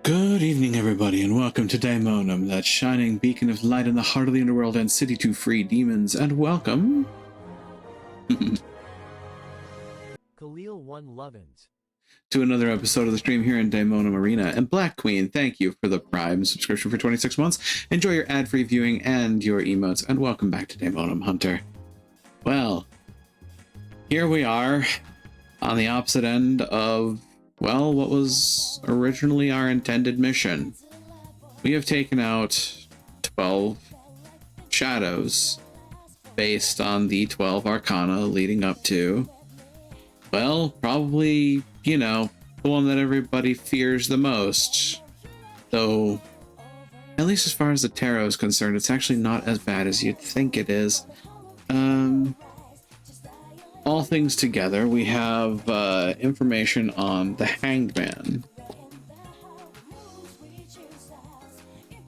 Good evening, everybody, and welcome to Daemonum, that shining beacon of light in the heart of the underworld and city to free demons, and welcome Khalil One Lovins to another episode of the stream here in Daemonum Arena. And Black Queen, thank you for the Prime subscription for 26 months. Enjoy your ad-free viewing and your emotes, and welcome back to Daemonum Hunter. Well, here we are on the opposite end of, well, what was originally our intended mission. We have taken out 12 shadows based on the 12 Arcana leading up to, well, probably, you know, the one that everybody fears the most. Though, at least as far as the tarot is concerned, it's actually not as bad as you'd think it is. All things together, we have information on the Hanged Man.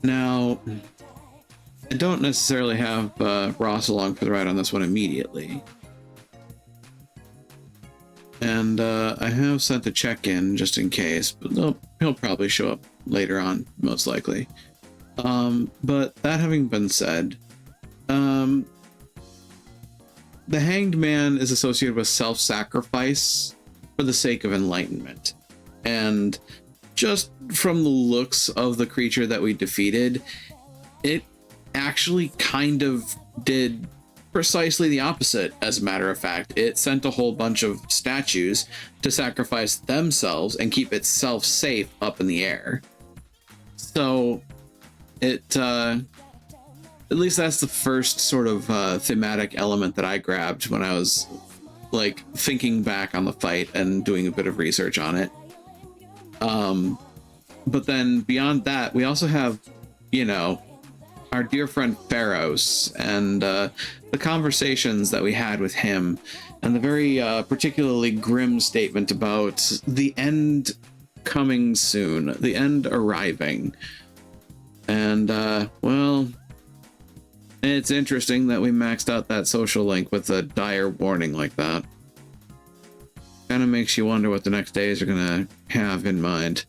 Now, I don't necessarily have Ross along for the ride on this one immediately. And I have sent a check-in just in case, but he'll probably show up later on, most likely. But that having been said, the Hanged Man is associated with self-sacrifice for the sake of enlightenment. And just from the looks of the creature that we defeated, it actually kind of did precisely the opposite. As a matter of fact, it sent a whole bunch of statues to sacrifice themselves and keep itself safe up in the air. So it at least that's the first sort of thematic element that I grabbed when I was like thinking back on the fight and doing a bit of research on it. But then beyond that, we also have, you know, our dear friend Pharos and the conversations that we had with him, and the very particularly grim statement about the end coming soon, the end arriving. And well, it's interesting that we maxed out that social link with a dire warning like that. Kind of makes you wonder what the next days are gonna have in mind.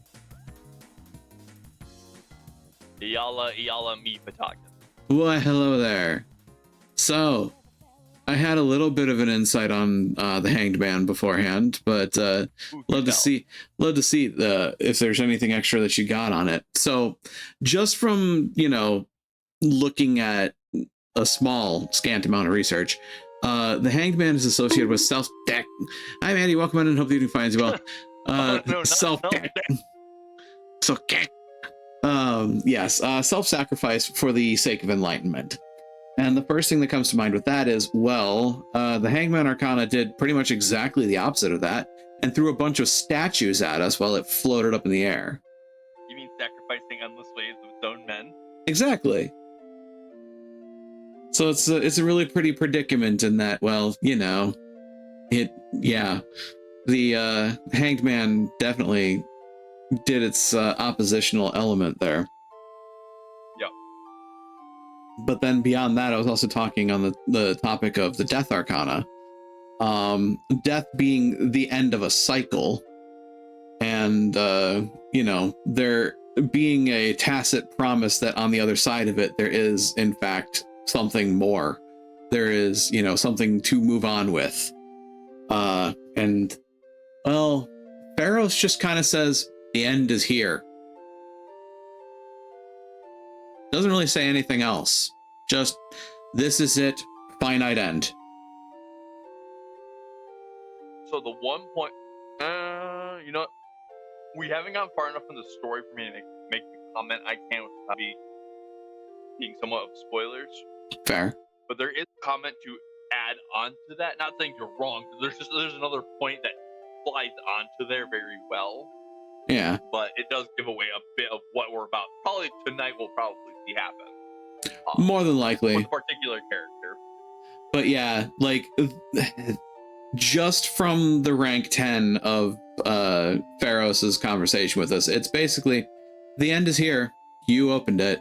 Iyala me Pataka. Why, hello there. So, I had a little bit of an insight on the Hanged Man beforehand, but love to see if there's anything extra that you got on it. So, just from, you know, looking at a small, scant amount of research, the Hanged Man is associated with self-deck. Hi, Mandy. Welcome in and hope the evening finds you well. Self-deck. Self-deck. Yes, self-sacrifice for the sake of enlightenment. And the first thing that comes to mind with that is, well, the Hangman Arcana did pretty much exactly the opposite of that and threw a bunch of statues at us while it floated up in the air. You mean sacrificing endless ways of its own men? Exactly. So it's a really pretty predicament in that, well, you know, the Hanged Man definitely did its oppositional element there. Yep. But then beyond that, I was also talking on the topic of the Death Arcana. Death being the end of a cycle, and you know, there being a tacit promise that on the other side of it there is in fact something more. There is, you know, something to move on with. And well, Pharos just kind of says the end is here. Doesn't really say anything else. Just, this is it, finite end. So the one point, you know, we haven't gone far enough in the story for me to make the comment I can without being somewhat of spoilers. Fair. But there is a comment to add on to that. Not saying you're wrong. There's another point that slides onto there very well. Yeah. But it does give away a bit of what we're about. Probably tonight we'll probably see happen. More than likely. With a particular character. But yeah, like, just from the rank 10 of Pharos' conversation with us, it's basically, the end is here. You opened it.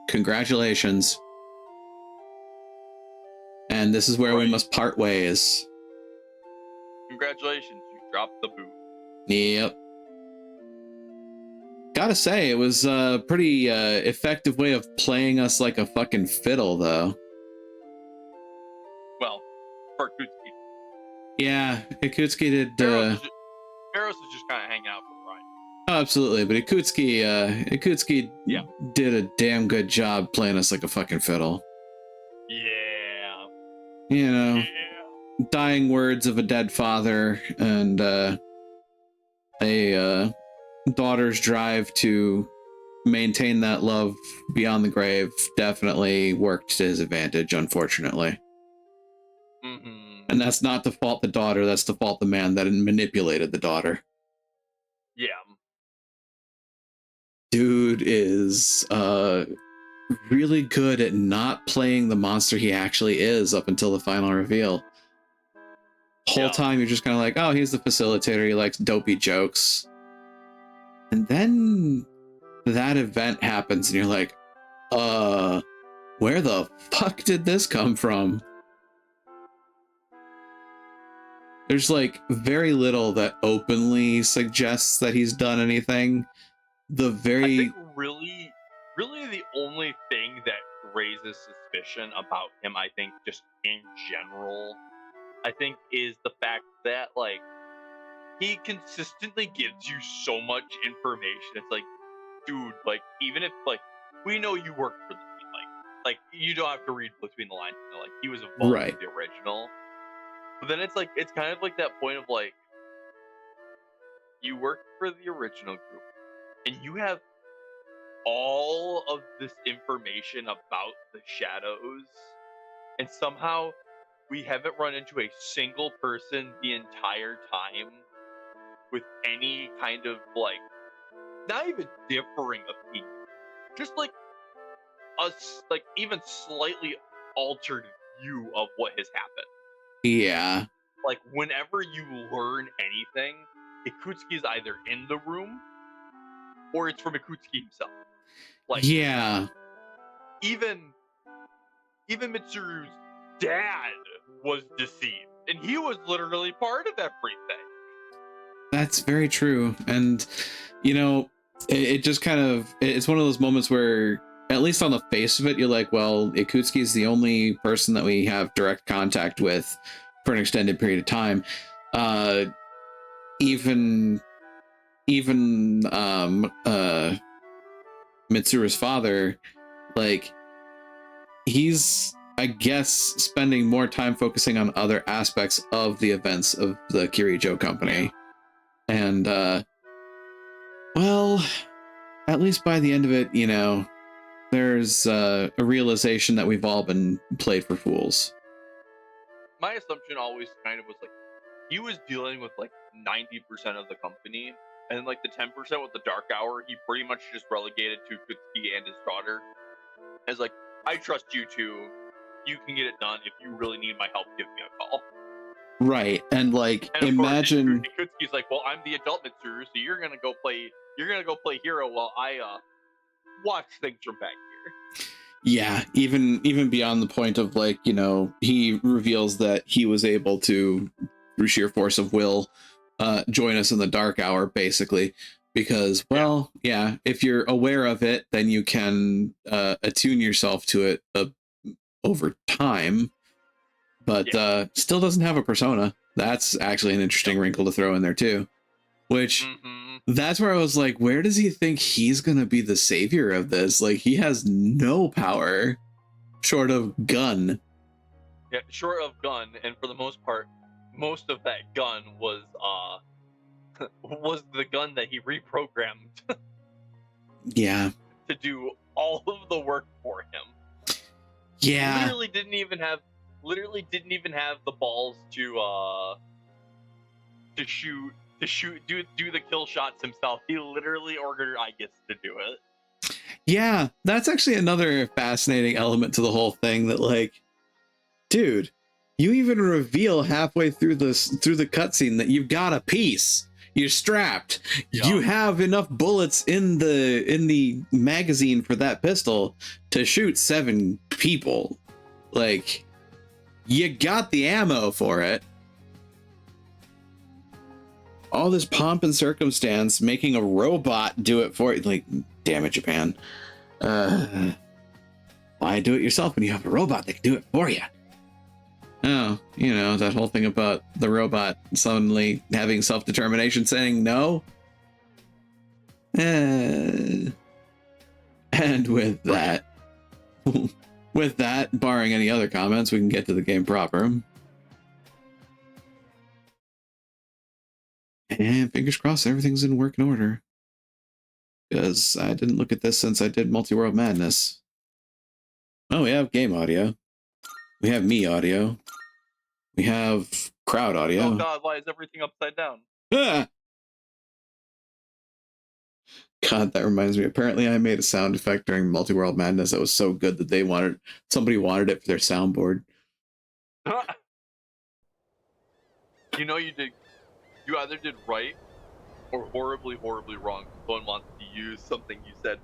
Congratulations. And this is where we must part ways. Congratulations, you dropped the boot. Yep. Gotta say, it was a pretty effective way of playing us like a fucking fiddle, though. Well, for Akutsuki. Yeah, Akutsuki did... Pharos is just kind of hanging out for the ride. Oh, absolutely, but Akutsuki did a damn good job playing us like a fucking fiddle. Yeah. You know, dying words of a dead father and a daughter's drive to maintain that love beyond the grave definitely worked to his advantage, unfortunately. And that's not to fault the daughter, that's to fault the man that manipulated the daughter. Yeah. Dude is really good at not playing the monster he actually is up until the final reveal. Whole time you're just kind of like, oh, he's the facilitator, he likes dopey jokes. And then that event happens and you're like, where the fuck did this come from? There's like very little that openly suggests that he's done anything. I think really the only thing that raises suspicion about him, I think, just in general, I think, is the fact that, like, he consistently gives you so much information. It's like, dude, like, even if, like, we know you work for the team, like you don't have to read between the lines, you know, like, he was involved Right. in the original. But then it's like, it's kind of like that point of, like, you work for the original group, and you have all of this information about the shadows, and somehow we haven't run into a single person the entire time with any kind of, like, not even differing opinion, just like us, like, even slightly altered view of what has happened. Yeah. Like, whenever you learn anything, Ikutsuki is either in the room or it's from Ikutsuki himself. Like, yeah. Even Mitsuru's dad was deceived, and he was literally part of everything. That's very true. And, you know, it just kind of, it's one of those moments where, at least on the face of it, you're like, well, Ikutsuki is the only person that we have direct contact with for an extended period of time. Even Mitsuru's father, like, he's, I guess, spending more time focusing on other aspects of the events of the Kirijo company. And, well, at least by the end of it, you know, there's a realization that we've all been played for fools. My assumption always kind of was like, he was dealing with like 90% of the company, and like the 10% with the Dark Hour, he pretty much just relegated to Kutsuki and his daughter. As like, I trust you two, you can get it done. If you really need my help, give me a call. Right, and like, and imagine Kutsuki's like, well, I'm the adult Mitsuru, so you're gonna go play hero while I watch things from back here. Yeah, even beyond the point of, like, you know, he reveals that he was able to, through sheer force of will, join us in the Dark Hour, basically, because, well, yeah, if you're aware of it, then you can attune yourself to it over time, but still doesn't have a persona. That's actually an interesting wrinkle to throw in there too, which that's where I was like, where does he think he's gonna be the savior of this? Like, he has no power short of gun. Yeah, short of gun, and for the most part, most of that gun was was the gun that he reprogrammed. Yeah. To do all of the work for him. Yeah. Literally didn't even have the balls to shoot, do the kill shots himself. He literally ordered Aegis to do it. Yeah, that's actually another fascinating element to the whole thing, that, like, dude, you even reveal halfway through the cutscene that you've got a piece. You're strapped. Yeah. You have enough bullets in the magazine for that pistol to shoot 7 people. Like, you got the ammo for it. All this pomp and circumstance, making a robot do it for you. Like, damn it, Japan. Why do it yourself when you have a robot that can do it for you? Oh, you know, that whole thing about the robot suddenly having self-determination, saying no. And with that, barring any other comments, we can get to the game proper. And fingers crossed everything's in working order, because I didn't look at this since I did Multi-World Madness. Oh, we have game audio. We have me audio. We have crowd audio. Oh God, why is everything upside down? Ah! God, that reminds me. Apparently, I made a sound effect during Multi-World Madness that was so good that somebody wanted it for their soundboard. You know you did. You either did right or horribly, horribly wrong. Someone wants to use something you said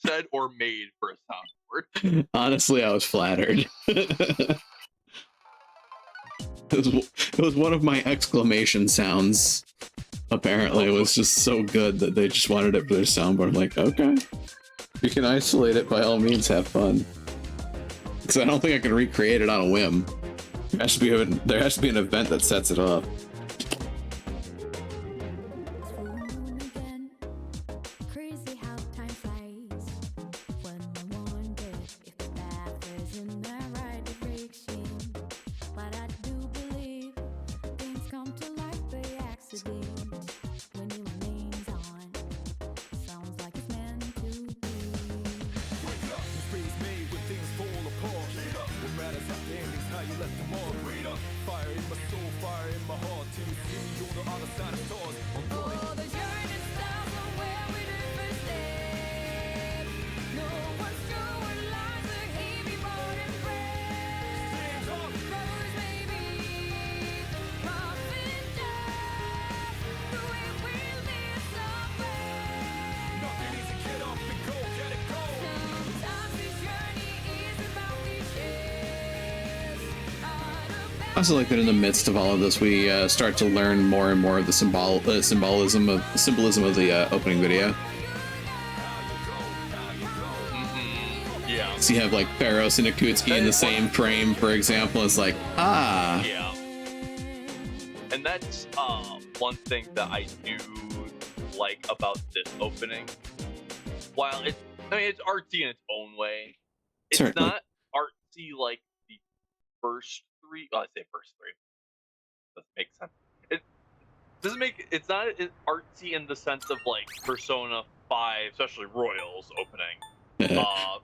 said or made for a soundboard. Honestly, I was flattered. It was one of my exclamation sounds. Apparently, it was just so good that they just wanted it for their soundboard. I'm like, okay, you can isolate it by all means, have fun. Because I don't think I can recreate it on a whim. There has to be an event that sets it up. Crazy how time flies when I wonder if the path is in the right direction. But I do believe things come to light by accident when it remains on. Sounds like it's meant to be. History's made when things fall apart. What matters at the end is how you left them all. Fire in my soul, fire in my heart. Till you see me on the other side of stars. Oh, the journey starts from where we did first step. No one's sure what lies ahead before it breaks. Roads may be rough and tough, but we will live somewhere. Nothing easy, get up and go, get it go. Sometimes this journey is about cliches. I also like that in the midst of all of this, we start to learn more and more of the symbolism of the opening video. Yeah. So you have like Pharos and Akutsuki in the same frame, for example. It's like, ah, Yeah. And that's one thing that I do like about this opening. While it's artsy in its own way. It's Certainly. not artsy like the first three. Well, I say first three. Doesn't make sense. It doesn't make. It's not artsy in the sense of like Persona 5, especially Royals opening.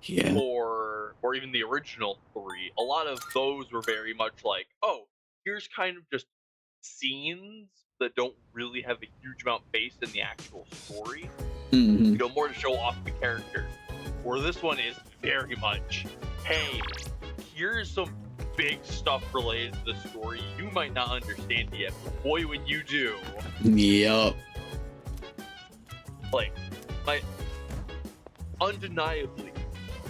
Yeah. Or even the original 3. A lot of those were very much like, oh, here's kind of just scenes that don't really have a huge amount based in the actual story. Mhm. You know, more to show off the characters. Where this one is very much, hey, here's some big stuff related to the story you might not understand yet, but boy, when you do, Yup. like, undeniably,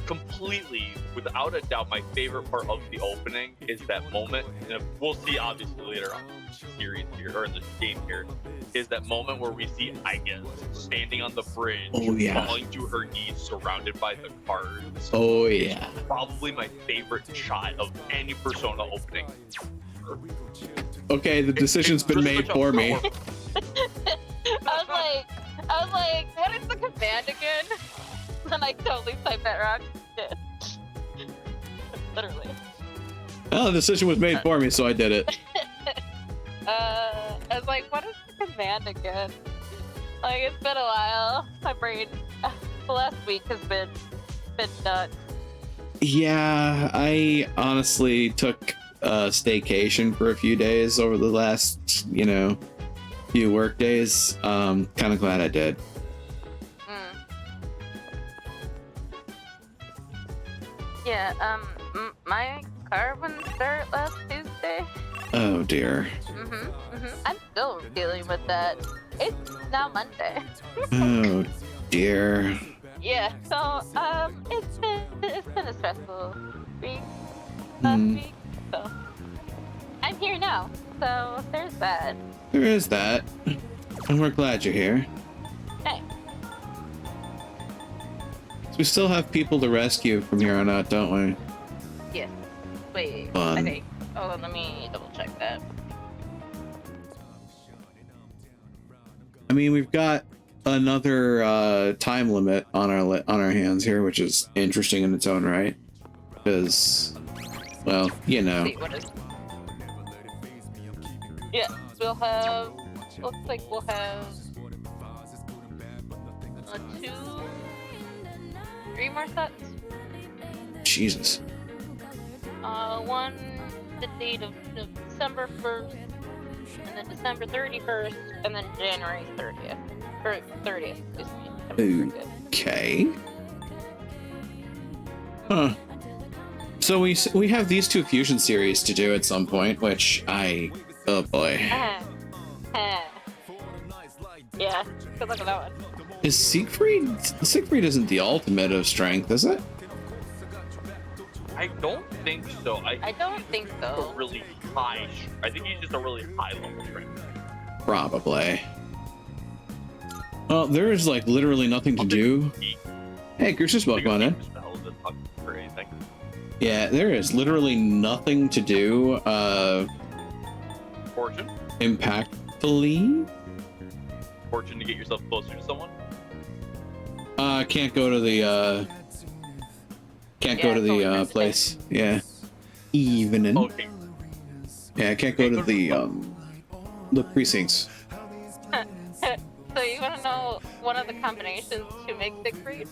completely, without a doubt, my favorite part of the opening is that moment, and we'll see obviously later on in the series here, or in the game here, is that moment where we see Aigen standing on the bridge, Oh, yeah. falling to her knees, surrounded by the cards. Oh yeah. Probably my favorite shot of any Persona opening. Okay, the decision's been made for me. I was like, what is the command again? And I totally typed that wrong. Did. Literally. Well, the decision was made for me, so I did it. I was like, what is the command again? Like, it's been a while. My brain, the last week has been nuts. Yeah, I honestly took a staycation for a few days over the last, few work days. Kind of glad I did. Yeah, my car wouldn't start last Tuesday. Oh dear. I'm still dealing with that. It's now Monday. Oh dear. Yeah, so it's been a stressful week last week. So I'm here now. So there's that. There is that. And we're glad you're here. Hey. So we still have people to rescue from here on out, don't we? Yes. Wait. Fun. I think. Oh, let me double check that. I mean, we've got another time limit on our hands here, which is interesting in its own right. Because, well, See, what is? Yeah, we'll have. Looks like we'll have 3 more sets. Jesus. One the date of December 1st, and then December 31st, and then January 30th. Or 30th, excuse me. I'm forget. Okay. Huh. So we have these two fusion series to do at some point, which oh boy. Yeah, good luck with that one. Is Siegfried? Siegfried isn't the ultimate of strength, is it? I don't think so. I don't think a so. really high. I think he's just a really high level strength. Probably. Well, there is like literally nothing to do. Hey, Gertrude's welcome on in. For anything. Yeah, there is literally nothing to do Fortune? impactfully. Fortune to get yourself closer to someone? Can't go to the place. Yeah. Evening. Okay. Yeah, I can't go to the precincts. So you want to know one of the combinations to make Siegfried?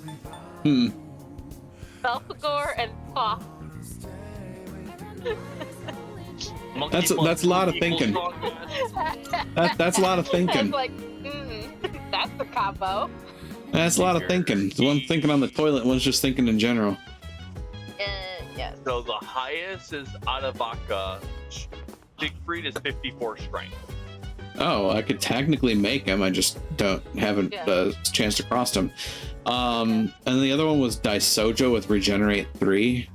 Belphegor and Claw. That's a lot of thinking. That's a lot of It's thinking. like, that's the combo. That's a lot of thinking. One thinking on the toilet, one's just thinking in general. Yes. So the highest is Adavaka. Siegfried is 54 strength. Oh, I could technically make him. I just haven't chance to cross him. And the other one was Daisojo with Regenerate 3,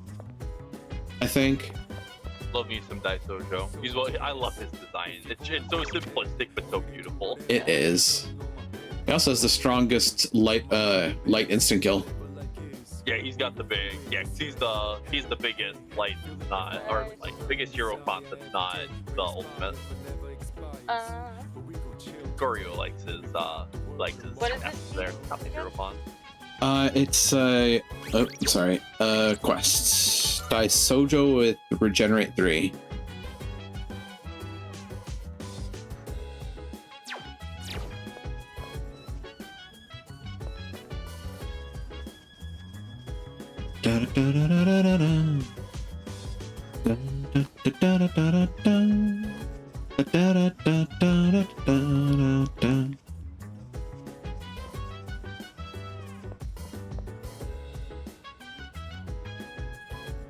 I think. Love me some Daisojo. I love his design. It's so simplistic but so beautiful. It is. He also has the strongest light instant kill. Yeah, he's got the big. Yeah, 'cause he's the biggest light that's not, or like biggest hero font that's not the ultimate. Goryo likes his What is S this? there, not the hero font. It's quests. Daisojo with Regenerate 3.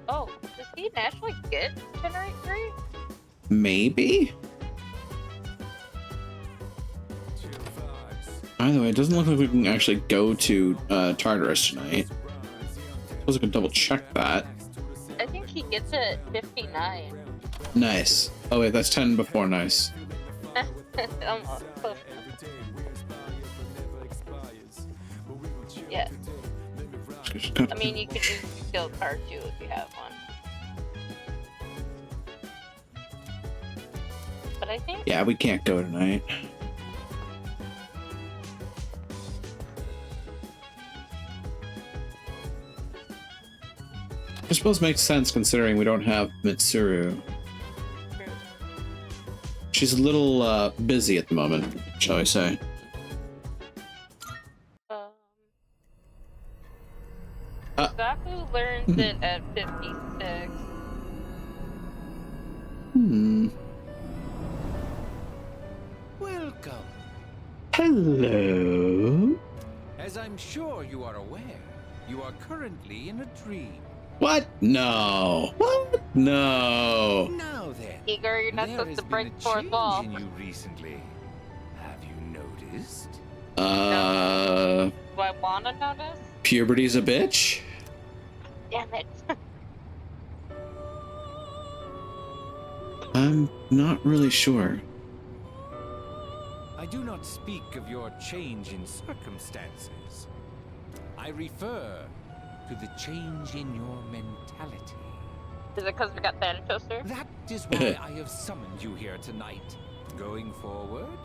Oh, does he actually get Generate 3? Maybe? Either way, it doesn't look like we can actually go to Tartarus tonight. I suppose I can double check that. I think he gets it at 59. Nice. Oh wait, that's 10 before nice. Almost close. Yeah. I mean, you could use your skill card too if you have one. But I think Yeah, we can't go tonight. I suppose it makes sense considering we don't have Mitsuru. She's a little busy at the moment, shall I say. Zaku learns it at 56. Welcome. Hello. As I'm sure you are aware, you are currently in a dream. What? No. What? No. Now then, Igor, you're not there supposed has to been break a the fourth change wall. in you recently. Have you noticed? Do I want to notice? Puberty's a bitch? Damn it. I'm not really sure. I do not speak of your change in circumstances. I refer to the change in your mentality. Is it because we got Thanatos? That is why I have summoned you here tonight. Going forward,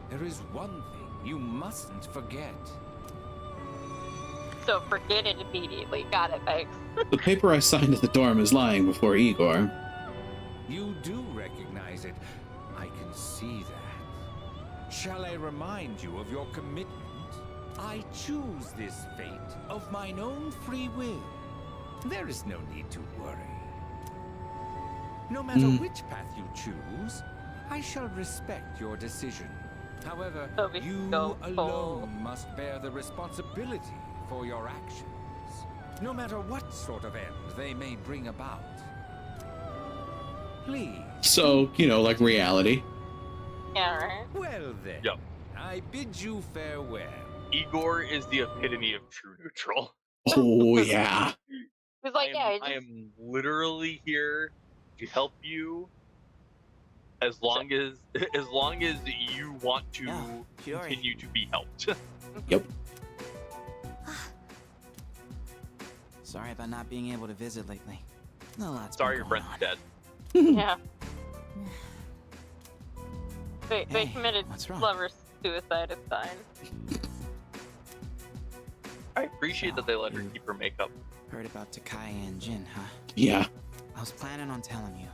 there is one thing you mustn't forget. So forget it immediately. Got it, thanks. The paper I signed at the dorm is lying before Igor. You do recognize it. I can see that. Shall I remind you of your commitment? I choose this fate of mine own free will. There is no need to worry. No matter which path you choose, I shall respect your decision. However, So we you go alone must bear the responsibility for your actions, no matter what sort of end they may bring about. Please. So, you know, like reality. Yeah, right. Well then, Yep. I bid you farewell. Igor is the epitome of true neutral. Oh, yeah. He's like, yeah, I am literally here to help you as long as you want to Yeah, Shiori. continue to be helped. Yep. Sorry about not being able to visit lately. No lot's Sorry, been your going friend's on. dead. yeah. They Hey, committed what's wrong? lover suicide. It's fine. I appreciate that they let her keep her makeup. Heard about Takai and Jin, huh? Yeah. I was planning on telling you.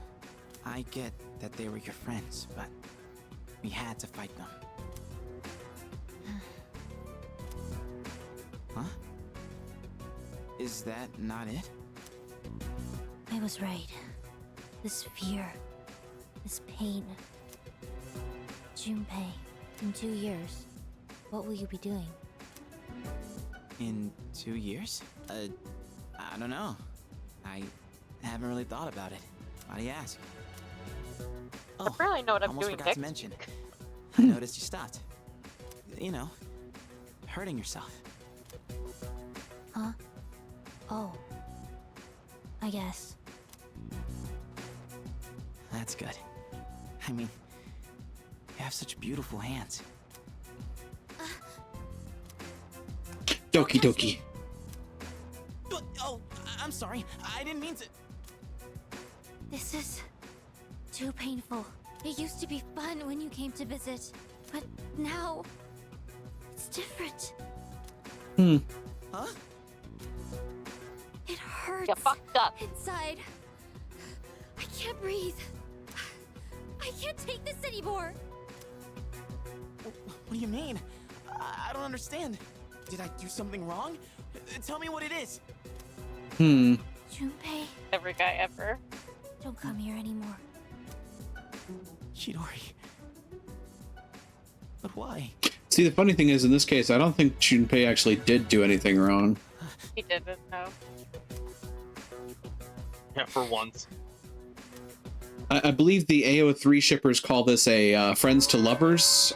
I get that they were your friends, but we had to fight them. Huh? Is that not it? I was right. This fear, this pain. Junpei, in 2 years, what will you be doing? In 2 years? I don't know. I haven't really thought about it. Why do you ask? I barely know what I'm almost doing forgot next. to mention. I noticed you stopped. You know, hurting yourself. Huh? Oh. I guess. That's good. I mean, you have such beautiful hands. Doki doki. Oh, I'm sorry. I didn't mean to. This is too painful. It used to be fun when you came to visit, but now it's different. Huh? It hurts You fucked up. inside. I can't breathe. I can't take this anymore. What do you mean? I don't understand. Did I do something wrong? Tell me what it is. Junpei, Every guy ever. don't come here anymore. Chidori. But why? See, the funny thing is, in this case, I don't think Junpei actually did do anything wrong. He didn't know. Yeah, for once. I believe the AO3 shippers call this a friends to lovers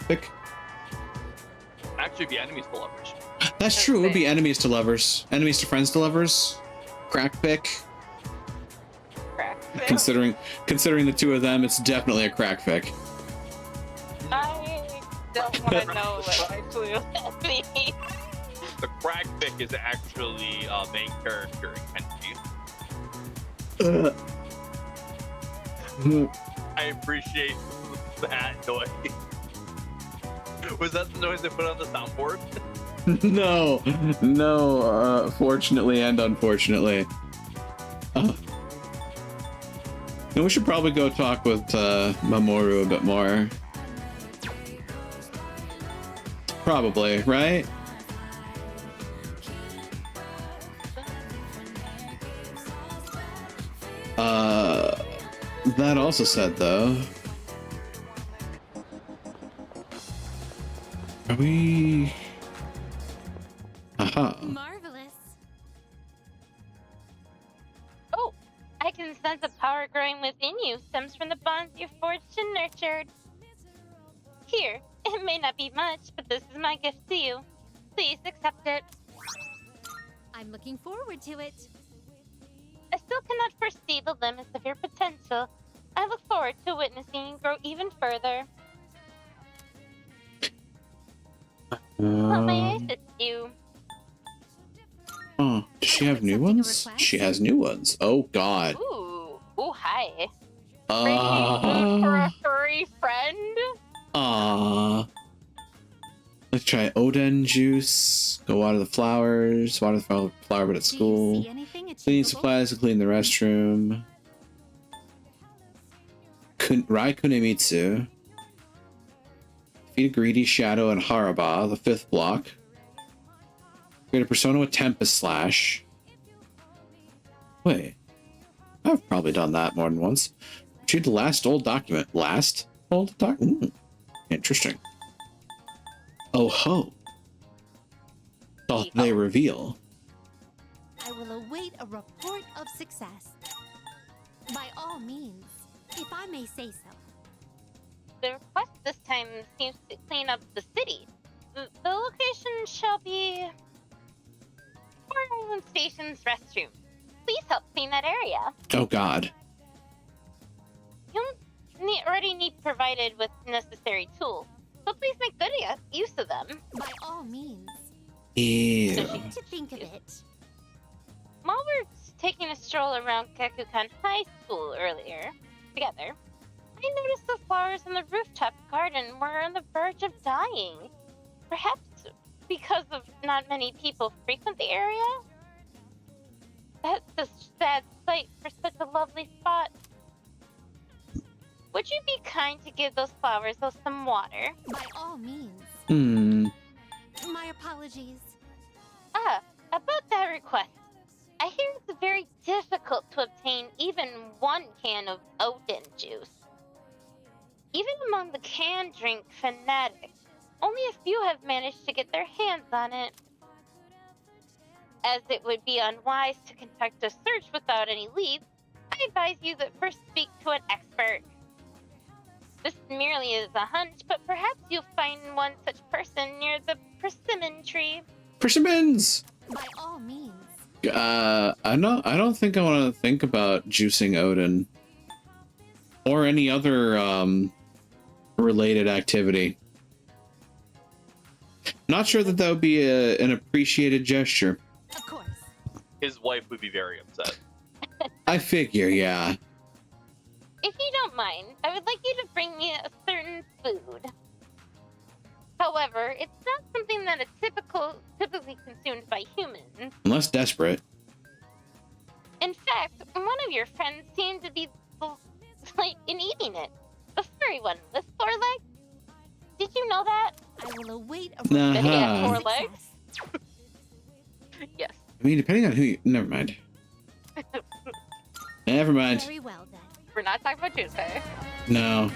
pick. Actually, be enemies to lovers. That's true. It would be enemies to lovers, enemies to friends to lovers. Crack pick. Crack. Considering the two of them, it's definitely a crack pick. I don't want to know what actually that means. The crack pick is actually a main character in Kenji. I appreciate that noise. Was that the noise they put on the soundboard? No, fortunately and unfortunately. No, we should probably go talk with Mamoru a bit more. Probably, right? That also said, though, are we? Aha. Marvelous. Oh, I can sense the power growing within you stems from the bonds you forged and nurtured. Here, it may not be much, but this is my gift to you. Please accept it. I'm looking forward to it. I still cannot foresee the limits of your potential. I look forward to witnessing you grow even further. What may I assist you? Oh, does she have new accepting a ones? request? She has new ones. Oh God. Ooh, hi. Bringing food for a furry friend? Let's try Oden juice. Go water the flowers. Water the flower, but at school. Do you see anything Clean achievable? supplies to clean the restroom. Rai Kunemitsu. Defeat a greedy Shadow and Haraba, the 5th block. Create a persona with Tempest Slash. Wait. I've probably done that more than once. Retrieve the last old document. Last old document? Interesting. Oh ho. Thought they reveal. I will await a report of success. By all means, if I may say so. The request this time seems to clean up the city. The location shall be Fort Island Station's restroom. Please help clean that area. Oh god. You'll already need provided with necessary tools, so please make good use of them. By all means. Ew. To think of it. While we were taking a stroll around Gekukan High School earlier, together, I noticed the flowers in the rooftop garden were on the verge of dying. Perhaps because of not many people frequent the area? That's a sad sight for such a lovely spot. Would you be kind to give those flowers some water? By all means. My apologies. About that request. I hear it's very difficult to obtain even 1 can of Odin juice. Even among the can drink fanatics, only a few have managed to get their hands on it. As it would be unwise to conduct a search without any leads, I advise you that first speak to an expert. This merely is a hunch, but perhaps you'll find one such person near the persimmon tree. Persimmons! By all means. I don't think I want to think about juicing Odin. Or any other, related activity. Not sure that would be an appreciated gesture. Of course. His wife would be very upset. I figure, yeah. If you don't mind, I would like you to bring me a certain food. However, it's not something that is typically consumed by humans. Unless desperate. In fact, one of your friends seemed to be in eating it. The furry one with 4 legs. Did you know that? I will await a Uh-huh. Did he have 4 success. legs? Yes. I mean, depending on who you... Never mind. Never mind. Very well then. We're not talking about Tuesday. No.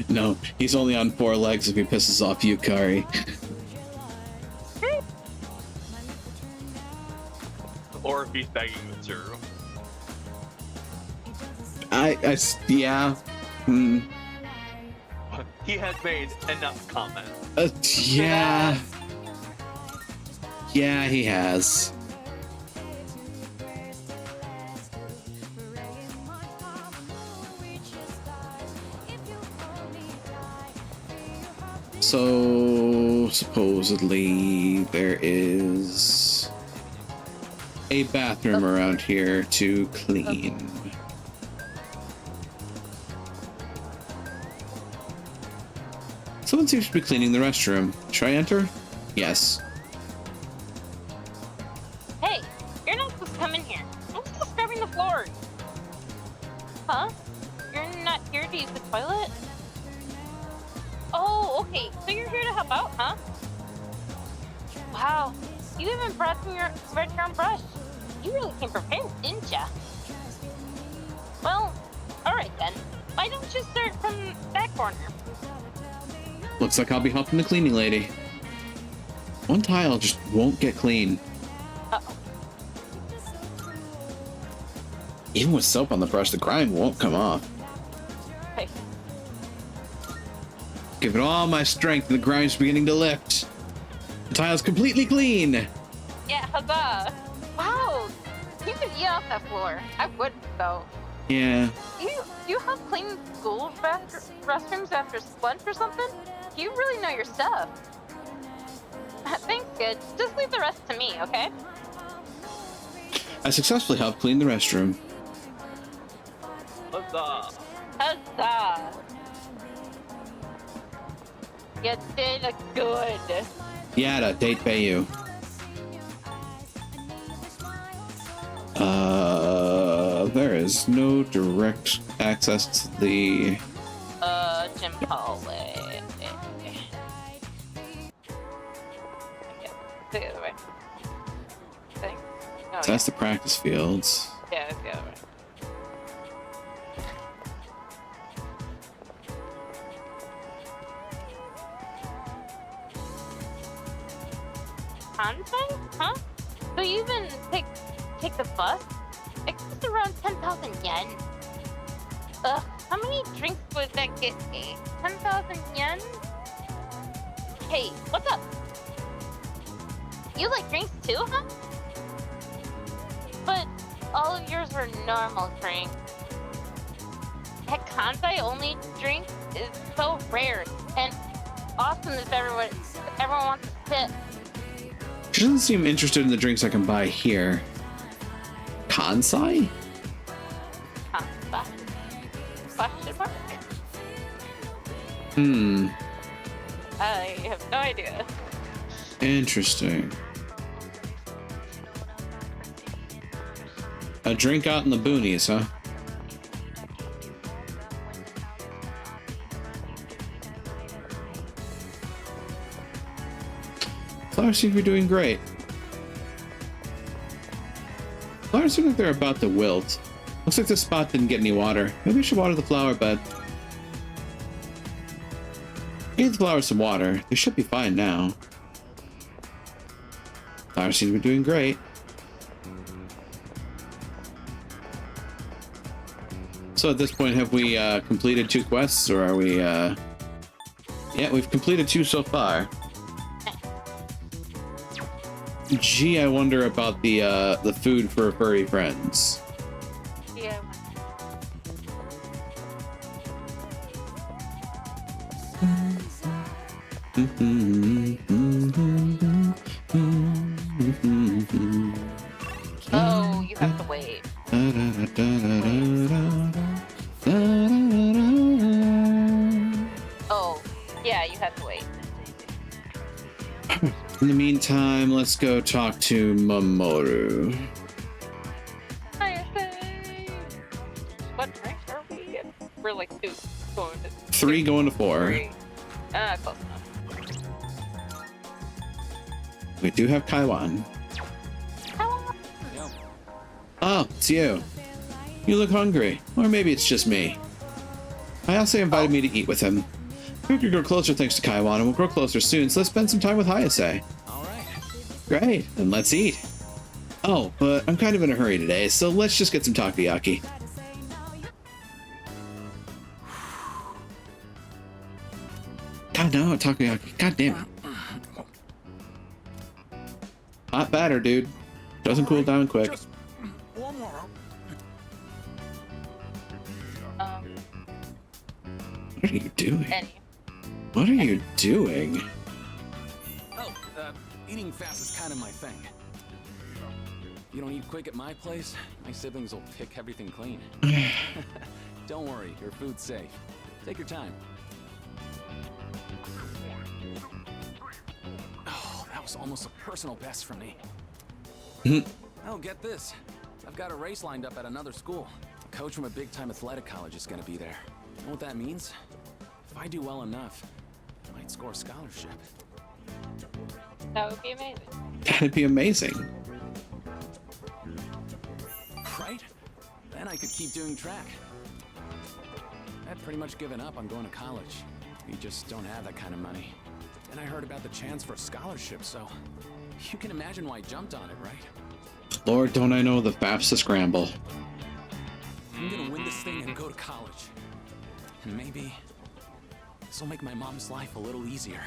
No, he's only on 4 legs if he pisses off Yukari. Or if he's begging with Zuru. Yeah. Hmm. He has made enough comments. Yeah. Yeah, he has. So, supposedly, there is a bathroom around here to clean. Someone seems to be cleaning the restroom. Should I enter? Yes. Hey, you're not supposed to come in here. I'm still scrubbing the floors. Huh? You're not here to use the toilet? Oh, okay. So you're here to help out, huh? Wow. You even brought your own brush. You really came prepared, didn't ya? Well, alright then. Why don't you start from that corner? Looks like I'll be helping the cleaning lady. One tile just won't get clean. Uh-oh. Even with soap on the brush, the grime won't come off. Hey. Give it all my strength and the grime's beginning to lift. The tile's completely clean. Yeah, huzzah. Wow. You could eat off that floor. I wouldn't, though. Yeah. You help clean school restrooms after lunch or something? You really know your stuff. Thanks, kid. Just leave the rest to me, okay? I successfully helped clean the restroom. Huzzah! Huzzah! You did good. Yada, date Bayu. There is no direct access to the... Gym hallway. the other way. Thing. Oh, So that's the practice fields. yeah, it's the other way. Kansai? Huh? So you even take the bus? It costs around 10,000 yen. Ugh, how many drinks would that get me? 10,000 yen? Hey, what's up? You like drinks too, huh? But all of yours were normal drinks. That Kansai only drink is so rare and awesome if everyone wants to sip. She doesn't seem interested in the drinks I can buy here. Kansai? Kansai? Question mark? I have no idea. Interesting. A drink out in the boonies, huh? Flowers seem to be doing great. Flowers seem like they're about to wilt. Looks like this spot didn't get any water. Maybe I should water the flower bed. Give the flowers some water. They should be fine now. Flowers seem to be doing great. So at this point, have we completed 2 quests, or are we... Yeah, we've completed 2 so far. Gee, I wonder about the food for furry friends. Yeah. Oh, you have to wait. Oh, yeah, you have to wait. In the meantime, let's go talk to Mamoru. What rank are we in? We're like 2 going to 3 going to 4. 3. Close enough. We do have Kaiwan. Oh, it's you. You look hungry. Or maybe it's just me. Hayase invited me to eat with him. We could grow closer thanks to Kaiwan, and we'll grow closer soon, so let's spend some time with Hayase. Alright. Great, then let's eat. Oh, but I'm kind of in a hurry today, so let's just get some takoyaki. God no, takoyaki. God damn it. Hot batter, dude. Doesn't cool down quick. Just one more. What are you doing? Any. What are you doing? Oh, eating fast is kind of my thing. You don't eat quick at my place, my siblings will pick everything clean. Don't worry, your food's safe. Take your time. Oh, that was almost a personal best for me. Oh, get this. I've got a race lined up at another school. A coach from a big-time athletic college is gonna be there. You know what that means? If I do well enough, I might score a scholarship. That would be amazing. That'd be amazing. Right? Then I could keep doing track. I'd pretty much given up on going to college. We just don't have that kind of money. Then I heard about the chance for a scholarship, so you can imagine why I jumped on it, right? Lord, don't I know the FAFSA scramble. I'm gonna win this thing and go to college. And maybe this will make my mom's life a little easier.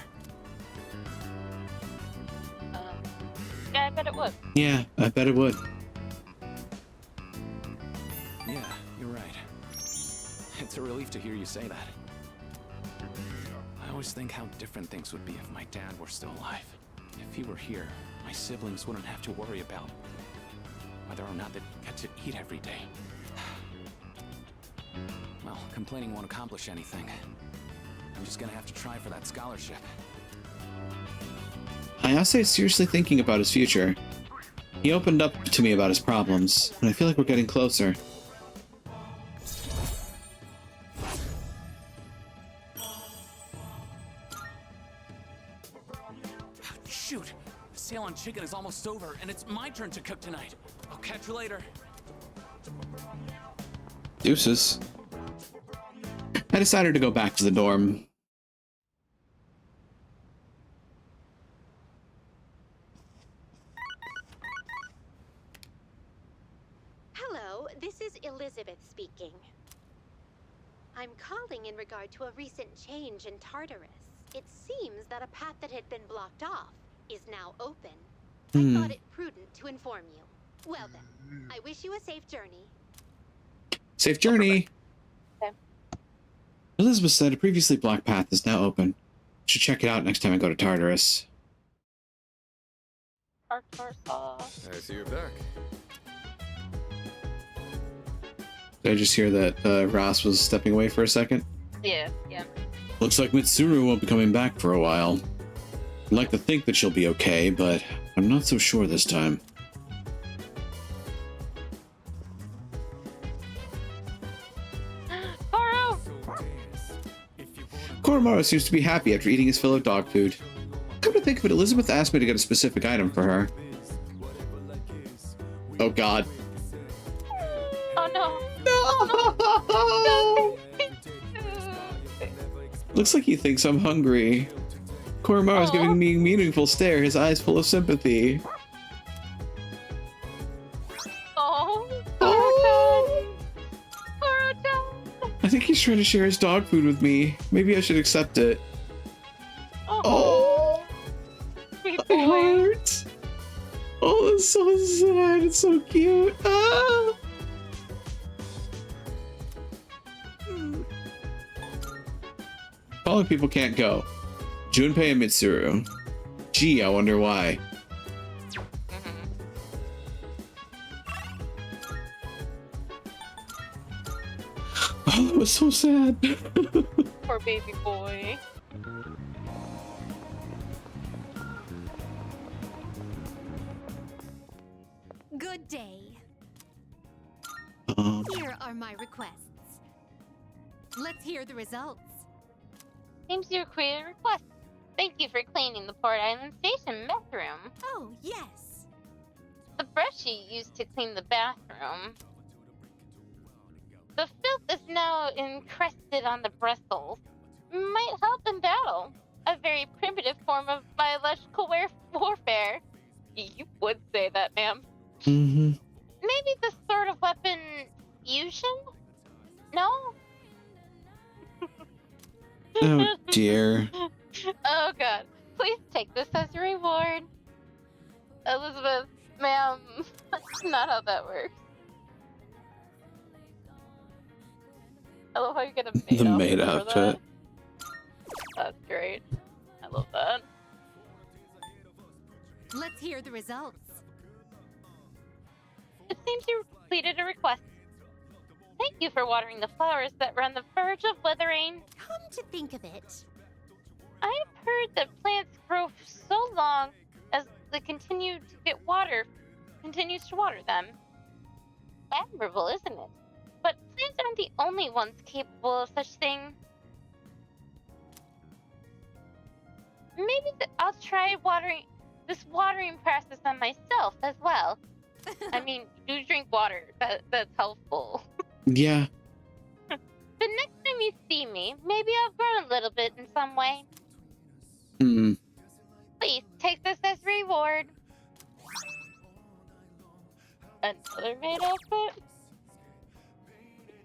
Yeah, I bet it would. Yeah, I bet it would. Yeah, you're right. It's a relief to hear you say that. I always think how different things would be if my dad were still alive. If he were here, my siblings wouldn't have to worry about whether or not they'd get to eat every day. Well, complaining won't accomplish anything. I'm just gonna have to try for that scholarship. Hayase is seriously thinking about his future. He opened up to me about his problems, and I feel like we're getting closer. Shoot! sale on chicken is almost over, and it's my turn to cook tonight. I'll catch you later. Deuces. I decided to go back to the dorm. Hello, this is Elizabeth speaking. I'm calling in regard to a recent change in Tartarus. It seems that a path that had been blocked off is now open. I thought it prudent to inform you. Well then, I wish you a safe journey. Safe journey. Okay. Elizabeth said a previously blocked path is now open. Should check it out next time I go to Tartarus. I see you're back. Did I just hear that Ross was stepping away for a second? Yeah. Looks like Mitsuru won't be coming back for a while. I'd like to think that she'll be okay, but I'm not so sure this time. Koro! Koromaru seems to be happy after eating his fill of dog food. Come to think of it, Elizabeth asked me to get a specific item for her. Oh god. Oh no. No! Looks like he thinks I'm hungry. Koromaru's Aw. giving me a meaningful stare, his eyes full of sympathy. Oh. Oh! Koro-chan. I think he's trying to share his dog food with me. Maybe I should accept it. Oh! Sweet It boy. hurts. Oh, it's so sad. It's so cute. Ah! Following people can't go. Junpei and Mitsuru. Gee, I wonder why. Oh, that was so sad. Poor baby boy. Good day. Um, Here are my requests. Let's hear the results. Seems you created a request. Thank you for cleaning the Port Island Station bathroom. Oh, yes. The brush you used to clean the bathroom. The filth is now encrusted on the bristles. Might help in battle. A very primitive form of biological warfare. You would say that, ma'am. mhm. Maybe this sort of weapon fusion? No? Oh dear. Oh god. Please take this as a reward. Elizabeth, ma'am, that's not how that works. I love how you get a maid The outfit maid for outfit. that. That's great. I love that. Let's hear the results. It seems you completed a request. Thank you for watering the flowers that were on the verge of withering. Come to think of it, I've heard that plants grow for so long as they continue to get water, continues to water them. Admirable, isn't it? But plants aren't the only ones capable of such thing. Maybe I'll try this watering process on myself as well. I mean, do drink water. That's helpful. Yeah. The next time you see me, maybe I've grown a little bit in some way. Hmm. Please take this as reward. Another maid outfit?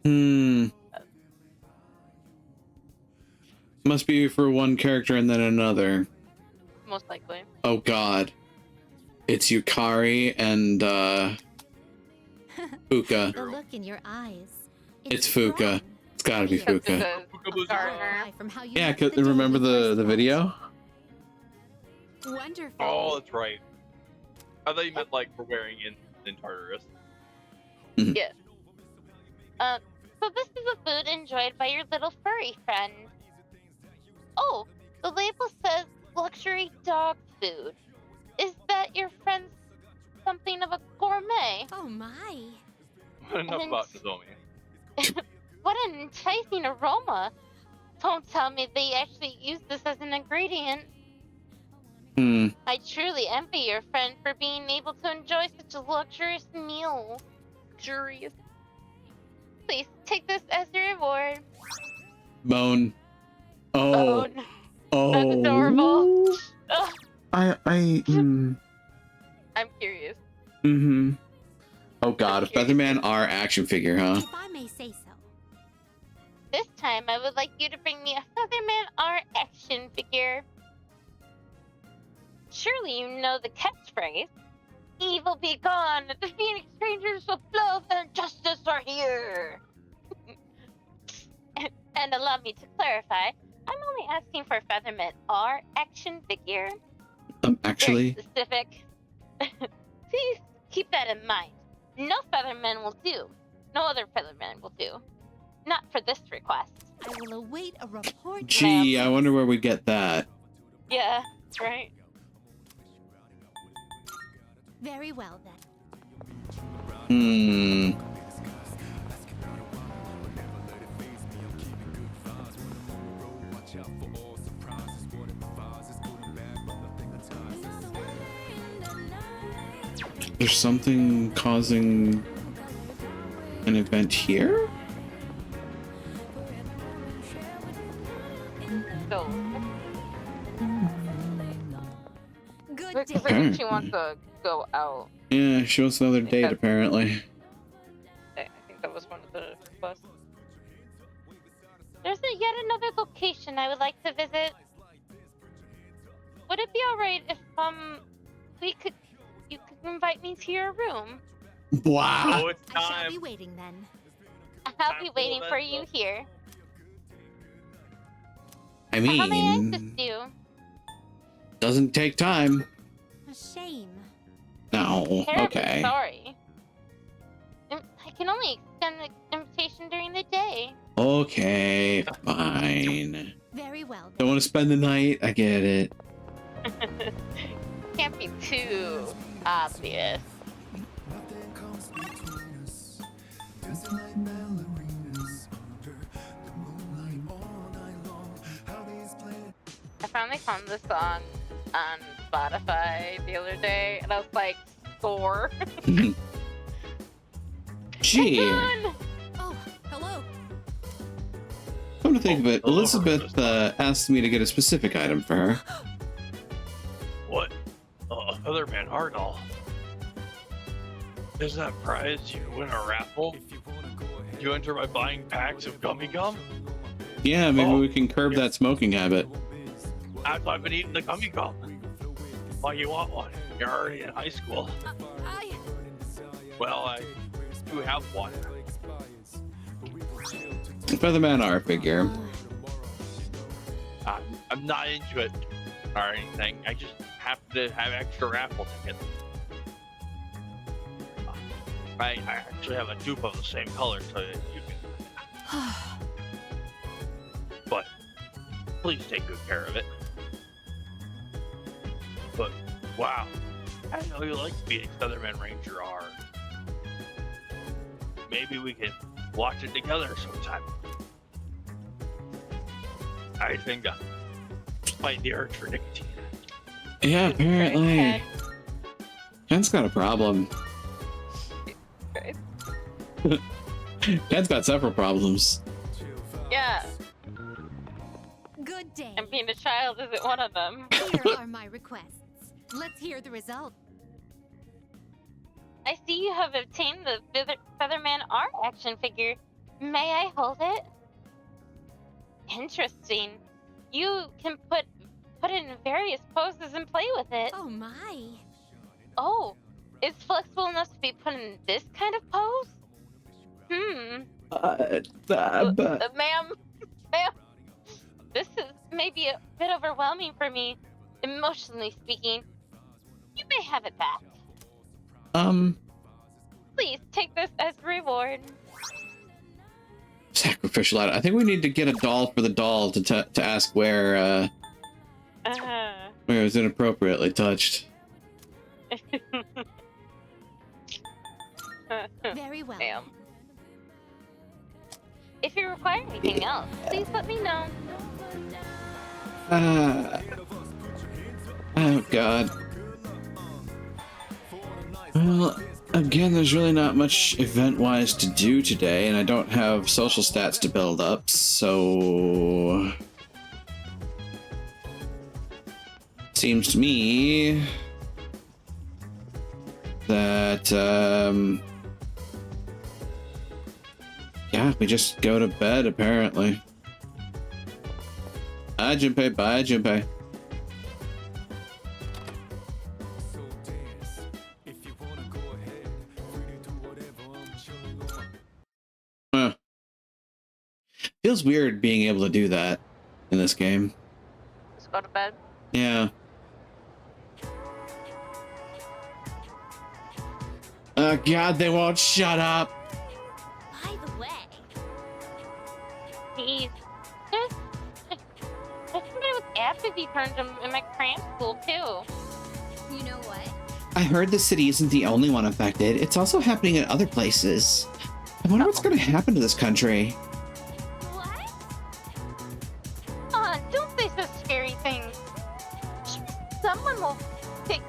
Hmm. Must be for one character and then another. Most likely. Oh god. It's Yukari and Fuka. the look in your eyes. It's Fuka. strong. It's gotta be Because Fuka. it's a gardener. Eye from how you Yeah, left 'cause the door remember in the the first video? place. Wonderful. Oh, that's right. I thought you meant like for wearing in Tartarus. Yeah. So this is the food enjoyed by your little furry friend. Oh, the label says luxury dog food. Is that your friend's something of a gourmet? Oh my. Enough then- about Nozomi. What an enticing aroma. Don't tell me they actually use this as an ingredient. I truly envy your friend for being able to enjoy such a luxurious meal. Luxurious. Please take this as your reward. Bone. Oh. Bone. Oh. That's adorable. Ugh, I'm curious. Mm-hmm. Oh god, a Featherman R action figure, huh? If I may say so. This time, I would like you to bring me a Featherman R action figure. Surely you know the catchphrase. Evil be gone, the Phoenix Rangers of love and justice are here. And allow me to clarify, I'm only asking for a Featherman R action figure. Actually, Very specific. Please keep that in mind. No Featherman will do. No other Featherman will do. Not for this request. I will await a report. gee, I wonder where we get that. Yeah, right. Very well then. There's something causing an event here? So, Good looks day. like she wants to go out. Yeah, she wants another date, apparently. I think that was one of the requests. There's yet another location I would like to visit. Would it be alright if you could invite me to your room? Wow. Oh, it's I shall time. be waiting then. I'll be waiting for you here. I How may I assist mean, you? doesn't take time. A shame. No, Terribly okay. sorry. I can only extend the invitation during the day. Okay, fine. Very well Don't then. want to spend the night, I get it. Can't be too obvious. I finally found this song on Spotify the other day, and I was like, Thor. Gee, Done! Oh, hello. come to think of it, Elizabeth asked me to get a specific item for her. What? Featherman Ardal. Is that prize you win a raffle? You enter by buying packs of gummy gum? Yeah, maybe Oh. we can curb that smoking habit. That's why I've been eating the gummy gum. Why you want one? You're already in high school. I Well, I do have one. Featherman R figure. I'm not into it or anything. I just happen to have extra raffle tickets. I actually have a dupe of the same color, so that you can. But please take good care of it. But wow, I know you like Phoenix Featherman Ranger R. Maybe we can watch it together sometime. I think my dear for nicotine. Yeah, apparently. Okay. Ken's got a problem. Okay. Ken's got several problems. Yeah, good day. and being a child isn't one of them. Here are my requests. Let's hear the result. I see you have obtained the Featherman R action figure. May I hold it? Interesting. You can put it in various poses and play with it. Oh my. Oh, it's flexible enough to be put in this kind of pose? Ma'am, this is maybe a bit overwhelming for me, emotionally speaking. You may have it back. Please take this as a reward. Sacrificial item. I think we need to get a doll for the doll to ask where it was inappropriately touched. Very well. Ma'am. If you require anything else, please let me know. Oh, God. Well, again, there's really not much event-wise to do today, and I don't have social stats to build up, so... Seems to me that, yeah, we just go to bed, apparently. Bye, Junpei. Bye, Junpei. So dance. If you wanna go ahead, free to do whatever, I'm chilling on. Feels weird being able to do that in this game. Just go to bed. Yeah. Oh, God, they won't shut up. By the way, Jeez. There's somebody with apathy turns in my cram school, too. you know what? I heard the city isn't the only one affected. It's also happening in other places. I wonder what's going to happen to this country. What? Don't say such scary things. Someone will take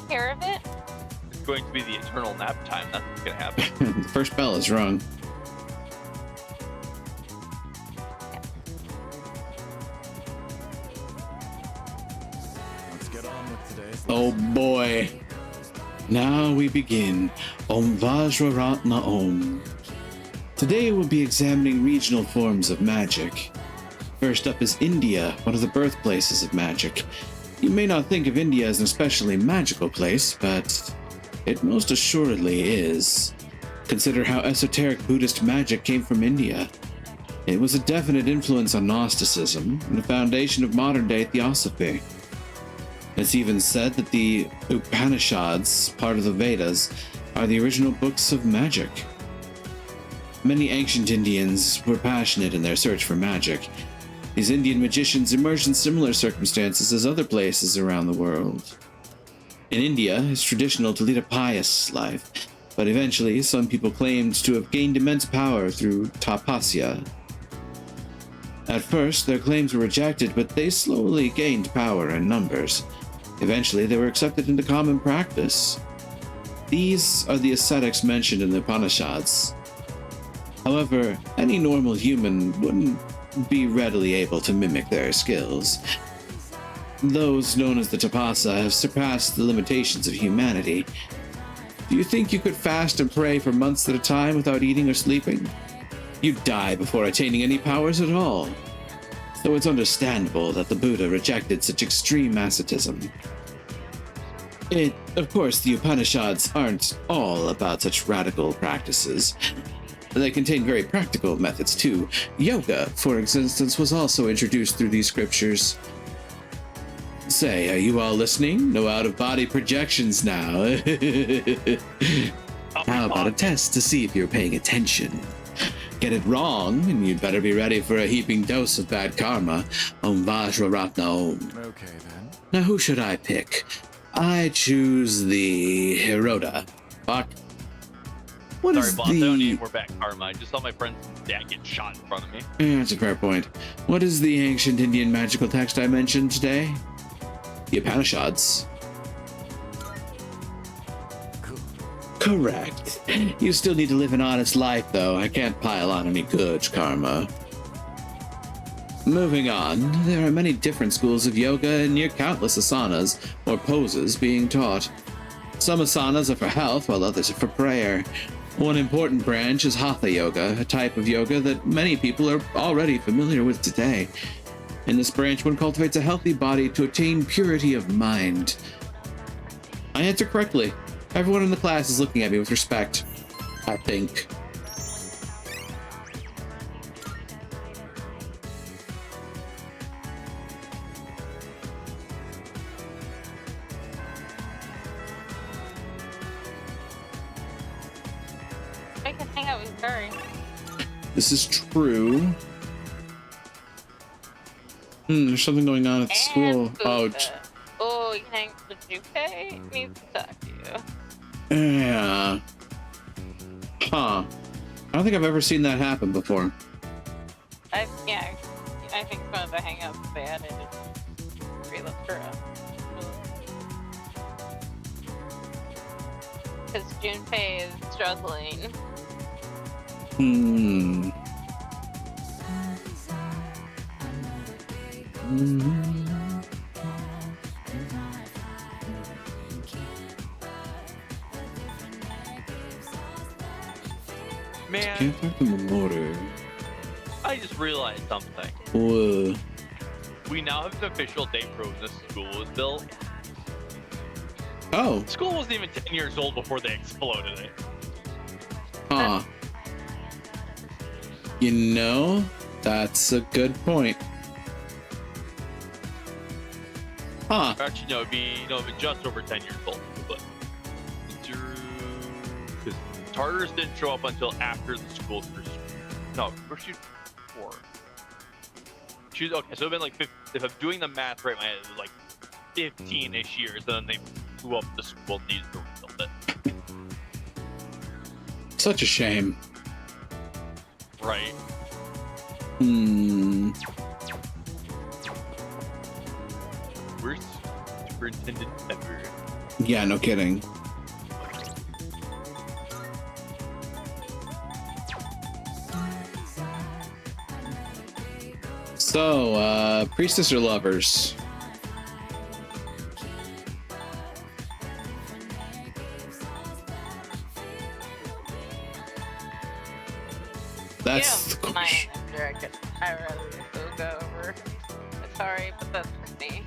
care of it. It's going to be the eternal nap time. That's what's gonna happen. The first bell is rung. Let's get on with today's. Oh boy. Now we begin. Om Vajraratna Om. Today we'll be examining regional forms of magic. First up is India, one of the birthplaces of magic. You may not think of India as an especially magical place, but it most assuredly is. Consider how esoteric Buddhist magic came from India. It was a definite influence on Gnosticism and the foundation of modern-day theosophy. It's even said that the Upanishads, part of the Vedas, are the original books of magic. Many ancient Indians were passionate in their search for magic. These Indian magicians emerged in similar circumstances as other places around the world. In India, it's traditional to lead a pious life, but eventually some people claimed to have gained immense power through tapasya. At first, their claims were rejected, but they slowly gained power in numbers. Eventually, they were accepted into common practice. These are the ascetics mentioned in the Upanishads. However, any normal human wouldn't be readily able to mimic their skills. Those known as the Tapasa have surpassed the limitations of humanity. Do you think you could fast and pray for months at a time without eating or sleeping? You'd die before attaining any powers at all. So it's understandable that the Buddha rejected such extreme asceticism. Of course, the Upanishads aren't all about such radical practices. They contain very practical methods too. Yoga, for instance, was also introduced through these scriptures. Say, are you all listening? No out-of-body projections now. How about a test to see if you're paying attention? Get it wrong, and you'd better be ready for a heaping dose of bad karma. Om Vajraratna Om. Okay then. Now who should I pick? I choose the Heroda. Fuck. What Sorry, is boss, I don't need the... more back karma. I just saw my friend's dad get shot in front of me. Yeah, that's a fair point. What is the ancient Indian magical text I mentioned today? The Upanishads. Correct. You still need to live an honest life, though. I can't pile on any good karma. Moving on, there are many different schools of yoga and near countless asanas, or poses, being taught. Some asanas are for health, while others are for prayer. One important branch is Hatha Yoga, a type of yoga that many people are already familiar with today. In this branch, one cultivates a healthy body to attain purity of mind. I answer correctly. Everyone in the class is looking at me with respect, I think. I can hang out with Curry. This is true. There's something going on at the school. Ouch. Oh, you can hang with Junpei? Needs to talk to you. Yeah. Huh. I don't think I've ever seen that happen before. I think some of the hangouts they added is Real Kura. because Junpei is struggling. Hmm. Man, Can't find the motor. I just realized something. Whoa. We now have an official date for when this school was built. Oh, The school wasn't even 10 years old before they exploded it. huh. You know, that's a good point. Huh. Actually, no, it'd be just over 10 years old. But because Tartarus didn't show up until after the school first. No, where she before? She was okay. So it'd been like 50, if I'm doing the math right in my head, it was like 15-ish years, and then they blew up the school and needed to rebuild it. Such a shame. Right. Hmm. Where's Superintendent ever? Yeah, no kidding. So, priestess or lovers? That's the my question. answer. I'd rather go over. Sorry, but that's just me.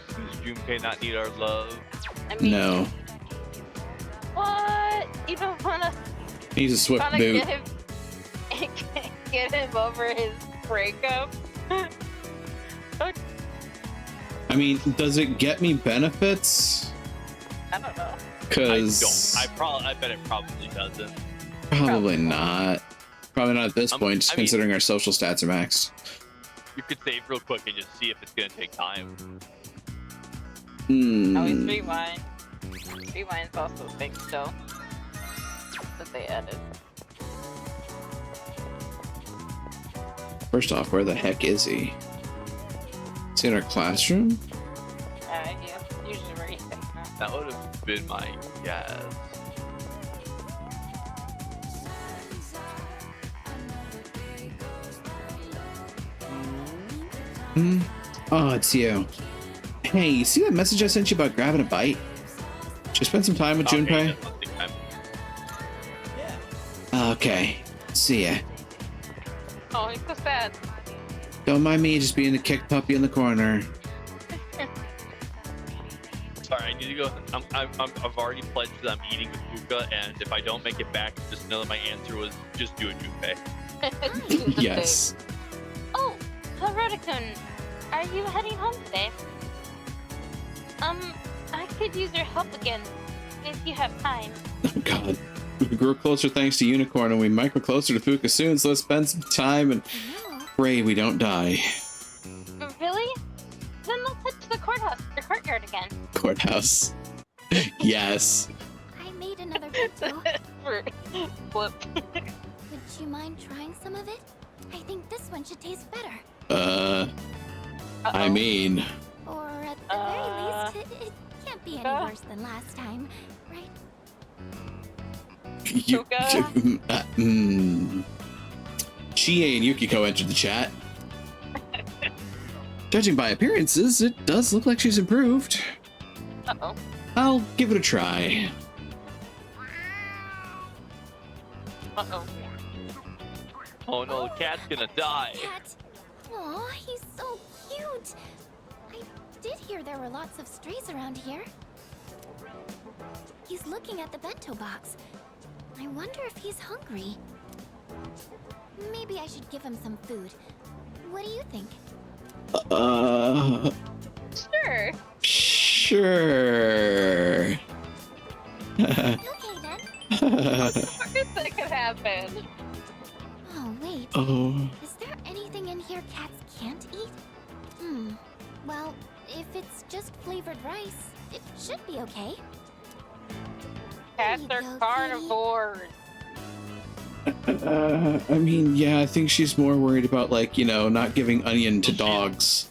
Does Junpei not need our love? I mean, No. what? You don't wanna He's a swift boot. get him over his breakup? I mean, does it get me benefits? I don't know. Because I don't. I bet it probably doesn't. probably not. Probably not at this point, just I mean- considering our social stats are maxed. You could save real quick and just see if it's gonna take time. Always Hmm. rewind. Rewind's also a thing still. That they added. First off, where the heck is he? Is he in our classroom? Yeah, usually where you think that. That would have been my guess. Hmm. Oh, it's you. Hey, you see that message I sent you about grabbing a bite? Did you spend some time with Okay, Junpei? just one thing, Okay. See ya. Oh, he's so sad. Don't mind me just being the kick puppy in the corner. Sorry, I need to go. I've already pledged that I'm eating with Fuka, and if I don't make it back, just know that my answer was just do a Junpei. Yes. Oh, Haruta-kun, are you heading home today? I could use your help again, if you have time. Oh god. We grew closer thanks to Unicorn, and we might grow closer to Fuka soon, so let's spend some time and pray we don't die. Really? Then let's head to the courtyard again. Courthouse. Yes. I made another bento. Flip. Would you mind trying some of it? I think this one should taste better. I mean, Or at the very least, it can't be any worse than last time, right? you, Chie and Yukiko entered the chat. Judging by appearances, it does look like she's improved. Uh-oh. I'll give it a try. Uh-oh. Oh no, the cat's gonna die. Cat. Aw, he's so cute. I did hear there were lots of strays around here. He's looking at the bento box. I wonder if he's hungry. Maybe I should give him some food. What do you think? Sure. Sure. Okay then. Of course that could happen. Oh, wait. Oh. Is there anything in here cats can't eat? Well, if it's just flavored rice, it should be okay. Cats There are you go, carnivores. I mean, yeah, I think she's more worried about, like, you know, not giving onion to dogs.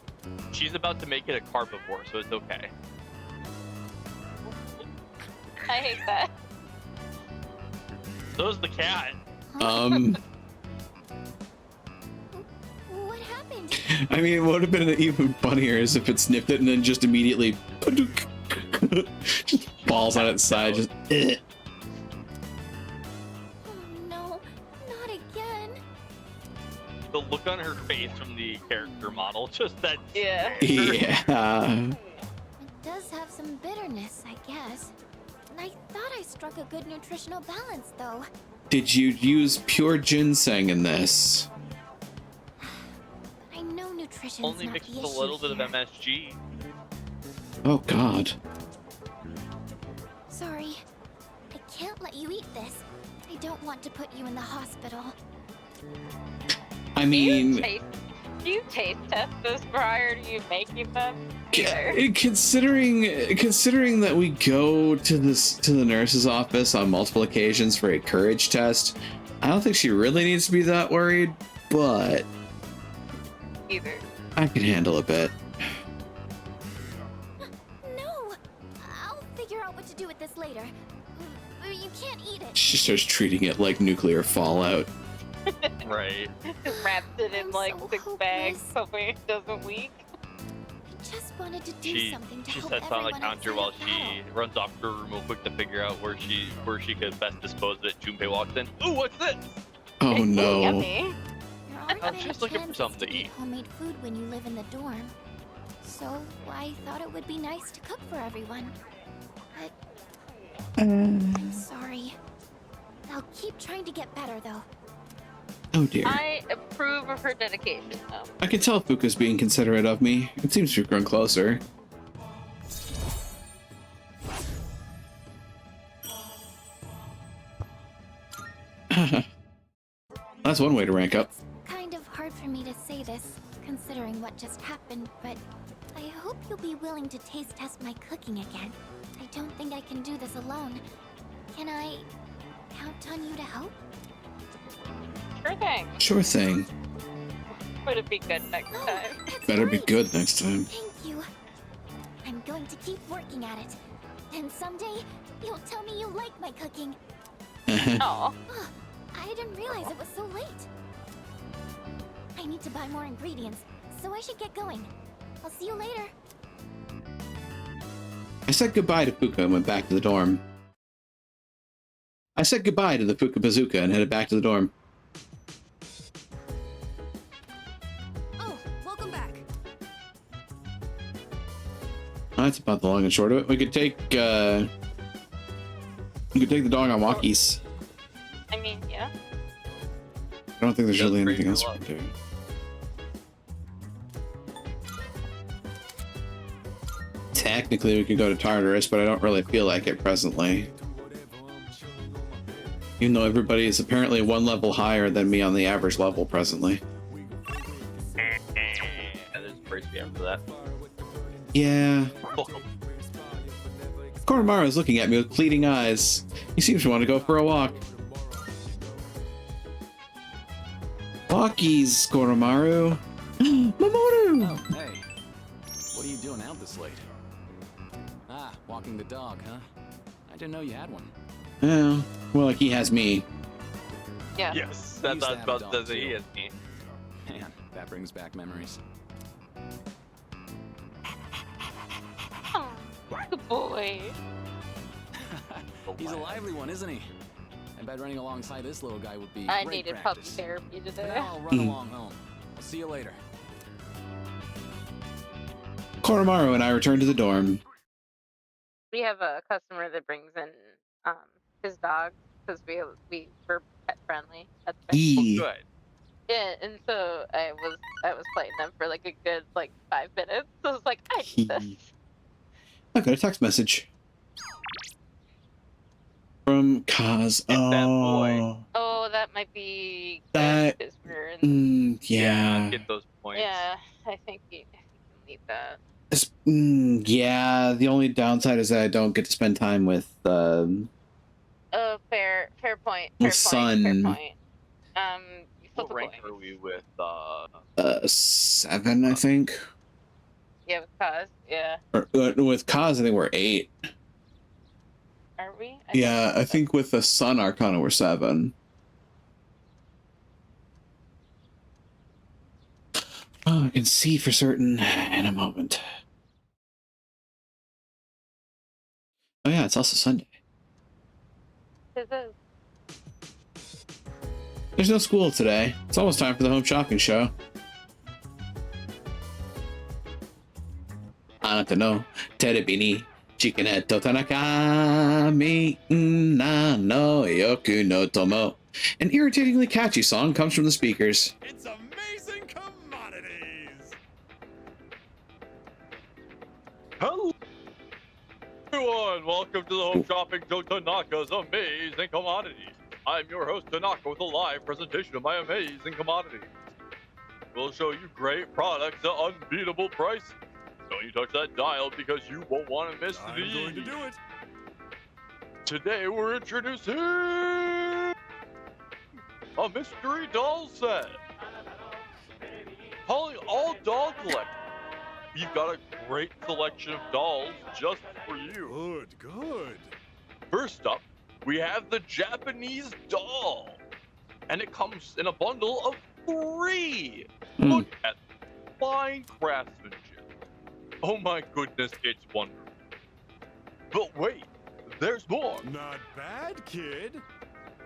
She's about to make it a carbivore, so it's okay. I hate that. So's the cat. What happened? I mean, it would have been even funnier is if it sniffed it and then just immediately just falls on its side. Just Oh no, not again. The look on her face from the character model, just that. Yeah. yeah. It does have some bitterness, I guess. And I thought I struck a good nutritional balance, though. Did you use pure ginseng in this? I know nutrition's Only not mixed the with a issue little bit of here. MSG. Oh God. Sorry. I can't let you eat this. I don't want to put you in the hospital. I mean, Do you taste test this prior to you making them? considering that we go to the nurse's office on multiple occasions for a courage test, I don't think she really needs to be that worried, but Either. I can handle a bit. No! I'll figure out what to do with this later. You can't eat it. She starts treating it like nuclear fallout. Right. Wraps it in I'm like so 6 bags hopeless. so it doesn't leak. I just wanted to do She something to she help sits on the everyone counter outside while of she battle. runs off to her room real quick to figure out where she could best dispose of it. Junpei walks in. Ooh, what's this? Oh Ooh, no. yummy. There aren't I'm many just looking for chances something to eat eat. homemade food when you live in the dorm. So I thought it would be nice to cook for everyone. But I'm sorry. I'll keep trying to get better though. Oh dear. I approve of her dedication, though. I can tell Fuka's being considerate of me. It seems to have grown closer. That's one way to rank up. Kind of hard for me to say this, considering what just happened, but I hope you'll be willing to taste test my cooking again. I don't think I can do this alone. Can I count on you to help? Sure thing. Sure thing. Would it be good next Oh, time? that's Better be great. good next time. Thank you. I'm going to keep working at it. And someday, you'll tell me you like my cooking. Oh, Ugh, I didn't realize it was so late. I need to buy more ingredients, so I should get going. I'll see you later. I said goodbye to Fuka and went back to the dorm. I said goodbye to the Fuka Bazooka and headed back to the dorm. Oh, welcome back. That's about the long and short of it. We could take the dog on walkies. I mean, yeah. I don't think there's That's really pretty anything else cool. we can do. Technically, we could go to Tartarus, but I don't really feel like it presently. Even though everybody is apparently one level higher than me on the average level presently. And there's a price PM for that. Yeah. Koromaru is looking at me with pleading eyes. He seems to want to go for a walk. Walkies, Koromaru. Mamoru! Oh, hey. What are you doing out this late? Ah, walking the dog, huh? I didn't know you had one. Yeah, well, like he has me. Yeah. Yes, I that's used to what have I a was about to dog, say. He too. is me. Man, that brings back memories. Oh, good boy. He's a lively one, isn't he? I bet running alongside this little guy would be I great needed puppy practice. therapy But today. I'll run along home. I'll see you later. Koromaru and I return to the dorm. We have a customer that brings in his dog because we're pet friendly. That's right. Eee. Good. Yeah, and so I was playing them for like a good 5 minutes. So I was like, I need this. I got a text message from Kaz. It's that boy. Oh, that might be That- good 'cause we're in. Yeah. Get those points. Yeah, I think you need that. Yeah, the only downside is that I don't get to spend time with Oh, fair point. My Fair son. point. You flip What a rank coin. are we with? 7, I think. Yeah, with cause. Yeah. Or, with Kaz, I think we're 8. Are we? Yeah, I think with the Sun Arcana we're 7. Oh, I can see for certain in a moment. Oh yeah, it's also Sunday. This is. There's no school today. It's almost time for the home shopping show. あなたのテレビにチキネット田中みんなの欲の友. An irritatingly catchy song comes from the speakers. It's amazing commodities! Hello, everyone. Welcome to the Home Shopping Show, Tanaka's Amazing Commodities. I'm your host, Tanaka, with a live presentation of my amazing commodities. We'll show you great products at unbeatable prices. Don't you touch that dial because you won't want to miss I'm these. going to do it. Today we're introducing a mystery doll set. Calling all doll collectors. We've got a great selection of dolls just for you. Good. First up, we have the Japanese doll. And it comes in a bundle of 3. Look at fine craftsmanship. Oh my goodness, it's wonderful. But wait, there's more. Not bad, kid.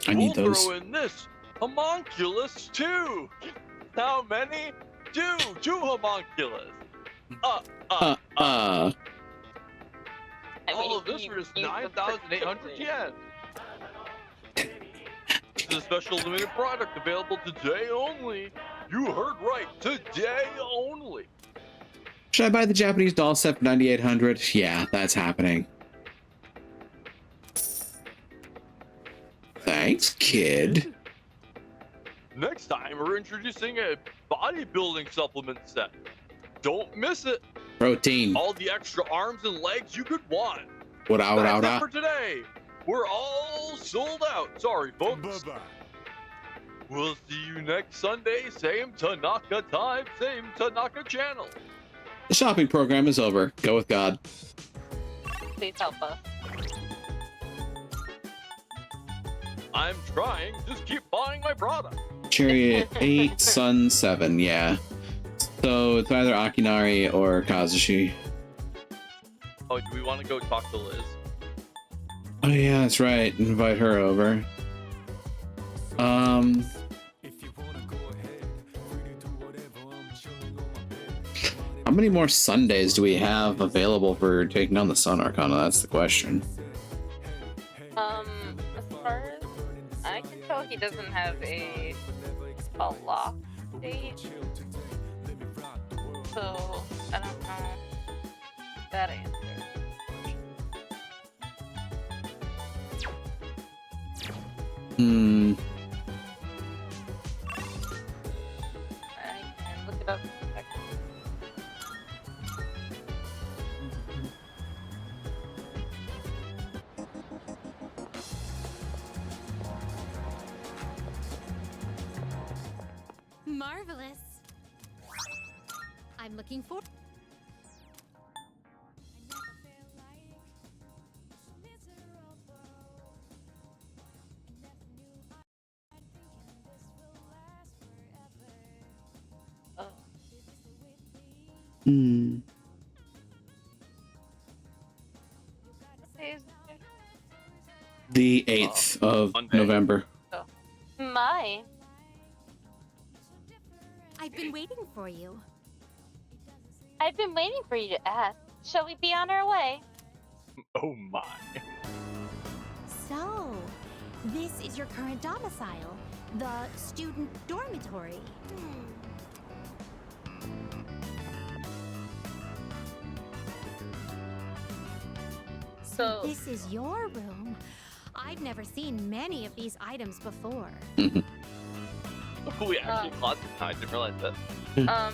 I need We'll those. throw in this homunculus too. How many? 2 homunculus. Uh. I All mean, of this you- for just you 9,800 yen. This is a special limited product available today only. You heard right, today only. Should I buy the Japanese doll set for 9,800? Yeah, that's happening. Thanks, kid. Next time, we're introducing a bodybuilding supplement set. Don't miss it. Protein. All the extra arms and legs you could want. What out, That's out, it for out. today. We're all sold out. Sorry, folks. Bye-bye. We'll see you next Sunday. Same Tanaka time, same Tanaka channel. The shopping program is over. Go with God. Please help us. I'm trying. Just keep buying my product. Chariot 8, Sun 7, yeah. So it's either Akinari or Kazushi. Oh, do we want to go talk to Liz? Oh yeah, that's right. Invite her over. If you wanna go ahead, free to do whatever, I'm chilling on my bed. How many more Sundays do we have available for taking on the Sun Arcana? That's the question. As far as I can tell, he doesn't have a lock date. So, I don't know that answer. Hmm. I can look it up in a second. Marvelous. I'm looking for. Oh, Hmm. what day is it? The 8th of Monday. November. My. I've been waiting for you. I've been waiting for you to ask. Shall we be on our way? Oh my. So, this is your current domicile, the student dormitory. So, This is your room. I've never seen many of these items before. We actually classified. I didn't realize that.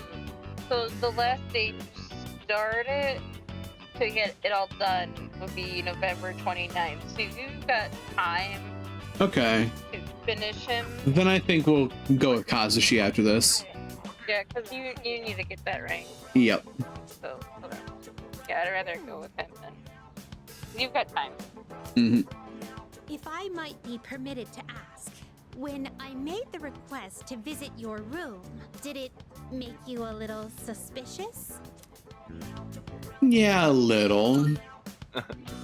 so the last date to start it to get it all done would be November 29th. So you've got time Okay. to finish him. Then I think we'll go with Kazushi after this. Yeah, because you need to get that right. Yep. So, okay. Yeah, I'd rather go with him then. You've got time. Mhm. If I might be permitted to ask, when I made the request to visit your room, did it make you a little suspicious? Yeah, a little.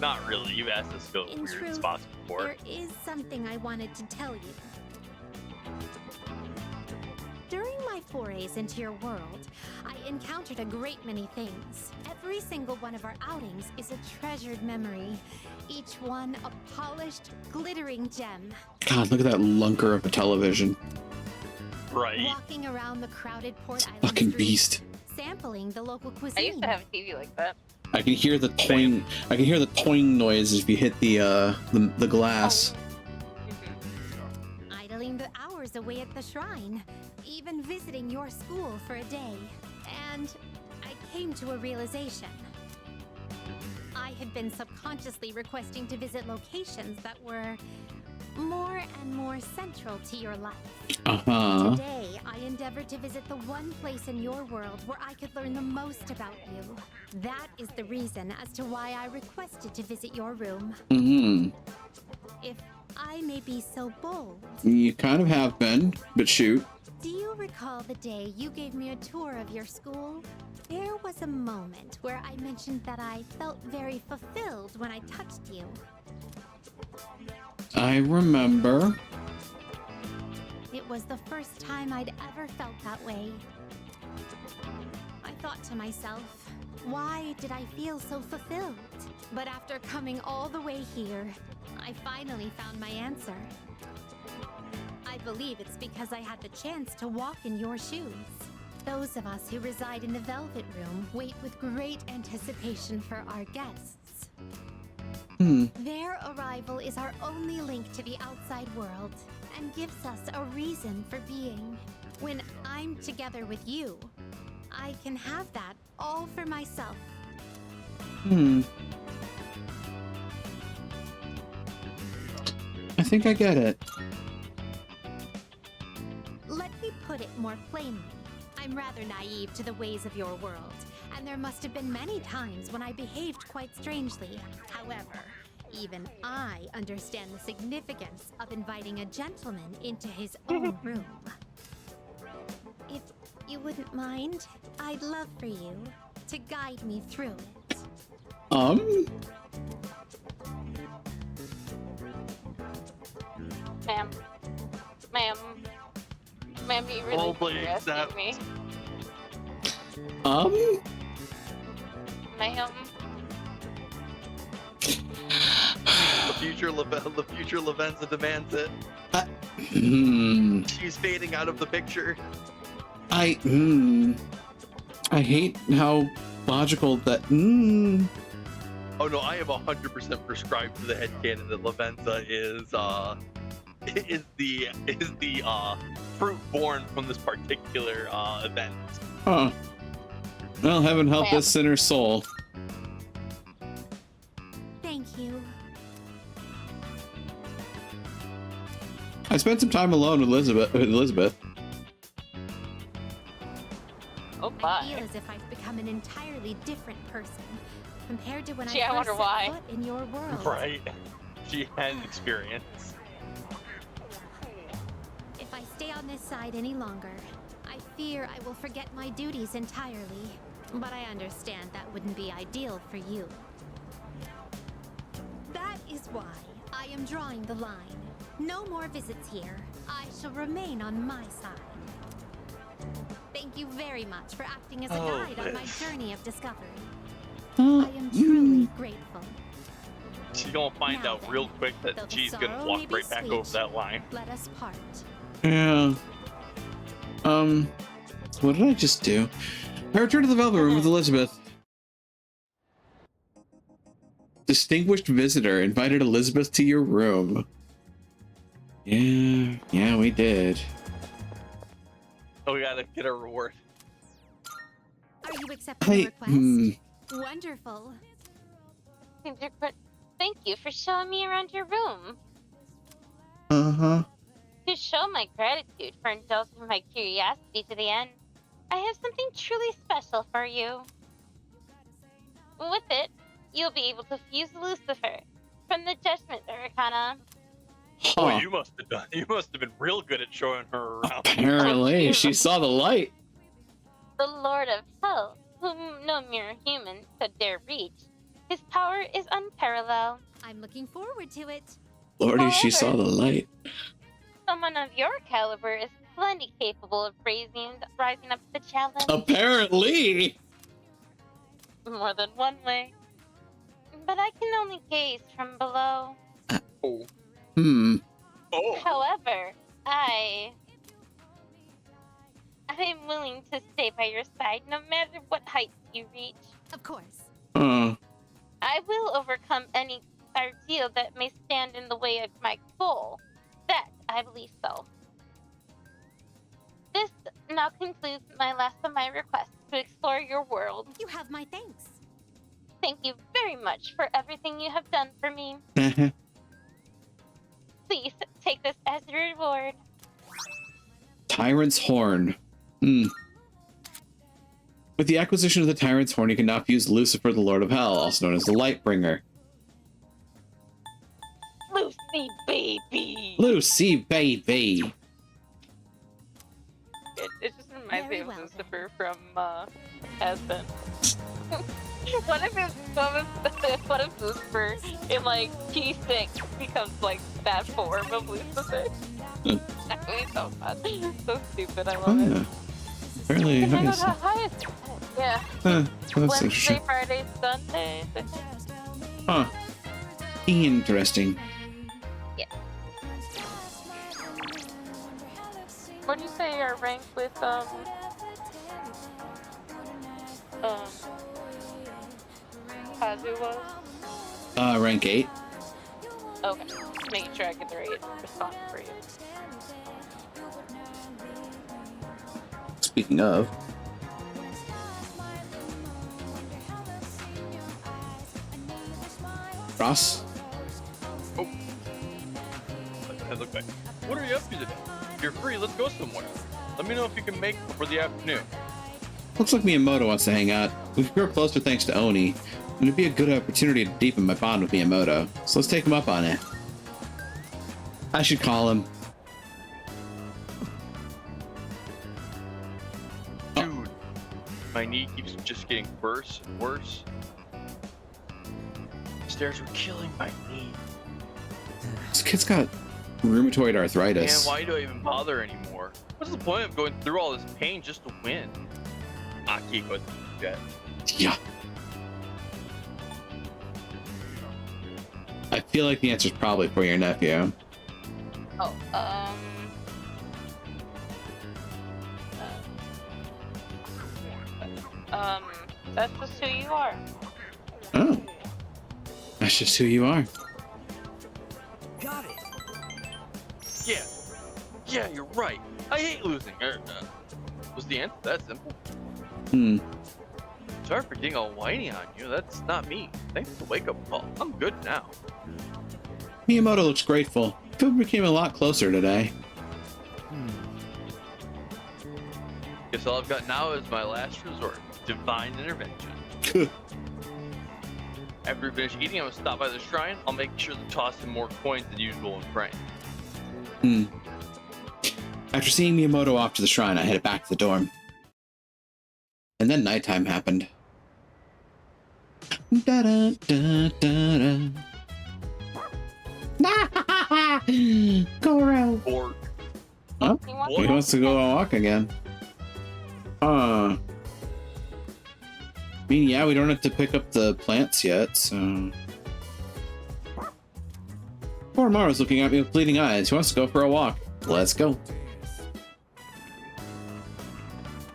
Not really. You've asked us to go to In weird truth, spots before. there is something I wanted to tell you. During my forays into your world, I encountered a great many things. Every single one of our outings is a treasured memory, each one a polished, glittering gem. God, look at that lunker of a television. Right. Walking around the crowded Port Island Fucking streets, beast. sampling the local I cuisine. used to have a TV like that. I can hear the toing. I can hear the toing noise if you hit the glass. Idling the hours away at the shrine, even visiting your school for a day. And I came to a realization. I had been subconsciously requesting to visit locations that were more and more central to your life. Uh-huh. Today, I endeavored to visit the one place in your world where I could learn the most about you. That is the reason as to why I requested to visit your room. Mm-hmm. If I may be so bold, You kind of have been, but shoot. do you recall the day you gave me a tour of your school? There was a moment where I mentioned that I felt very fulfilled when I touched you. I remember. It was the first time I'd ever felt that way. I thought to myself, why did I feel so fulfilled? But after coming all the way here, I finally found my answer. I believe it's because I had the chance to walk in your shoes. Those of us who reside in the Velvet Room wait with great anticipation for our guests. Their arrival is our only link to the outside world and gives us a reason for being. When I'm together with you, I can have that all for myself. I think I get it. Let me put it more plainly. I'm rather naive to the ways of your world, and there must have been many times when I behaved quite strangely. However, even I understand the significance of inviting a gentleman into his own room. If you wouldn't mind, I'd love for you to guide me through it. Ma'am. Ma'am. Ma'am, you really Probably underestimate me. Ma'am. The future Lavenza demands it. She's fading out of the picture. I hate how logical that. Oh no, I am 100% prescribed to the headcanon that Lavenza is the fruit born from this particular event. Huh. Well, heaven help Ma'am. this sinner's soul. Thank you. I spent some time alone with Elizabeth. Oh I my. feel as if I've become an entirely different person compared to when Gee, I I wonder first why. set foot in your world. Right. She has experience. If I stay on this side any longer, I fear I will forget my duties entirely. But I understand that wouldn't be ideal for you. That is why I am drawing the line. No more visits here. I shall remain on my side. Thank you very much for acting as a Oh, guide on my Liz. journey of discovery. I am truly grateful. She's gonna find Now out then, real quick though that the she's gonna sorrow walk may be right back sweet, over that line. Let us part. Yeah. What did I just do? I returned to the Velvet Room with Elizabeth. Distinguished visitor invited Elizabeth to your room. Yeah, we did. Oh, we gotta get a reward. Are you accepting the request? Wonderful. Thank you for showing me around your room. Uh-huh. To show my gratitude for indulging my curiosity to the end, I have something truly special for you. With it, you'll be able to fuse Lucifer from the Arcana. Oh, Huh. you must have been real good at showing her around. Apparently, she saw the light. The Lord of Hell, whom no mere human could dare reach. His power is unparalleled. I'm looking forward to it. Lordy, she saw the light. Someone of your caliber is plenty capable of rising up to the challenge. Apparently. More than one way. But I can only gaze from below. Oh. Hmm. Oh. However, I'm willing to stay by your side no matter what heights you reach. Of course. I will overcome any ordeal that may stand in the way of my goal. That I believe so. This now concludes my last of my requests to explore your world. You have my thanks. Thank you very much for everything you have done for me. Please take this as your reward. Tyrant's Horn. Hmm. With the acquisition of the Tyrant's Horn, you can now fuse Lucifer, the Lord of Hell, also known as the Lightbringer. Lucy, baby! Lucy, baby! It just reminds me Very of well, Lucifer from Aspen. What if Lucifer in like P6 becomes like that form of Lucifer? That would be so fun. So stupid, I love it. Apparently, Can I go nice. to highest? Yeah. That's Wednesday, interesting. Friday, Sunday. Huh. Interesting. What'd you say your rank with Kazu was? Rank 8. Okay. Just making sure I get the right response for you. Speaking of. Ross? Oh. I look back. What are you up to today? If you're free, let's go somewhere. Let me know if you can make it for the afternoon. Looks like Miyamoto wants to hang out. We've grown closer thanks to Oni, and it'd be a good opportunity to deepen my bond with Miyamoto. So let's take him up on it. I should call him. Dude, my knee keeps just getting worse and worse. Stairs are killing my knee. This kid's got rheumatoid Man, arthritis. why do I even bother anymore? What's the point of going through all this pain just to win? Akiko dead. Yeah. I feel like the answer's probably for your nephew. Oh, that's just who you are. Oh. That's just who you are. Got it. Yeah, you're right. I hate losing. Was the answer that simple? Hmm. Sorry for getting all whiny on you. That's not me. Thanks for the wake-up call. I'm good now. Miyamoto looks grateful. Food became a lot closer today. Guess all I've got now is my last resort. Divine intervention. After we finish eating, I'm gonna stop by the shrine. I'll make sure to toss him more coins than usual and pray. After seeing Miyamoto off to the shrine, I headed back to the dorm. And then nighttime happened. Go around. Or Huh? You want He that? wants to go on a walk again. I mean, yeah, we don't have to pick up the plants yet, so... Poor Mara's looking at me with bleeding eyes. He wants to go for a walk. Let's go.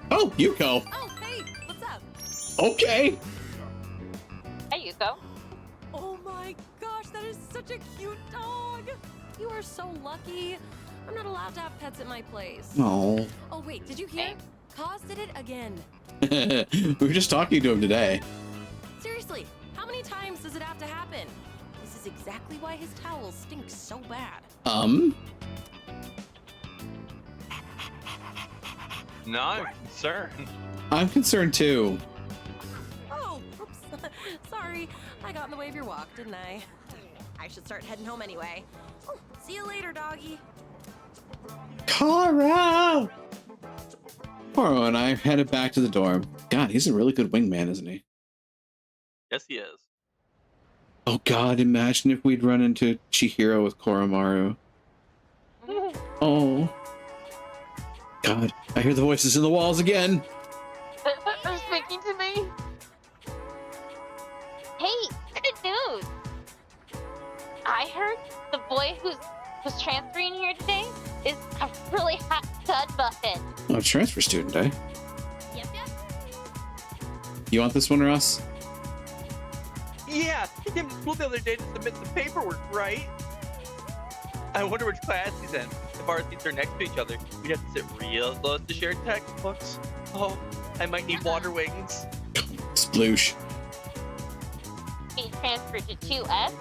Oh, Yuko! Oh, hey, what's up? Okay! There you go. Oh my gosh, that is such a cute dog. You are so lucky. I'm not allowed to have pets at my place. Oh. Oh wait, did you hear? Kaz did it again. We were just talking to him today. Seriously, how many times does it have to happen? This is exactly why his towels stink so bad. now I'm concerned. I'm concerned too. Oh, oops. Sorry, I got in the way of your walk, didn't I? I should start heading home anyway. Oh, see you later, doggy. Koro! Koro and I headed back to the dorm. God, he's a really good wingman, isn't he? Yes, he is. Oh God, imagine if we'd run into Chihiro with Koromaru. Oh. God, I hear the voices in the walls again. They're speaking to me. Hey, good news. I heard the boy who's transferring here today is a really hot stud muffin. Oh, transfer student, eh? Yep. You want this one, Ross? Yeah, he came to school the other day to submit some paperwork, right? I wonder which class he's in. If our seats are next to each other, we'd have to sit real close to share textbooks. Oh, I might need water wings. Sploosh. He transferred to 2F.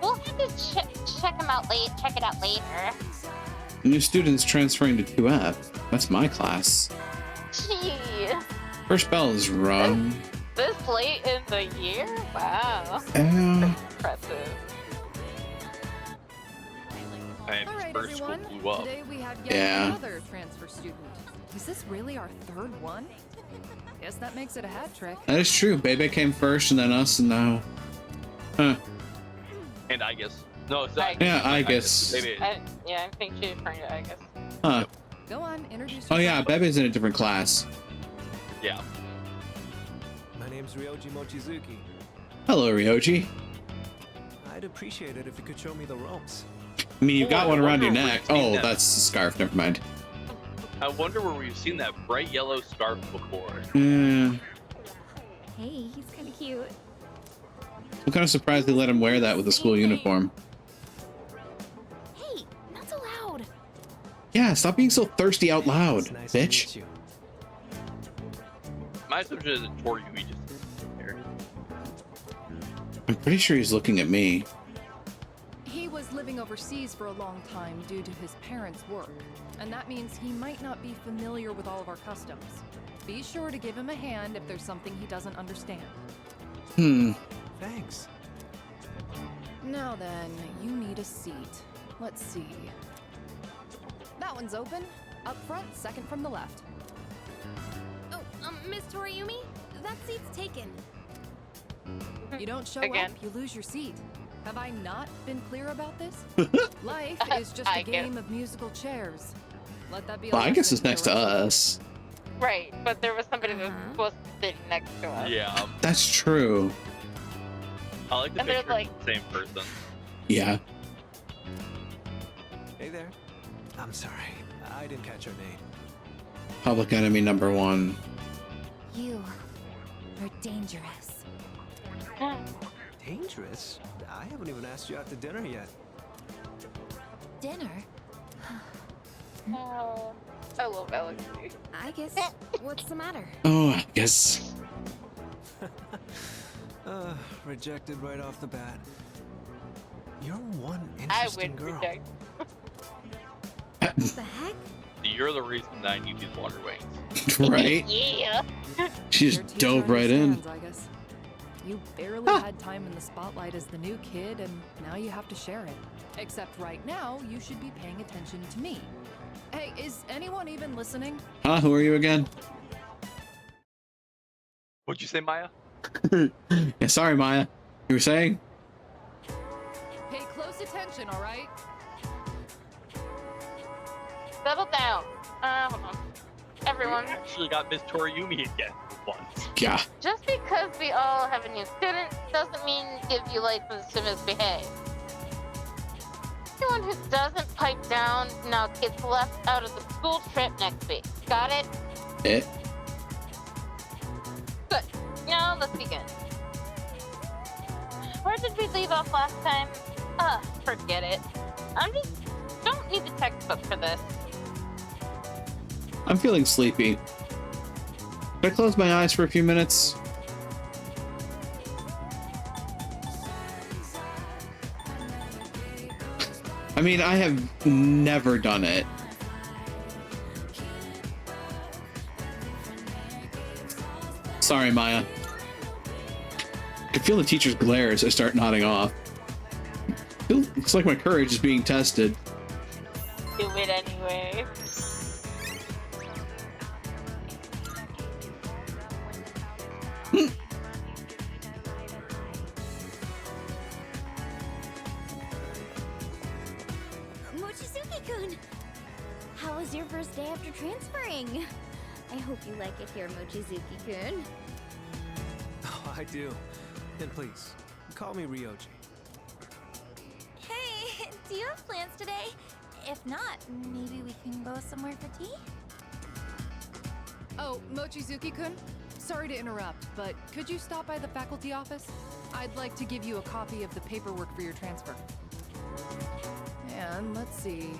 We'll have to check it out later. New students transferring to 2F. That's my class. Gee, First bell is rung. this late in the year? Wow. Impressive. And All right, first school everyone. blew up. Today we have yet Yeah. another transfer student. Is this really our third one? Guess that makes it a hat trick. That is true. Bebe came first and then us and now. Huh. And I guess. No, it's not. Yeah, I guess. Maybe. Yeah, I think she's referring to, I guess. Huh. Go on, introduce Oh yeah, yourself. Bebe's in a different class. Yeah. My name's Ryoji Mochizuki. Hello, Ryoji. I'd appreciate it if you could show me the ropes. I mean, you've got Oh, one I around your wonder neck. if we've seen Oh, that. that's the scarf. Never mind. I wonder where we've seen that bright yellow scarf before. Yeah. Hey, he's kind of cute. I'm kind of surprised they let him wear that with a school uniform. Hey, not so loud. Yeah, stop being so thirsty out loud, It's nice to bitch. meet you. My assumption is that Toriumi just there. I'm pretty sure he's looking at me. He was living overseas for a long time due to his parents' work, and that means he might not be familiar with all of our customs. Be sure to give him a hand if there's something he doesn't understand. Thanks. Now then, you need a seat. Let's see. That one's open. Up front, second from the left. Oh, Miss Toriumi, that seat's taken. You don't show Again. up, you lose your seat. Have I not been clear about this? Life is just I a get it. game of musical chairs. Let that be a Well, I guess lesson it's next to the rest of you. us. Right, but there was somebody that was supposed to sit next to us. Yeah. That's true. I like the And they're picture like- of the same person. Yeah. Hey there. I'm sorry. I didn't catch your name. Public enemy number one. You are dangerous. Dangerous? I haven't even asked you out to dinner yet. Dinner? Oh, I love Alex. I guess. What's the matter? Oh, I guess. Rejected right off the bat. You're one I interesting would girl. reject. What the heck? You're the reason that I need these water wings. Right? Yeah. She Your just teacher dove right in. understands, I guess. You barely had time in the spotlight as the new kid, and now you have to share it. Except right now, you should be paying attention to me. Hey, is anyone even listening? Huh? Who are you again? What'd you say, Maya? Yeah, sorry, Maya. You were saying? Pay close attention, all right? Settle down. Hold on. Everyone, We actually got Miss Toriumi again for once. Yeah. just because we all have a new student doesn't mean give you license to misbehave. Anyone who doesn't pipe down now gets left out of the school trip next week. Got it? It. Good. Now let's begin. Where did we leave off last time? Forget it. Don't need the textbook for this. I'm feeling sleepy. Can I close my eyes for a few minutes? I mean, I have never done it. Sorry, Maya. I can feel the teacher's glare as I start nodding off. Looks like my courage is being tested. Do it anyway. Mochizuki-kun! How was your first day after transferring? I hope you like it here, Mochizuki-kun. Oh, I do. And please, call me Ryoji. Hey, do you have plans today? If not, maybe we can go somewhere for tea? Oh, Mochizuki-kun? Sorry to interrupt, but could you stop by the faculty office? I'd like to give you a copy of the paperwork for your transfer. And let's see.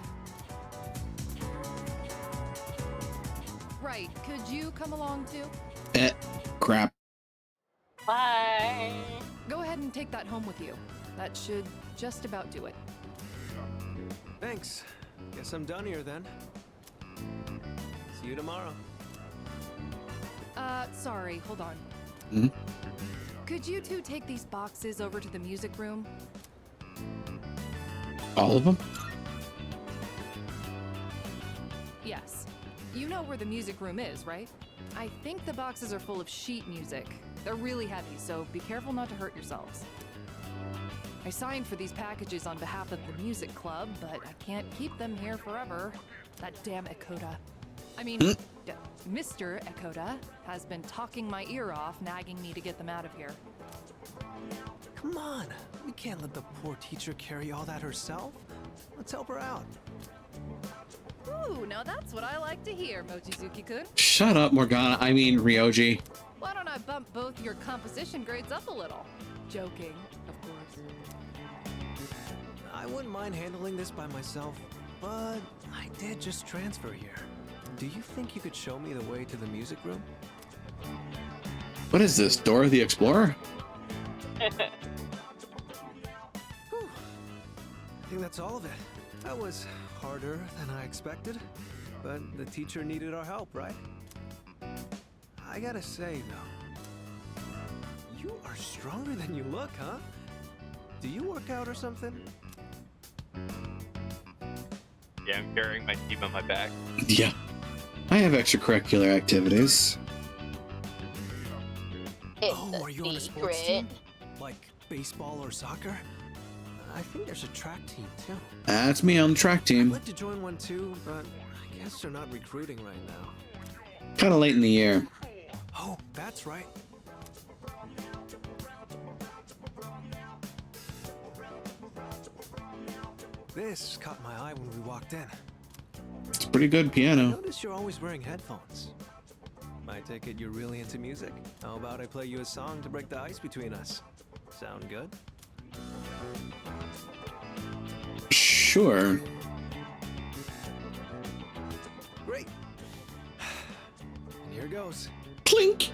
Right, could you come along too? Crap. Bye. Go ahead and take that home with you. That should just about do it. Thanks. Guess I'm done here then. See you tomorrow. Sorry, hold on. Hmm? Could you two take these boxes over to the music room? All of them? Yes. You know where the music room is, right? I think the boxes are full of sheet music. They're really heavy, so be careful not to hurt yourselves. I signed for these packages on behalf of the music club, but I can't keep them here forever. That damn Ekoda. I mean, Mr. Ekoda has been talking my ear off, nagging me to get them out of here. Come on. We can't let the poor teacher carry all that herself. Let's help her out. Ooh, now that's what I like to hear, Mochizuki-kun. Shut up, Morgana. I mean, Ryoji. Why don't I bump both your composition grades up a little? Joking, of course. I wouldn't mind handling this by myself, but I did just transfer here. Do you think you could show me the way to the music room? What is this, Dora the Explorer? Whew. I think that's all of it. That was harder than I expected, but the teacher needed our help, right? I gotta say, though, you are stronger than you look, huh? Do you work out or something? Yeah, I'm carrying my team on my back. Yeah. I have extracurricular activities. It's Oh, are you on a sports team? Like baseball or soccer? I think there's a track team, too. That's me on the track I'd team. like to join one, too, but I guess they're not recruiting right now. Kind of late in the year. Oh, that's right. This caught my eye when we walked in. It's pretty good I piano. notice you're always wearing headphones. I take it you're really into music. How about I play you a song to break the ice between us? Sound good? Sure. Great. And here goes. Clink!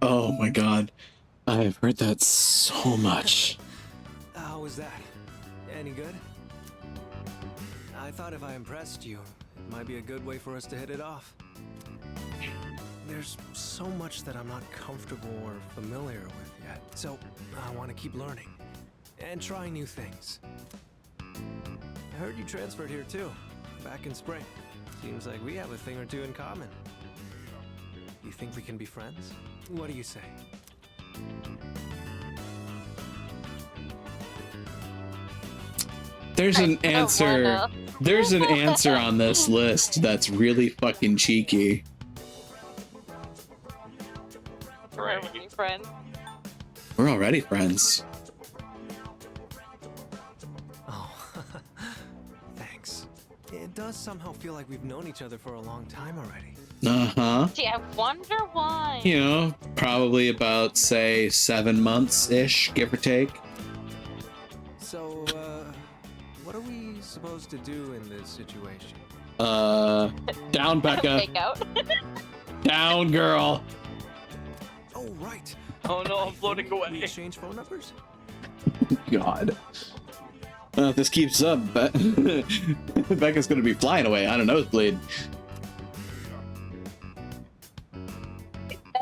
Oh my god. I have heard that so much. How was that? Any good? I thought if I impressed you, it might be a good way for us to hit it off. There's so much that I'm not comfortable or familiar with yet, so I want to keep learning and trying new things. I heard you transferred here too, back in spring. Seems like we have a thing or two in common. You think we can be friends? What do you say? There's an answer. There's an answer on this list that's really fucking cheeky. We're already friends. We're already friends. Oh, thanks. It does somehow feel like we've known each other for a long time already. Uh-huh. Gee, I wonder why. You know, probably about, say, 7 months-ish, give or take. So, what are we supposed to do in this situation? Down, Becca. Take out. Down, girl. Oh, right. Oh no, I'm floating away. We exchange phone numbers? God. Well, if this keeps up, Becca's gonna be flying away on a nosebleed.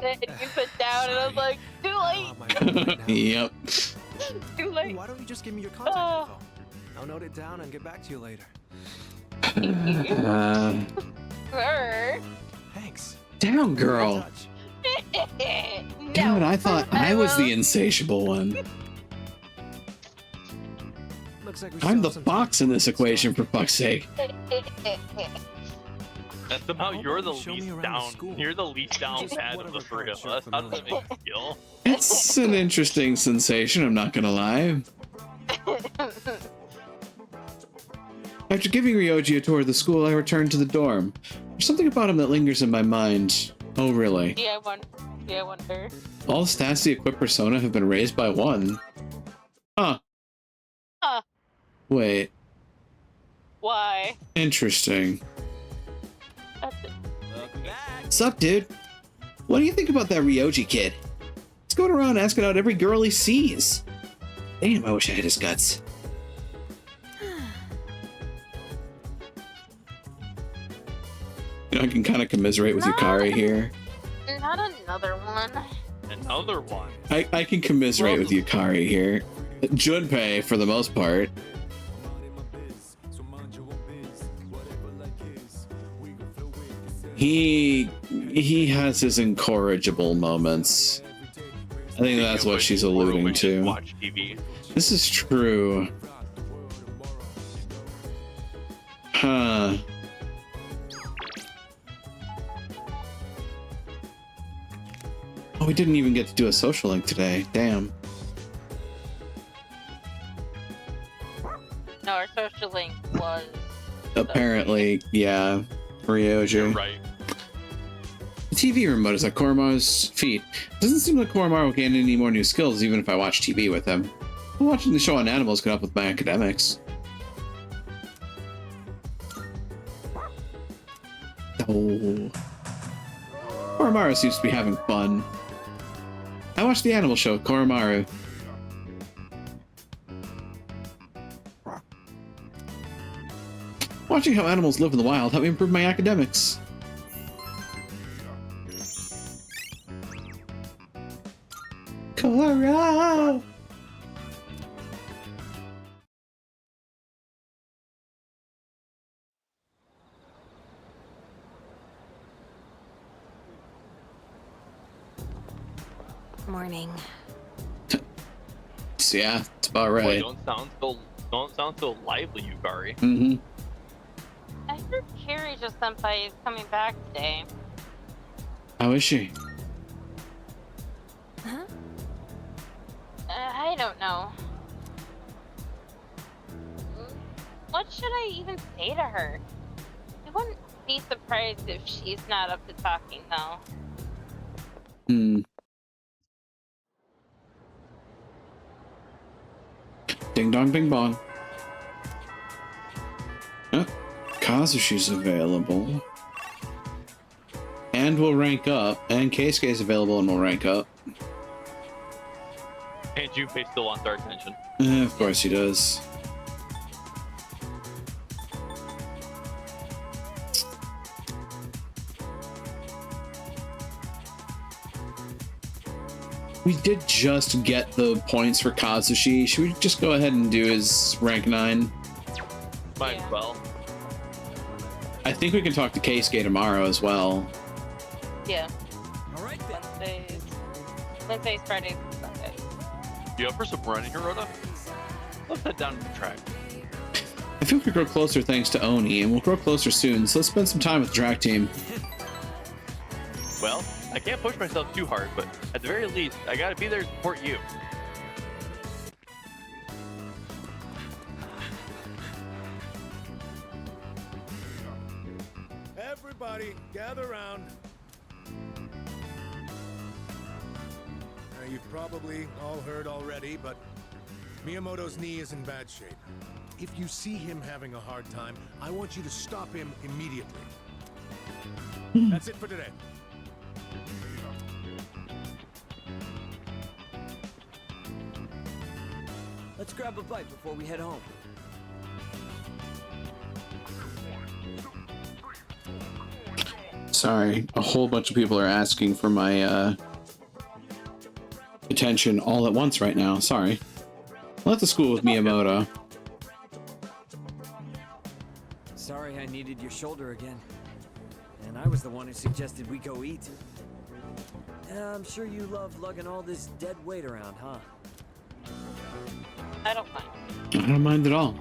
And you put down, and I was like, too late. Yep. Too late. Why don't you just give me your contact info? I'll note it down and get back to you later. Sir. Thanks. Down, girl. Damn it, I thought I was the insatiable one. Looks like I'm the fox in this equation, for fuck's sake. And somehow you're the least down. You're the least down pad of the three of us. How does that make you feel? It's an interesting sensation, I'm not gonna lie. After giving Ryoji a tour of the school, I returned to the dorm. There's something about him that lingers in my mind. Oh, really? Yeah, I wonder. All stats to the equipped persona have been raised by 1. Huh. Huh. Wait. Why? Interesting. Welcome back. Sup, dude? What do you think about that Ryoji kid? He's going around asking out every girl he sees. Damn, I wish I had his guts. You know, I can kind of commiserate with Yukari here. Not another one. Another one. I can commiserate with Yukari here. Junpei, for the most part. He has his incorrigible moments. I think that's what she's alluding to. Watch TV. This is true. Huh. Oh, we didn't even get to do a social link today. Damn. No, our social link was. Apparently, yeah. Ryoji. You're right. The TV remote is at Koromaru's feet. Doesn't seem like Koromaru will gain any more new skills even if I watch TV with him. Watching the show on animals can help with my academics. Oh. Koromaru seems to be having fun. I watched the animal show with Koromaru. Watching how animals live in the wild helped me improve my academics. Koro! Morning. So yeah, it's about Boy, right. don't sound so lively, Yukari. Mm-hmm. I heard Carrie just senpai is coming back today. How is she? Huh? I don't know. What should I even say to her? I wouldn't be surprised if she's not up to talking, though. Ding dong bing bong. Oh, Kazushi's available. And we'll rank up. And Keisuke's available and we'll rank up. And Junpei still wants our attention. Of course he does. We did just get the points for Kazushi. Should we just go ahead and do his rank 9? Might as well. I think we can talk to Keisuke tomorrow as well. Yeah. Alright then. Wednesdays, Fridays, and Sundays. You up for some running, Hirota? Let's head down to the track. I feel we could grow closer thanks to Oni, and we'll grow closer soon, so let's spend some time with the track team. Well, I can't push myself too hard, but at the very least, I gotta be there to support you. Everybody, gather around. Now, you've probably all heard already, but Miyamoto's knee is in bad shape. If you see him having a hard time, I want you to stop him immediately. That's it for today. Let's grab a bite before we head home. Sorry, a whole bunch of people are asking for my attention all at once right now. Sorry. I left the school with Miyamoto. Sorry I needed your shoulder again. And I was the one who suggested we go eat. I'm sure you love lugging all this dead weight around, huh? I don't mind. I don't mind at all.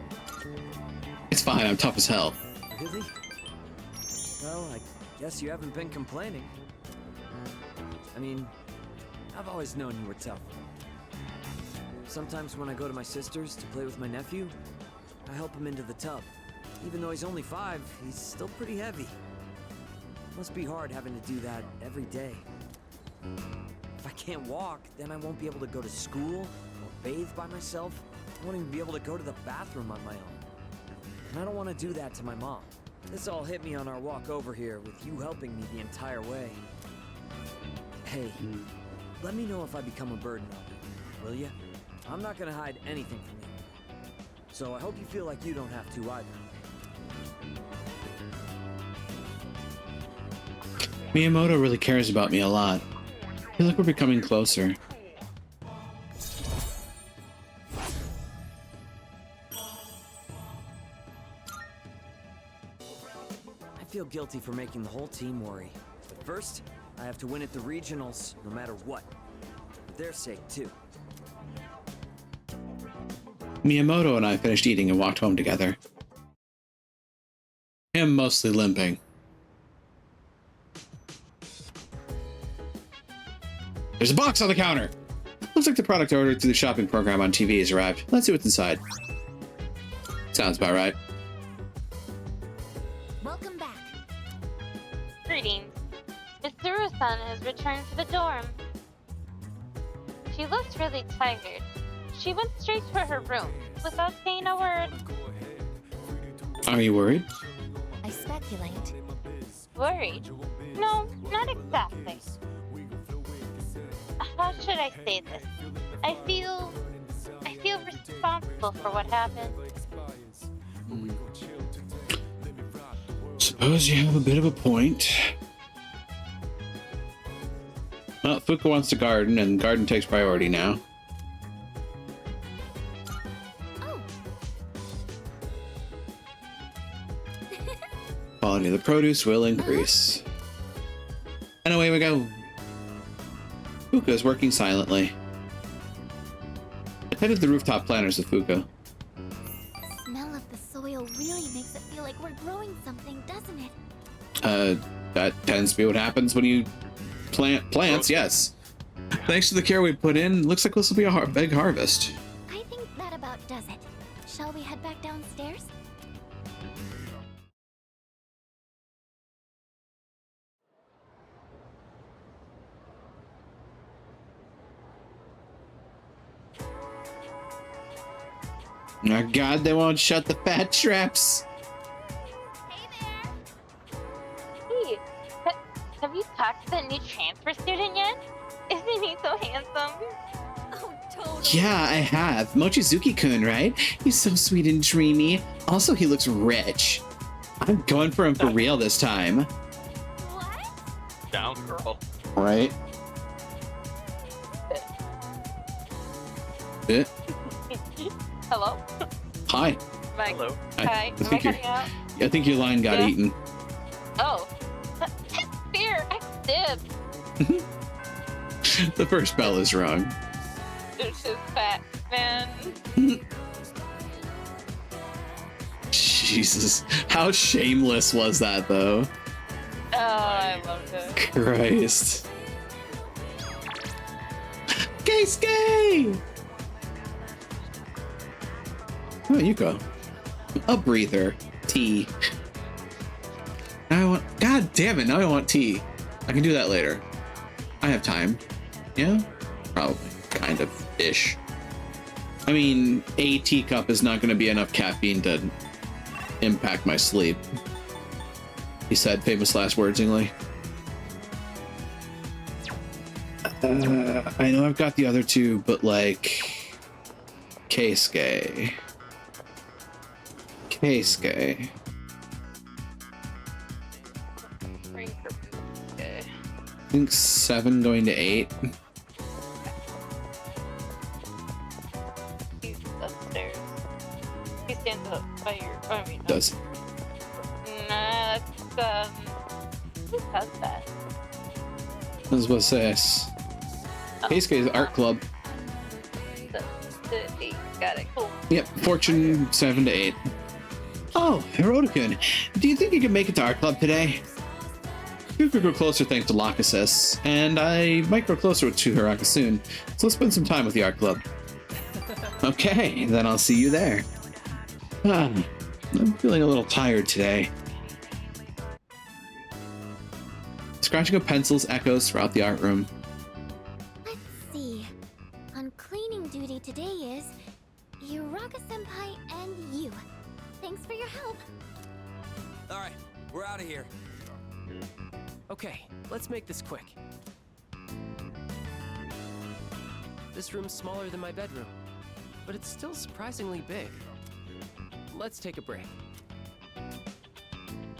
It's fine, I'm tough as hell. Really? Well, I guess you haven't been complaining. I mean, I've always known you were tough. Sometimes when I go to my sister's to play with my nephew, I help him into the tub. Even though he's only 5, he's still pretty heavy. Must be hard having to do that every day. If I can't walk, then I won't be able to go to school or bathe by myself. I won't even be able to go to the bathroom on my own. And I don't want to do that to my mom. This all hit me on our walk over here with you helping me the entire way. Hey, let me know if I become a burden on you, will you? I'm not gonna hide anything from you. So I hope you feel like you don't have to either. Miyamoto really cares about me a lot. I feel like we're becoming closer. I feel guilty for making the whole team worry. But first, I have to win at the regionals, no matter what. For their sake, too. Miyamoto and I finished eating and walked home together. Him mostly limping. There's a box on the counter! Looks like the product ordered through the shopping program on TV has arrived. Let's see what's inside. Sounds about right. Welcome back. Greetings. Mitsuru-san has returned to the dorm. She looks really tired. She went straight to her room without saying a word. Are you worried? I speculate. Worried? No, not exactly. How should I say this? I feel responsible for what happened. Suppose you have a bit of a point. Well, Fuka wants to garden, and garden takes priority now. Oh. Quality of the produce will increase. And away we go. Fuka is working silently. Attended the rooftop planters with Fuka. The smell of the soil really makes it feel like we're growing something, doesn't it? That tends to be what happens when you plant plants, yes. Thanks to the care we put in, looks like this will be a big harvest. I think that about does it. Shall we head back downstairs? Oh god, they won't shut the fat traps. Hey, have you talked to that new transfer student yet? Isn't he so handsome? Oh, totally. Yeah, I have. Mochizuki-kun, right? He's so sweet and dreamy. Also, he looks rich. I'm going for him for real this time. What? Down girl. Right? Eh, Hello? hi. Mike. Hello. Hi. Am I think cutting out? I think your line got Yeah. eaten. Oh. Beer, I did. The first bell is rung. It's just fat, man. Jesus. How shameless was that, though? Oh, I loved it. Christ. Keisuke! Oh, Yuko. A breather. Tea. Now I want... God damn it, now I want tea. I can do that later. I have time. Yeah? Probably. Kind of. Ish. I mean, a teacup is not going to be enough caffeine to impact my sleep. He said famous last words, Ingly. I know I've got the other two, but like... Keisuke. I think 7 going to 8. He's upstairs. He stands up by your. I mean, Does. Nah, that's who does that? This was this. Keisuke's art club. The 8. Got it. Cool. Yep, fortune 7 to 8. Oh, Hiroto-kun, do you think you can make it to art club today? You could grow closer thanks to Lachesis, and I might grow closer to Hiraka soon, so let's spend some time with the art club. Okay, then I'll see you there. I'm feeling a little tired today. Scratching of pencils echoes throughout the art room. Let's see. On cleaning duty today is Yuraga-senpai and you. Thanks for your help. Alright, we're out of here. Okay, let's make this quick. This room's smaller than my bedroom, but it's still surprisingly big. Let's take a break.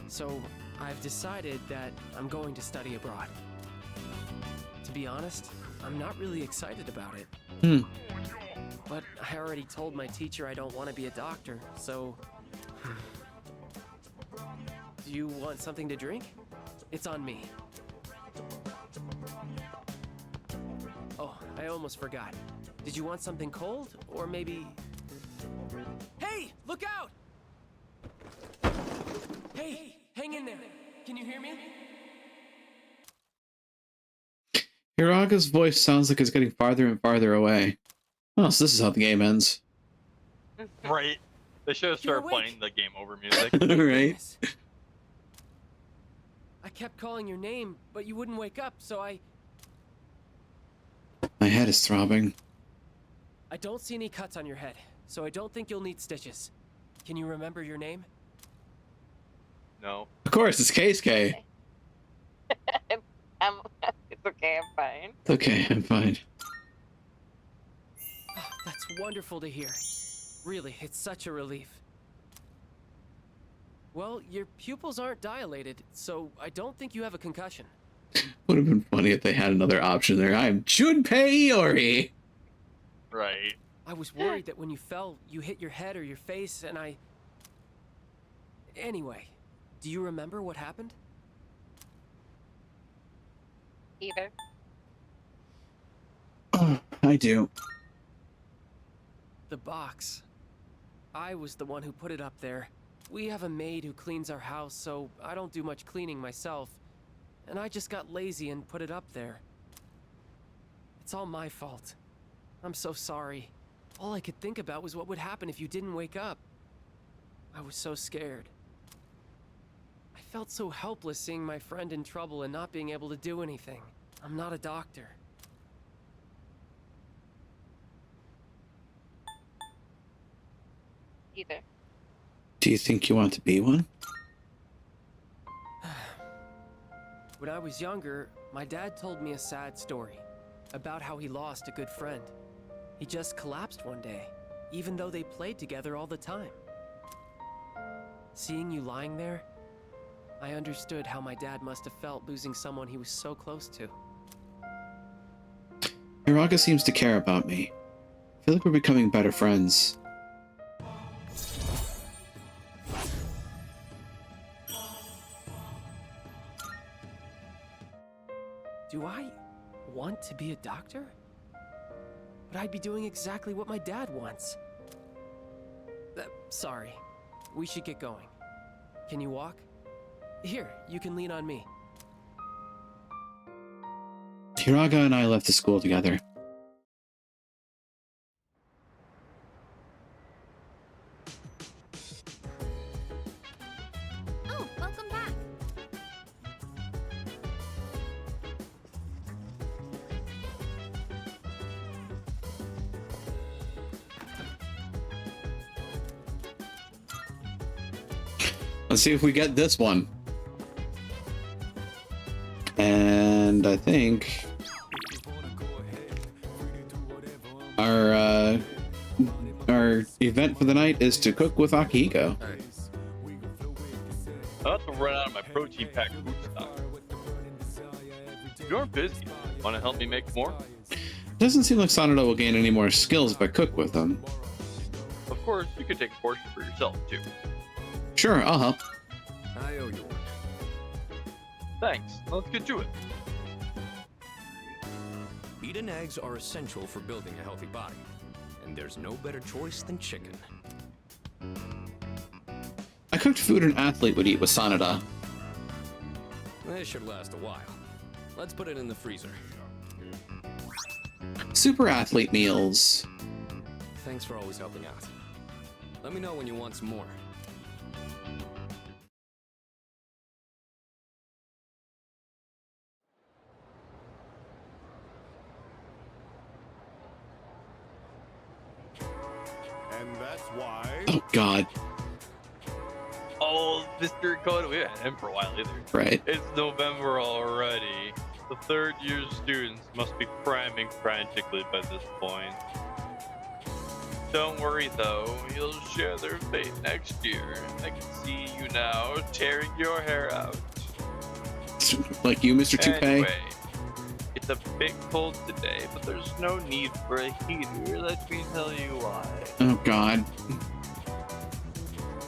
So, I've decided that I'm going to study abroad. To be honest, I'm not really excited about it. But I already told my teacher I don't want to be a doctor, so... Do you want something to drink? It's on me. Oh, I almost forgot. Did you want something cold? Or maybe... Hey! Look out! Hey! Hang in there! Can you hear me? Hiraga's voice sounds like it's getting farther and farther away. Oh, so this is how the game ends. Right. They should have started playing the game over music. Right? I kept calling your name, but you wouldn't wake up, so I My head is throbbing. don't see any cuts on your head, so I don't think you'll need stitches. Can you remember your name? No. Of course, it's Keisuke. It's okay, I'm fine. It's okay, I'm fine. That's wonderful to hear. Really, it's such a relief. Well, your pupils aren't dilated, so I don't think you have a concussion. Would have been funny if they had another option there. I'm Junpei Iori. Right. I was worried that when you fell, you hit your head or your face, and I... Anyway, do you remember what happened? Either. I do. The box. I was the one who put it up there. We have a maid who cleans our house, so I don't do much cleaning myself. And I just got lazy and put it up there. It's all my fault. I'm so sorry. All I could think about was what would happen if you didn't wake up. I was so scared. I felt so helpless seeing my friend in trouble and not being able to do anything. I'm not a doctor. Either. Do you think you want to be one? When I was younger, my dad told me a sad story about how he lost a good friend. He just collapsed one day, even though they played together all the time. Seeing you lying there, I understood how my dad must have felt losing someone he was so close to. Hiraga seems to care about me. I feel like we're becoming better friends. Do I want to be a doctor? But I'd be doing exactly what my dad wants. Sorry. We should get going. Can you walk? Here, you can lean on me. Hiraga and I left the school together. Oh, welcome back. Let's see if we get this one. And I think our event for the night is to cook with Akihiko. I'm about to run out of my protein pack food stock. You're busy. Want to help me make more? Doesn't seem like Sanada will gain any more skills if I cook with him. Of course, you could take a portion for yourself, too. Sure, I'll help. I owe you one. Thanks. Let's get to it. Meat and eggs are essential for building a healthy body, and there's no better choice than chicken. I cooked food an athlete would eat with Sanada. This should last a while. Let's put it in the freezer. Super athlete meals. Thanks for always helping out. Let me know when you want some more. And that's why... Oh, God. Oh, Mr. Koda, we haven't had him for a while either. Right. It's November already. The third-year students must be cramming frantically by this point. Don't worry though, you'll share their fate next year. I can see you now, tearing your hair out. Like you, Mr. Toupee? Anyway, it's a bit cold today, but there's no need for a heater. Let me tell you why. Oh, God.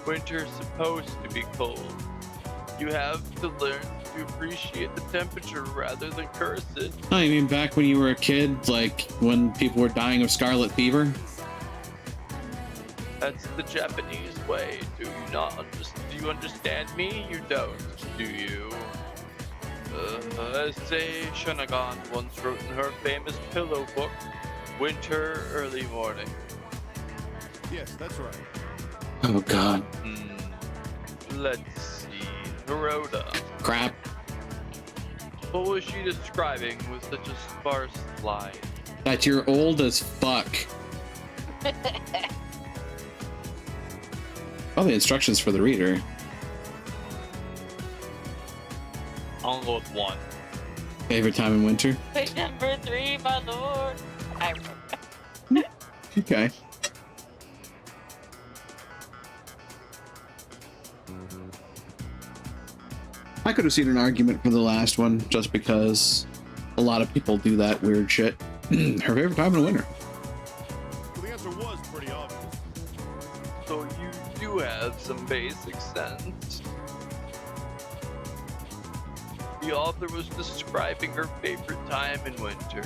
Winter's supposed to be cold. You have to learn to appreciate the temperature rather than curse it. Oh, you mean back when you were a kid, like when people were dying of scarlet fever? That's the Japanese way. Do you understand me? You don't, do you? As Sei Shanagon once wrote in her famous pillow book, Winter Early Morning. Yes, that's right. Oh, God. Let's see. Hiroda. Crap. What was she describing with such a sparse line? That you're old as fuck. Oh, the instructions for the reader. I'll go with 1. Favorite time in winter? Pick number 3, my lord. I Okay. I could have seen an argument for the last one, just because a lot of people do that weird shit. Her favorite time in winter. Well, the answer was pretty obvious. So you do have some basic sense. The author was describing her favorite time in winter.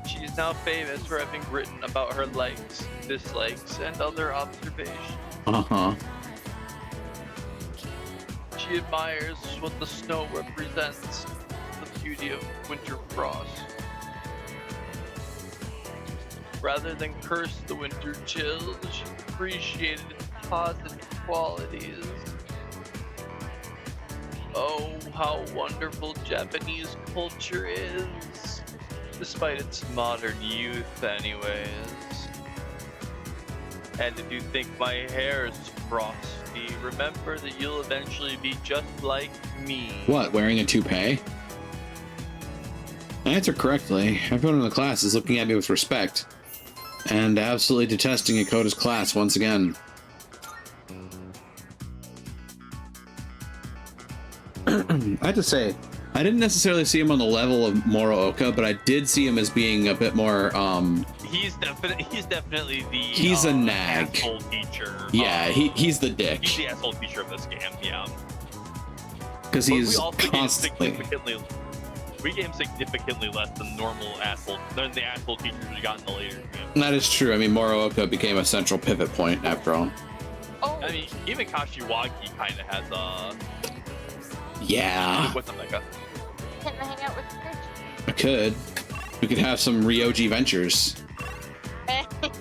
She is now famous for having written about her likes, dislikes, and other observations. Uh-huh. She admires what the snow represents, the beauty of winter frost. Rather than curse the winter chills, she appreciated its positive qualities. Oh, how wonderful Japanese culture is, despite its modern youth anyways. And if you think my hair is frosty, remember that you'll eventually be just like me. What, wearing a toupee? I answer correctly. Everyone in the class is looking at me with respect. And absolutely detesting Ikota's class once again. I have to say, I didn't necessarily see him on the level of Morooka, but I did see him as being a bit more, He's definitely the he's a nag. asshole teacher. Yeah, he's the dick. He's the asshole teacher of this game, yeah. Because But he's we also constantly... we gave him significantly less than the asshole teachers we got in the later game. That is true. I mean, Morooka became a central pivot point after all. I mean, even Kashiwagi kind of has a... Yeah. What's up, Mecca? Can I hang out with Church? I could. We could have some Ryoji Ventures. The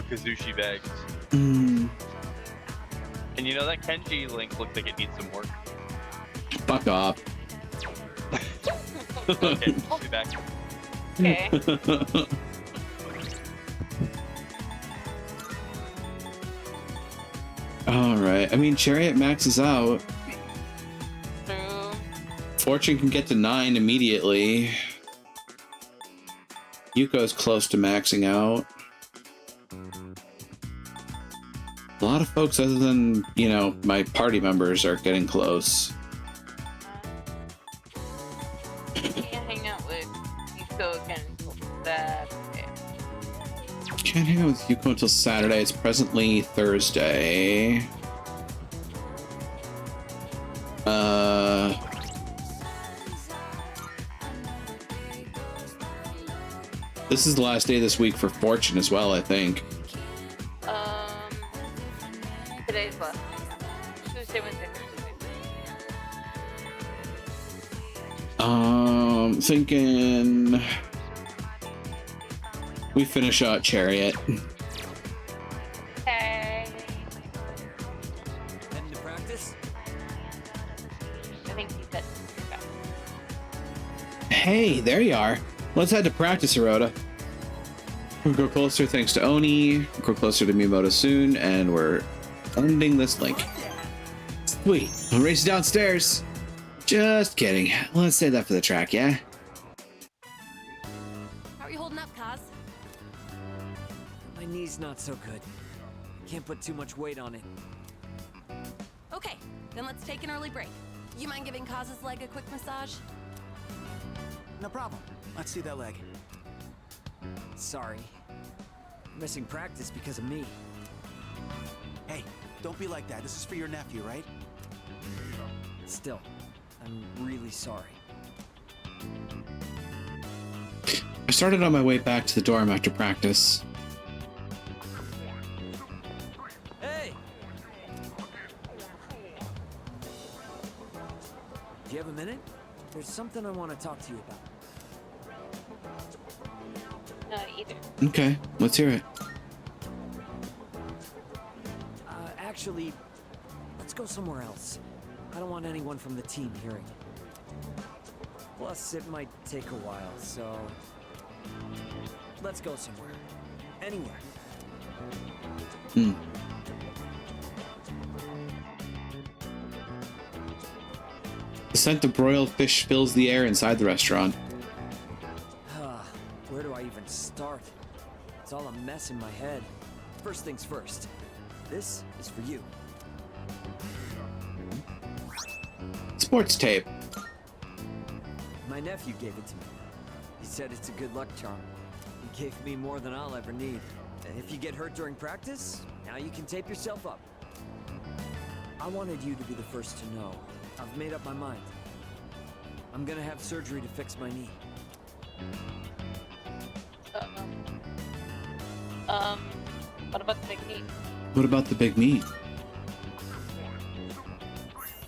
Kazushi bags. Mm. And you know that Kenji link looks like it needs some work. Fuck off. Okay, I'll be back. Okay. Alright, I mean, Chariot maxes out. True. Fortune can get to 9 immediately. Yuko's close to maxing out. A lot of folks other than, you know, my party members are getting close. Can't hang out with Yuko again until Saturday. Can't hang out with Yuko until Saturday. It's presently Thursday. This is the last day this week for Fortune as well, I think. Today's what? Tuesday, Wednesday, Thursday. Thinking we finish out Chariot. Okay. Heading to practice? I think he said. Hey, there you are. Let's head to practice, Hirota. We'll grow closer thanks to Oni, grow closer to Miyamoto soon, and we're ending this link. Sweet. I'll race you downstairs. Just kidding. Let's save that for the track, yeah? How are you holding up, Kaz? My knee's not so good. Can't put too much weight on it. Okay, then let's take an early break. You mind giving Kaz's leg a quick massage? No problem. Let's see that leg. Sorry. Missing practice because of me. Hey, don't be like that. This is for your nephew, right? Still, I'm really sorry. I started on my way back to the dorm after practice. Hey! Do you have a minute? There's something I want to talk to you about. Not either. Okay, let's hear it. Actually, let's go somewhere else. I don't want anyone from the team hearing. Plus, it might take a while, so... Let's go somewhere. Anywhere. The scent of broiled fish fills the air inside the restaurant. Where do I even start? It's all a mess in my head. First things first. This is for you. Sports tape. My nephew gave it to me. He said it's a good luck charm. He gave me more than I'll ever need. If you get hurt during practice, now you can tape yourself up. I wanted you to be the first to know. I've made up my mind. I'm gonna have surgery to fix my knee. What about the big knee? What about the big knee?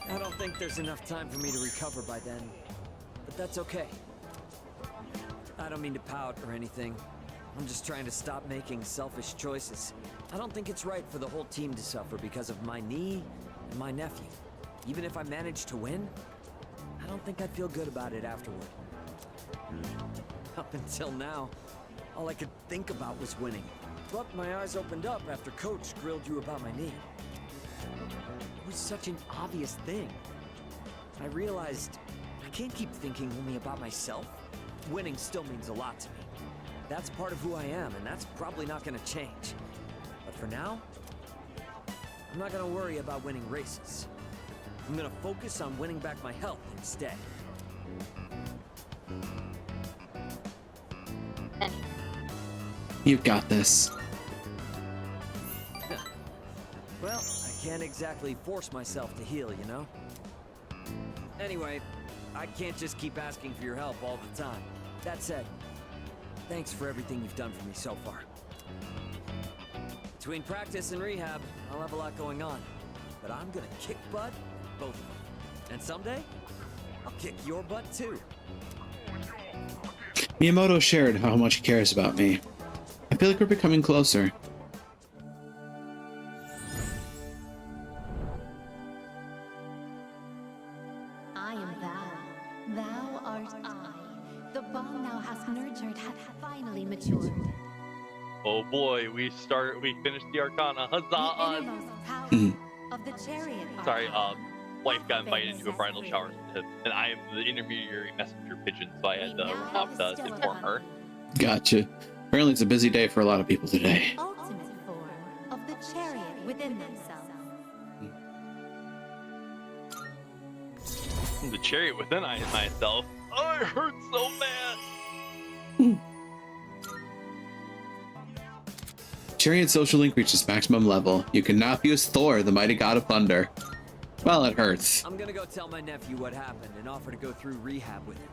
I don't think there's enough time for me to recover by then, but that's okay. I don't mean to pout or anything. I'm just trying to stop making selfish choices. I don't think it's right for the whole team to suffer because of my knee and my nephew. Even if I manage to win, I don't think I'd feel good about it afterward. Up until now, all I could think about was winning. But my eyes opened up after Coach grilled you about my knee. It was such an obvious thing. I realized I can't keep thinking only about myself. Winning still means a lot to me. That's part of who I am, and that's probably not going to change. But for now, I'm not going to worry about winning races. I'm going to focus on winning back my health instead. You've got this. Well, I can't exactly force myself to heal, you know? Anyway, I can't just keep asking for your help all the time. That said, thanks for everything you've done for me so far. Between practice and rehab, I'll have a lot going on. But I'm gonna kick butt, both of them. And someday, I'll kick your butt too. Miyamoto shared how much he cares about me. I feel like we're becoming closer. I am thou. Thou art I. The bond thou hast nurtured hath finally matured. Oh boy, we finished the Arcana. Huzzah! Innermost power of the chariot. Sorry, wife got invited into a bridal shower, and I am the intermediary messenger pigeon, so I had to run off to inform her. Gotcha. Apparently it's a busy day for a lot of people today. Ultimate form of the chariot within thyself. The chariot within myself. Oh, it hurts so bad. Chariot social link reaches maximum level. You cannot use Thor, the mighty god of thunder. Well, it hurts. I'm gonna go tell my nephew what happened and offer to go through rehab with him.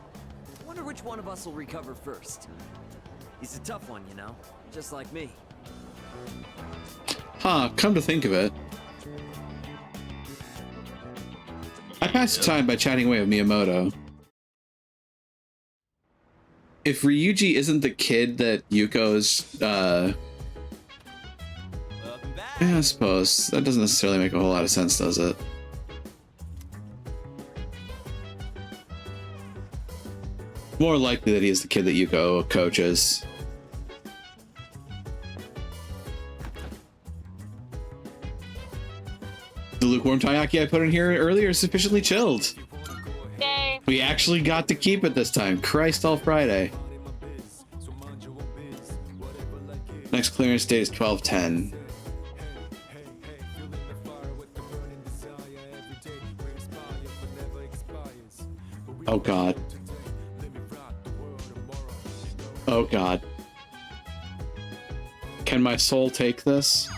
Wonder which one of us will recover first. He's a tough one, you know, just like me. Huh, come to think of it. I passed the time by chatting away with Miyamoto. If Ryuji isn't the kid that Yuko's, yeah, I suppose. That doesn't necessarily make a whole lot of sense, does it? More likely that he's the kid that Yuko coaches. The lukewarm taiyaki I put in here earlier is sufficiently chilled. Yay. We actually got to keep it this time. Christ all Friday. Next clearance date is 12/10. Oh god. Oh god. Can my soul take this?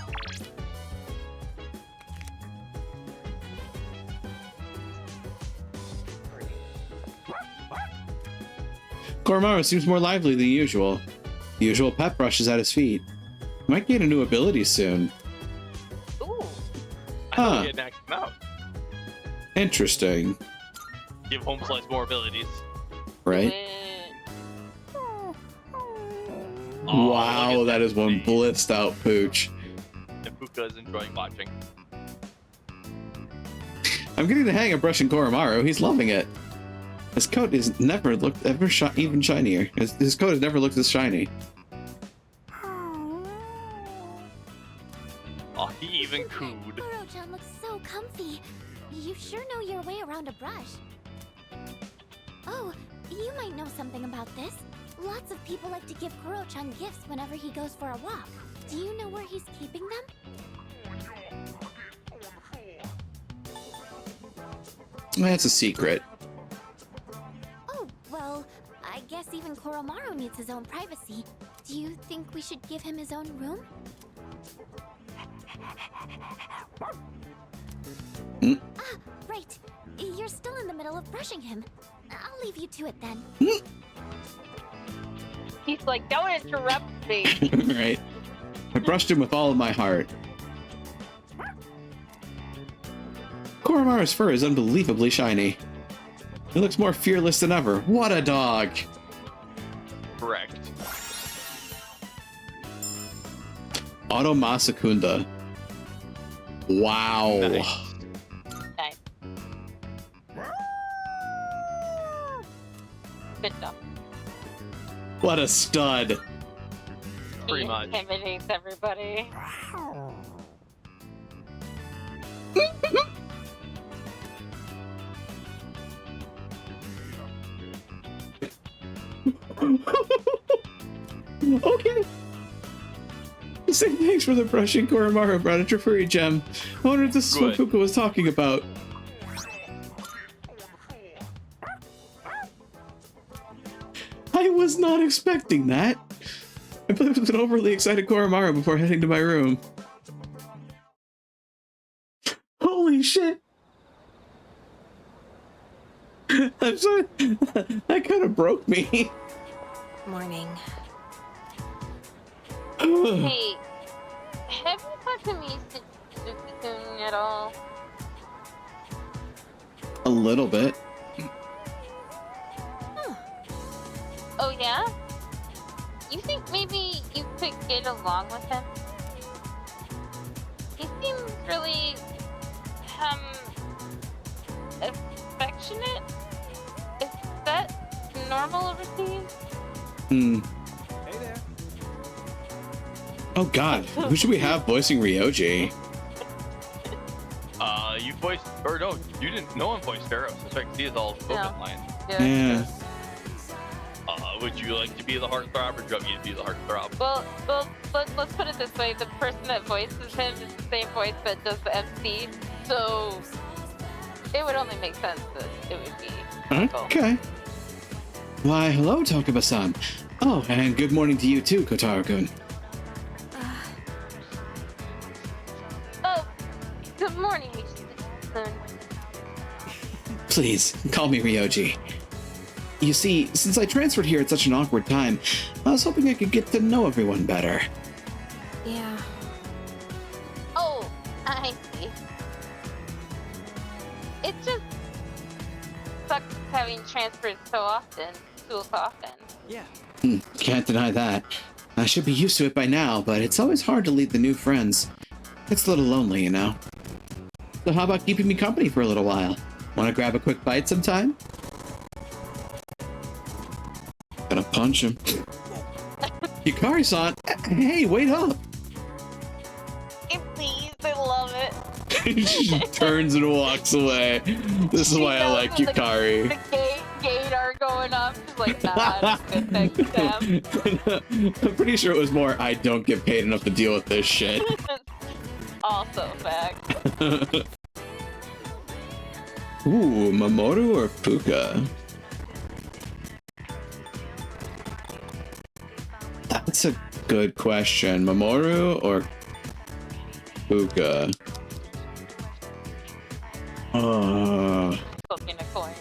Koromaru seems more lively than usual. The usual pep brushes at his feet. Might gain a new ability soon. Ooh. I Huh. thought we had maxed him out. Interesting. Give Home Slice more abilities. Right? Wow, that is one blitzed out pooch. And Puka is enjoying watching. I'm getting the hang of brushing Koromaru. He's loving it. His coat is never looked even shinier. His coat has never looked this shiny. Oh, he even cooed. Kuro-chan looks so comfy. You sure know your way around a brush. Oh, you might know something about this. Lots of people like to give Kuro-chan gifts whenever he goes for a walk. Do you know where he's keeping them? That's a secret. Oh, well, I guess even Koromaru needs his own privacy. Do you think we should give him his own room? Ah, right. You're still in the middle of brushing him. I'll leave you to it then. He's like, don't interrupt me. Right. I brushed him with all of my heart. Koromaru's fur is unbelievably shiny. He looks more fearless than ever. What a dog! Correct. Auto Masakunda. Wow. Nice. Good job. What a stud. Pretty He much. intimidates everybody. Okay. Say thanks for the brushing. Koromaru brought a Trifuri gem. I wonder if this is what Good. Puka was talking about. I was not expecting that. I played with an overly excited Koromaru before heading to my room. Holy shit! I'm sorry. That kind of broke me. Morning. Hey, have you talked to me Suzuki-kun at all? A little bit. Oh yeah? You think maybe you could get along with him? He seems really, affectionate? Is that normal overseas? Hmm. Hey there. Oh god, who should we have voicing Ryoji? You voiced, or no, you didn't. No one voiced Pharaoh. So I can see his all spoken line. Yeah. Would you like to be the heartthrob, or do you want me to be the heartthrob? Well, let's put it this way. The person that voices him is the same voice that does the MC, so it would only make sense that it would be Michael. Okay. Why, hello, Tokuba-san. Oh, and good morning to you too, Kotaro-kun. Oh, good morning, Michi-san. Please, call me Ryoji. You see, since I transferred here at such an awkward time, I was hoping I could get to know everyone better. Yeah. Oh, I see. It just sucks having transferred so often. Yeah. Can't deny that. I should be used to it by now, but it's always hard to lead the new friends. It's a little lonely, you know. So how about keeping me company for a little while? Want to grab a quick bite sometime? Gonna punch him. Yukari-san, hey, wait up! Please, I love it. She turns and walks away. This is why I like Yukari. The gate are going up. She's like, nah, I'm good, thanks, Sam. I'm pretty sure it was more, I don't get paid enough to deal with this shit. Also fact. Ooh, Mamoru or Puka? That's a good question. Mamoru or Puka? Flipping a coin.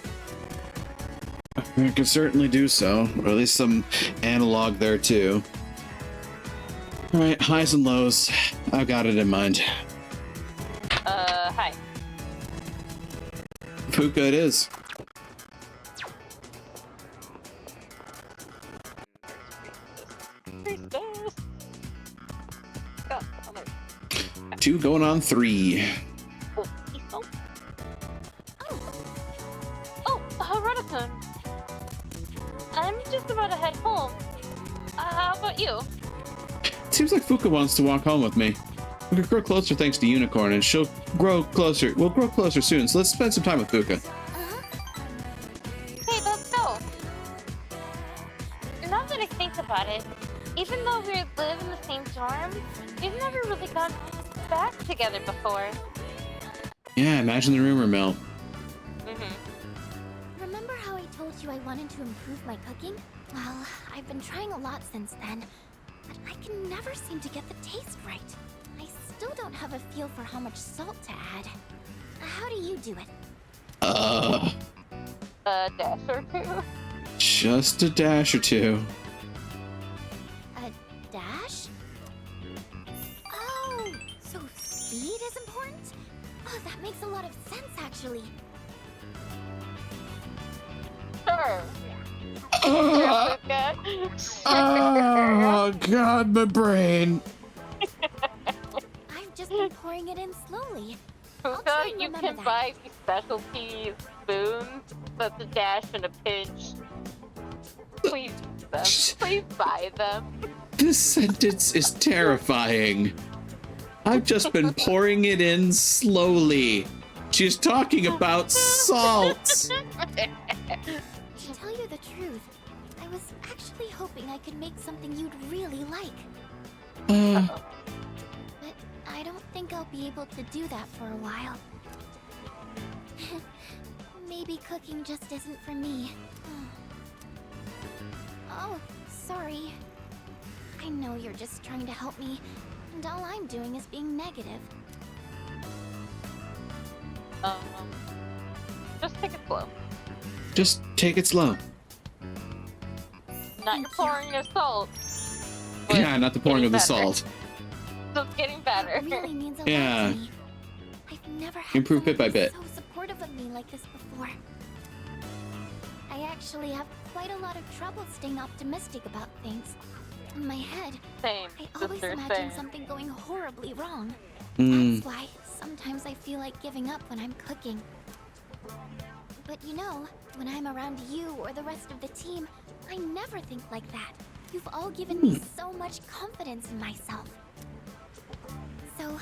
I can certainly do so, or at least some analog there too. Alright, highs and lows. I've got it in mind. Hi. Puka it is. Two going on three. Oh, Harada-kun. I'm just about to head home. How about you? Seems like Fuka wants to walk home with me. We could grow closer thanks to Unicorn, and she'll grow closer. We'll grow closer soon, so let's spend some time with Fuka. Hey, let's go. Now that I think about it, even though we live in the same dorm, we've never really gone back together before. Yeah, imagine the rumor mill. Remember how I told you I wanted to improve my cooking? Well, I've been trying a lot since then, but I can never seem to get the taste right. I still don't have a feel for how much salt to add. How do you do it? A dash or two? Just a dash or two. A dash? Oh, so speed is important? Oh, that makes a lot of sense, actually. Sure. Oh god, my brain. I've just been pouring it in slowly. Puka, you can buy these specialty spoons that's a dash and a pinch. Please use them. Please buy them. This sentence is terrifying. I've just been pouring it in slowly. She's talking about salt. To tell you the truth, I was actually hoping I could make something you'd really like. But I don't think I'll be able to do that for a while. Maybe cooking just isn't for me. Oh, sorry. I know you're just trying to help me, and all I'm doing is being negative. Just take it slow. Just take it slow. Not your pouring your salt. Yeah, not the pouring of the salt. Just getting better. That really means a lot Yeah. to me. I've never had Improve bit by someone bit. so supportive of me like this before. I actually have quite a lot of trouble staying optimistic about things. In my head, Same. I always Sister, imagine same. something going horribly wrong. Mm. That's why sometimes I feel like giving up when I'm cooking. But you know, when I'm around you or the rest of the team, I never think like that. You've all given me so much confidence in myself. So,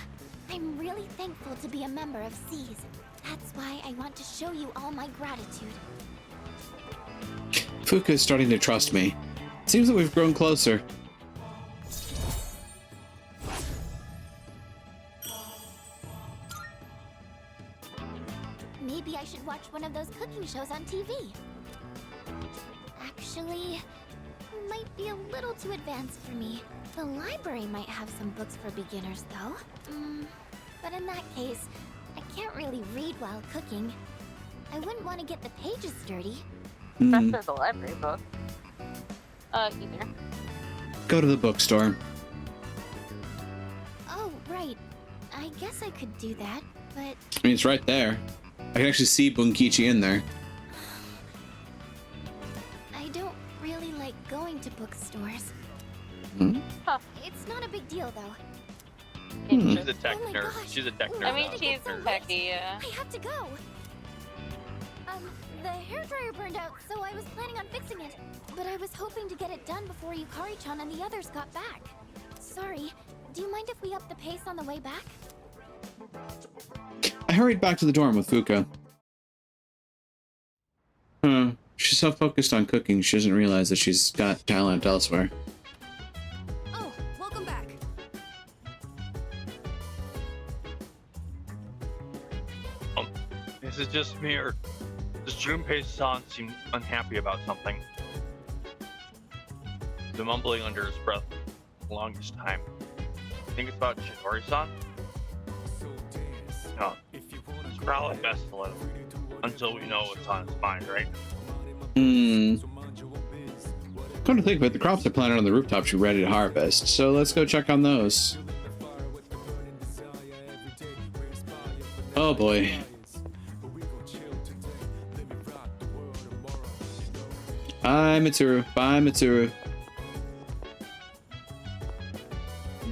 I'm really thankful to be a member of SEAS. That's why I want to show you all my gratitude. Fuka is starting to trust me. Seems that we've grown closer. Maybe I should watch one of those cooking shows on TV. Actually, might be a little too advanced for me. The library might have some books for beginners, though. But in that case, I can't really read while cooking. I wouldn't want to get the pages dirty. Rest of the library book. Either. Go to the bookstore. Oh, right. I guess I could do that, but I mean, it's right there. I can actually see Bunkichi in there. I don't really like going to bookstores. It's not a big deal, though. She's a tech nerd. She's a tech nerd. I mean, she's techie, yeah. I have to go. The hairdryer burned out, so I was planning on fixing it. But I was hoping to get it done before Yukari-chan and the others got back. Sorry, do you mind if we up the pace on the way back? I hurried back to the dorm with Fuka. She's so focused on cooking, she doesn't realize that she's got talent elsewhere. Oh, welcome back. This is just me, or does Junpei-san seem unhappy about something? The mumbling under his breath the longest time. I think it's about Shitori-san? No. It's probably best to let him until we know what's on his mind, right? Come to think of it, the crops are planted on the rooftop should be ready to harvest, so let's go check on those. Oh boy. Bye, Mitsuru. Bye, Mitsuru.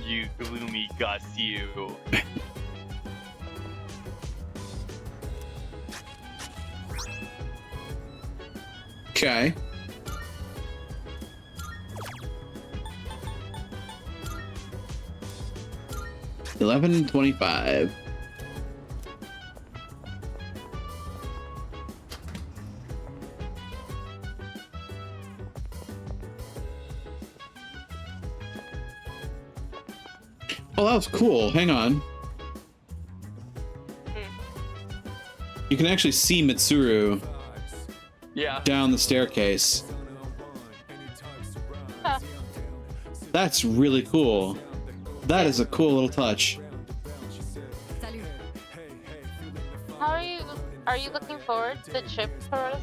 You gloomy gus, you. Okay. $11.25. Oh, that was cool. Hang on. You can actually see Mitsuru down the staircase. Huh. That's really cool. That is a cool little touch. How are you looking forward to the trip, Kuroda?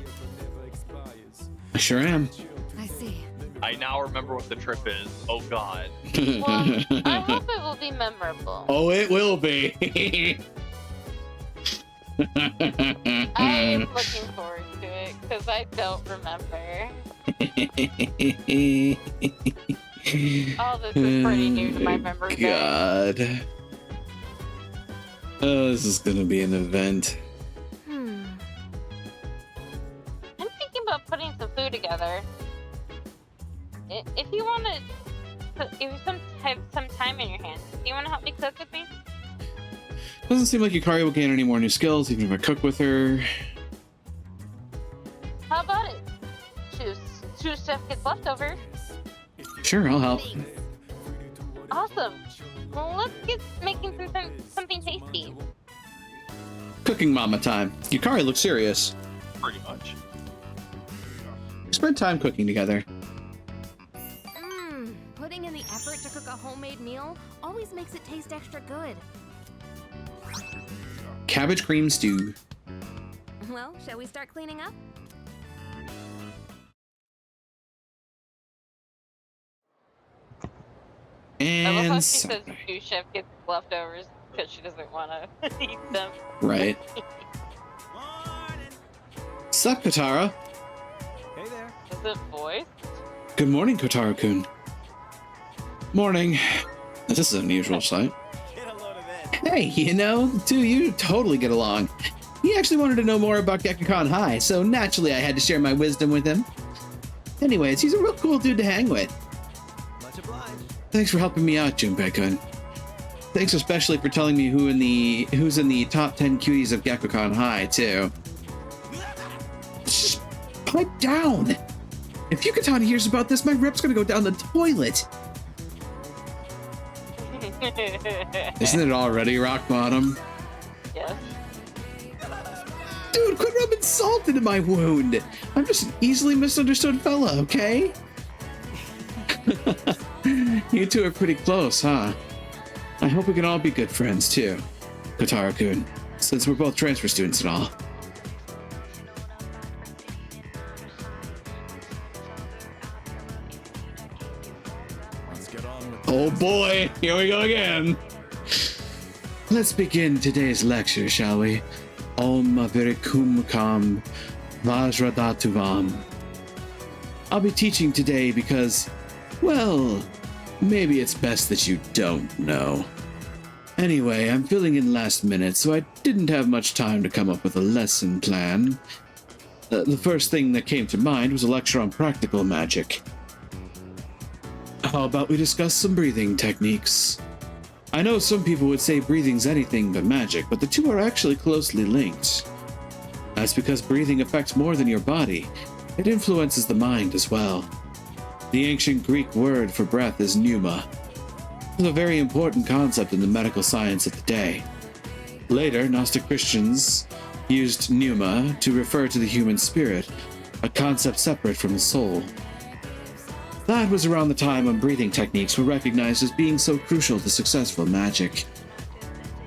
I sure am. I see. I now remember what the trip is. Oh god. Well, I hope it will be memorable. Oh, it will be. I am looking forward to it because I don't remember. All this is pretty new to my memory. God. Oh, this is gonna be an event. I'm thinking about putting some food together. If you want to give some time in your hands, do you want to help me cook with me? Doesn't seem like Yukari will gain any more new skills, even if I cook with her. How about it? Sous chef gets leftovers. Sure, I'll help. Awesome. Well, let's get making something tasty. Cooking mama time. Yukari looks serious. Pretty much. We spent time cooking together. Putting in the effort to cook a homemade meal always makes it taste extra good. Cabbage cream stew. Well, shall we start cleaning up? I love how And she says sous chef gets leftovers because she doesn't want to eat them. right. Sup, Kotaro? Hey there. Is it voice? Good morning, Kotaro-kun. Morning. This is an unusual sight. Hey, you know, you totally get along. He actually wanted to know more about Gekkan High, so naturally I had to share my wisdom with him. Anyways, he's a real cool dude to hang with. Much obliged. Thanks for helping me out, Junpei-kun. Thanks especially for telling me who's in the top 10 cuties of Gekkan High, too. Shh, pipe down! If Yukatani hears about this, my rep's gonna go down the toilet! Isn't it already rock bottom? Yes. Dude, quit rubbing salt salt into my wound. I'm just an easily misunderstood fella, okay? You two are pretty close, huh? I hope we can all be good friends, too. Kotaro-kun, since we're both transfer students and all. Let's get on with Oh boy, here we go again. Let's begin today's lecture, shall we? Om Avirikum Kam Vajradatuvam. I'll be teaching today because, well, maybe it's best that you don't know. Anyway, I'm filling in last minute, so I didn't have much time to come up with a lesson plan. The first thing that came to mind was a lecture on practical magic. How about we discuss some breathing techniques? I know some people would say breathing's anything but magic, but the two are actually closely linked. That's because breathing affects more than your body. It influences the mind as well. The ancient Greek word for breath is pneuma. It was a very important concept in the medical science of the day. Later, Gnostic Christians used pneuma to refer to the human spirit, a concept separate from the soul. That was around the time when breathing techniques were recognized as being so crucial to successful magic.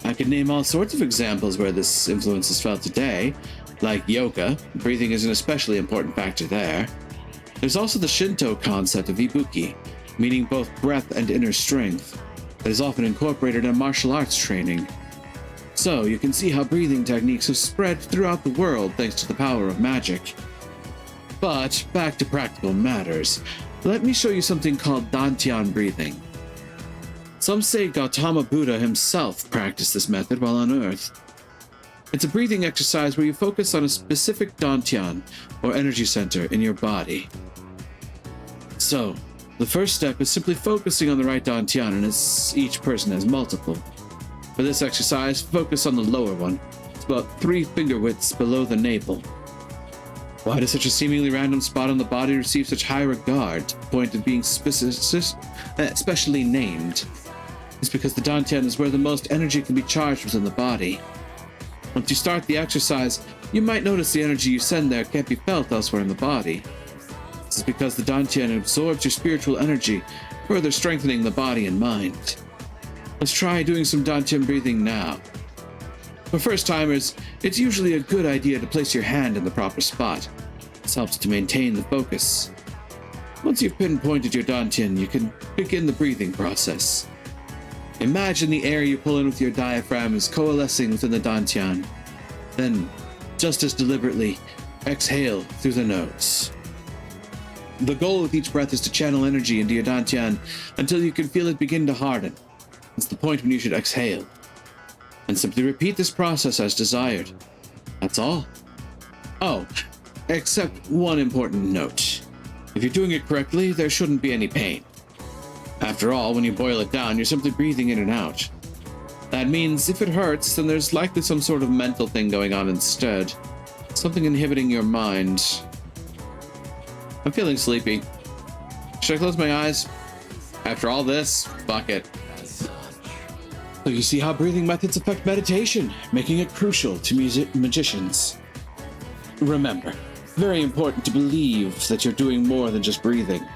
I could name all sorts of examples where this influence is felt today, like yoga. Breathing is an especially important factor there. There's also the Shinto concept of ibuki, meaning both breath and inner strength, that is often incorporated in martial arts training. So you can see how breathing techniques have spread throughout the world thanks to the power of magic. But back to practical matters. Let me show you something called Dantian breathing. Some say Gautama Buddha himself practiced this method while on Earth. It's a breathing exercise where you focus on a specific Dantian, or energy center, in your body. So, the first step is simply focusing on the right Dantian, and each person has multiple. For this exercise, focus on the lower one. It's about 3 finger widths below the navel. Why does such a seemingly random spot on the body receive such high regard, to the point of being specially named? It's because the Dantian is where the most energy can be charged within the body. Once you start the exercise, you might notice the energy you send there can't be felt elsewhere in the body. This is because the Dantian absorbs your spiritual energy, further strengthening the body and mind. Let's try doing some Dantian breathing now. For first-timers, it's usually a good idea to place your hand in the proper spot. This helps to maintain the focus. Once you've pinpointed your Dantian, you can begin the breathing process. Imagine the air you pull in with your diaphragm is coalescing within the Dantian. Then, just as deliberately, exhale through the nose. The goal with each breath is to channel energy into your Dantian until you can feel it begin to harden. That's the point when you should exhale. And simply repeat this process as desired. That's all. Oh, except one important note. If you're doing it correctly, there shouldn't be any pain. After all, when you boil it down, you're simply breathing in and out. That means if it hurts, then there's likely some sort of mental thing going on instead. Something inhibiting your mind. I'm feeling sleepy. Should I close my eyes? After all this, fuck it. So you see how breathing methods affect meditation, making it crucial to magicians. Remember, very important to believe that you're doing more than just breathing.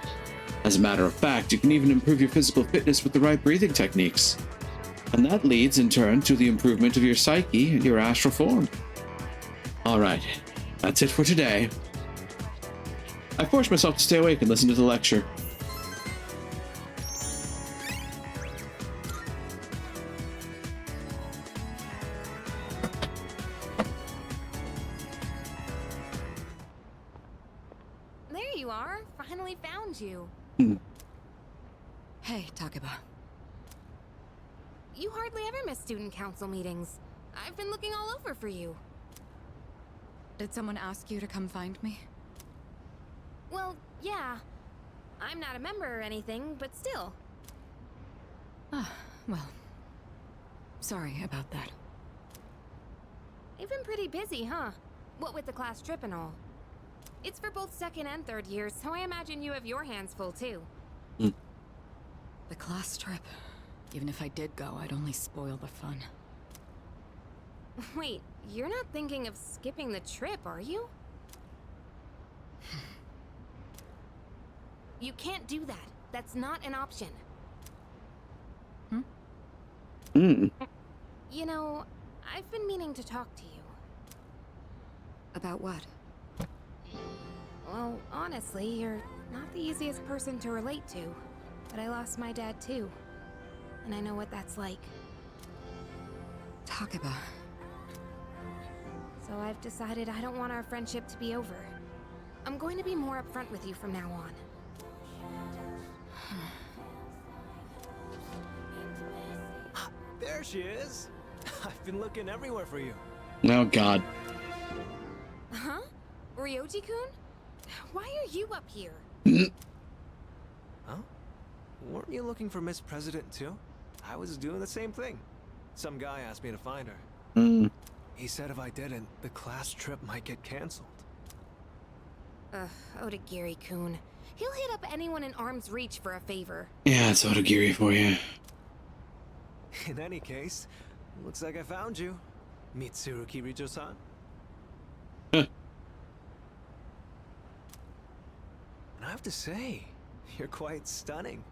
As a matter of fact, you can even improve your physical fitness with the right breathing techniques. And that leads, in turn, to the improvement of your psyche and your astral form. Alright, that's it for today. I forced myself to stay awake and listen to the lecture. There you are. Finally found you. Hey, Takeba. You hardly ever miss student council meetings. I've been looking all over for you. Did someone ask you to come find me? Well, yeah. I'm not a member or anything, but still. Ah, well. Sorry about that. You've been pretty busy, huh? What with the class trip and all. It's for both second and third years, so I imagine you have your hands full too. The class trip. Even if I did go, I'd only spoil the fun. Wait, you're not thinking of skipping the trip, are you? You can't do that. That's not an option. Mm. You know, I've been meaning to talk to you. About what? Well, honestly, you're not the easiest person to relate to. But I lost my dad too. And I know what that's like. Takeba. So I've decided I don't want our friendship to be over. I'm going to be more upfront with you from now on. There she is. I've been looking everywhere for you. Oh God. Huh? Ryoji-kun? Why are you up here? Huh? Weren't you looking for Miss President too? I was doing the same thing. Some guy asked me to find her. Mm. He said if I didn't, the class trip might get canceled. Odagiri-kun. He'll hit up anyone in arm's reach for a favor. Yeah, it's Odagiri for you. In any case, looks like I found you, Mitsuru Kirijo-san. Huh. And I have to say, you're quite stunning.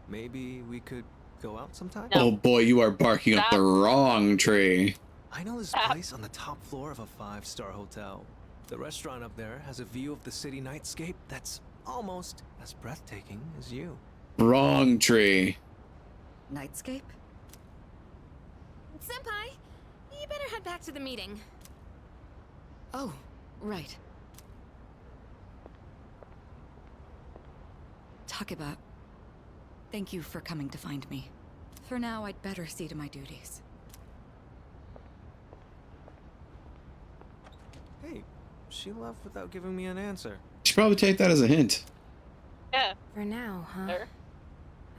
Maybe we could go out sometime? Oh boy, you are barking up the wrong tree. I know this place on the top floor of a 5-star hotel. The restaurant up there has a view of the city nightscape that's almost as breathtaking as you. Wrong tree. Nightscape? Senpai, you better head back to the meeting. Oh, right. Takeba, thank you for coming to find me. For now, I'd better see to my duties. Hey, she left without giving me an answer. Should probably take that as a hint. Yeah. For now, huh?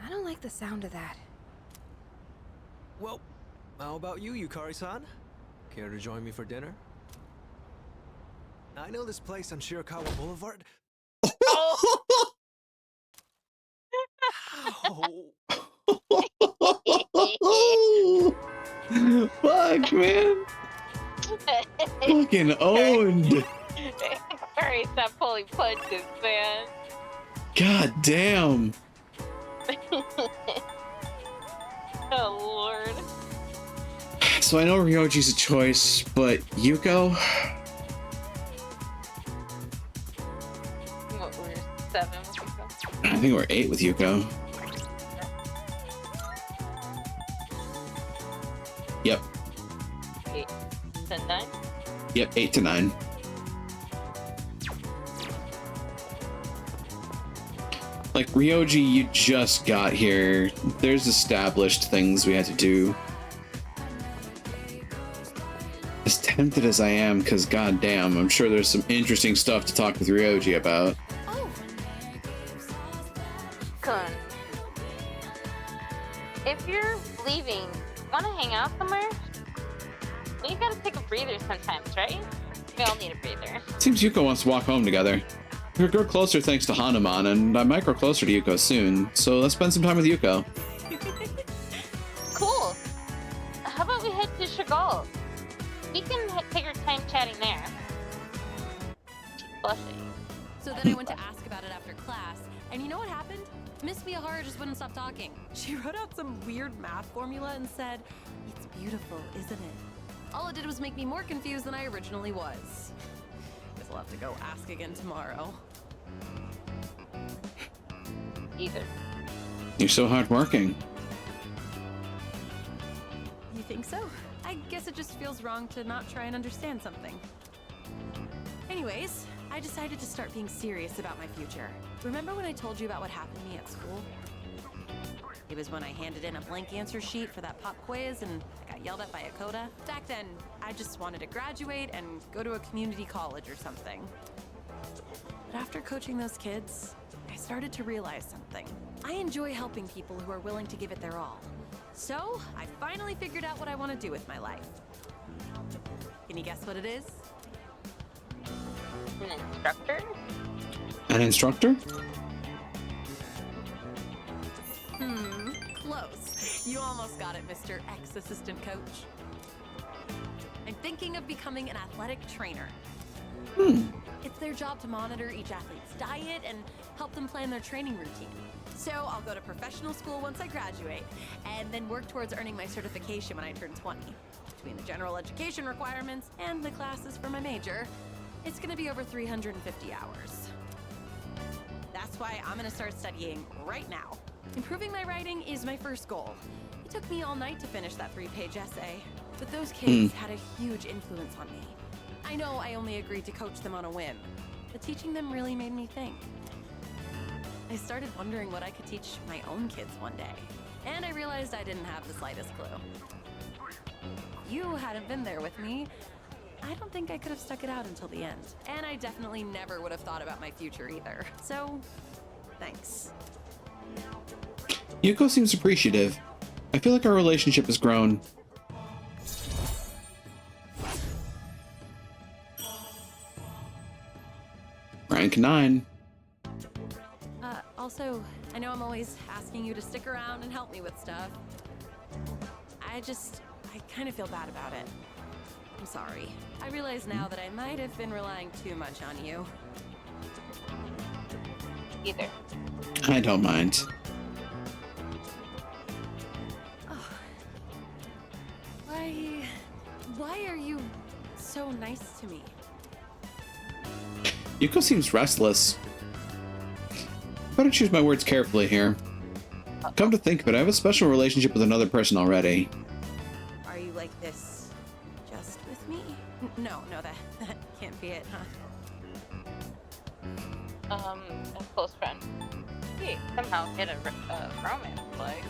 I don't like the sound of that. Well, how about you, Yukari-san? Care to join me for dinner? I know this place on Shirakawa Boulevard. Fuck, man. Fucking owned. Alright, stop pulling punches, man. God damn. Oh, Lord. So I know Ryoji's a choice, but Yuko? What, we're 7 with Yuko? I think we're 8 with Yuko. Yep. 8 to 9? Yep, 8 to 9. Like, Ryoji, you just got here. There's established things we had to do. As tempted as I am, because goddamn, I'm sure there's some interesting stuff to talk with Ryoji about. Kun. If you're leaving, wanna hang out somewhere? Well, you gotta take a breather sometimes, right? We all need a breather. Seems Yuko wants to walk home together. We grow closer thanks to Hanuman, and I might grow closer to Yuko soon, so let's spend some time with Yuko. Cool. How about we head to Chagall? We can take our time chatting there. Blushing. So then I went to ask about it after class, and you know what happened? Miss Miyahara just wouldn't stop talking. She wrote out some weird math formula and said, "It's beautiful, isn't it?" All it did was make me more confused than I originally was. Guess I'll have to go ask again tomorrow. Either. You're so hardworking. You think so? I guess it just feels wrong to not try and understand something. Anyways, I decided to start being serious about my future. Remember when I told you about what happened to me at school? It was when I handed in a blank answer sheet for that pop quiz and I got yelled at by Akoda. Back then, I just wanted to graduate and go to a community college or something. But after coaching those kids, I started to realize something. I enjoy helping people who are willing to give it their all. So, I finally figured out what I want to do with my life. Can you guess what it is? An instructor? An instructor? Close. You almost got it, Mr. Ex-Assistant Coach. thinking of becoming an athletic trainer. It's their job to monitor each athlete's diet and help them plan their training routine. So I'll go to professional school once I graduate, and then work towards earning my certification when I turn 20. Between the general education requirements and the classes for my major, it's gonna be over 350 hours. That's why I'm gonna start studying right now. Improving my writing is my first goal. It took me all night to finish that 3-page essay, but those kids had a huge influence on me. I know I only agreed to coach them on a whim, but teaching them really made me think. I started wondering what I could teach my own kids one day, and I realized I didn't have the slightest clue. If you hadn't been there with me, I don't think I could have stuck it out until the end. And I definitely never would have thought about my future either. So, thanks. Yuko seems appreciative. I feel like our relationship has grown. Rank 9. Also, I know I'm always asking you to stick around and help me with stuff. I kind of feel bad about it. I'm sorry. I realize now that I might have been relying too much on you. Either. I don't mind. Oh. Why are you so nice to me? Yuko seems restless. Better choose my words carefully here. Come to think of it, I have a special relationship with another person already. Are you like this just with me? No, that can't be it, huh? A close friend. Hey, somehow get a romance, like.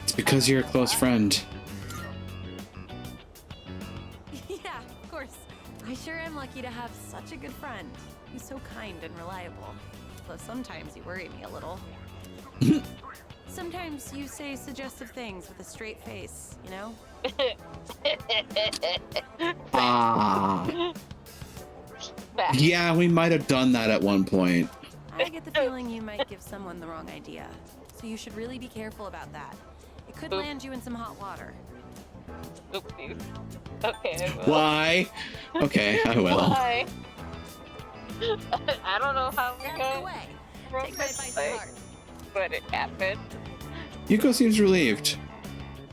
It's because you're a close friend. Yeah, of course. I sure am lucky to have such a good friend. He's so kind and reliable. Though sometimes you worry me a little. Sometimes you say suggestive things with a straight face, you know? Yeah, we might have done that at one point. I get the feeling you might give someone the wrong idea. So you should really be careful about that. It could land you in some hot water. Oopsies. Okay, I will. Why? Okay, I will. Why? I don't know how we're That's the going way. to Take my advice to heart. but it happened. Yuko seems relieved.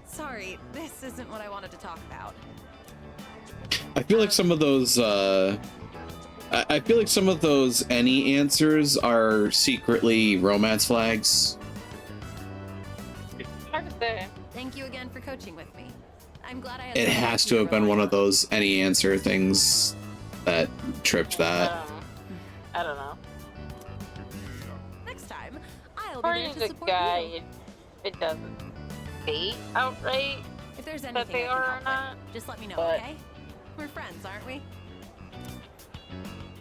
Sorry, this isn't what I wanted to talk about. I feel like some of those, I feel like some of those any answers are secretly romance flags. Hard to say. Thank you again for coaching with me. I'm glad I had It has to have been one of those any answer things that tripped that. I don't know. Next time, I'll be there According to to support guy, you. it doesn't state outright If there's that anything they I can are or help not. with, just let me know, but- okay? We're friends, aren't we?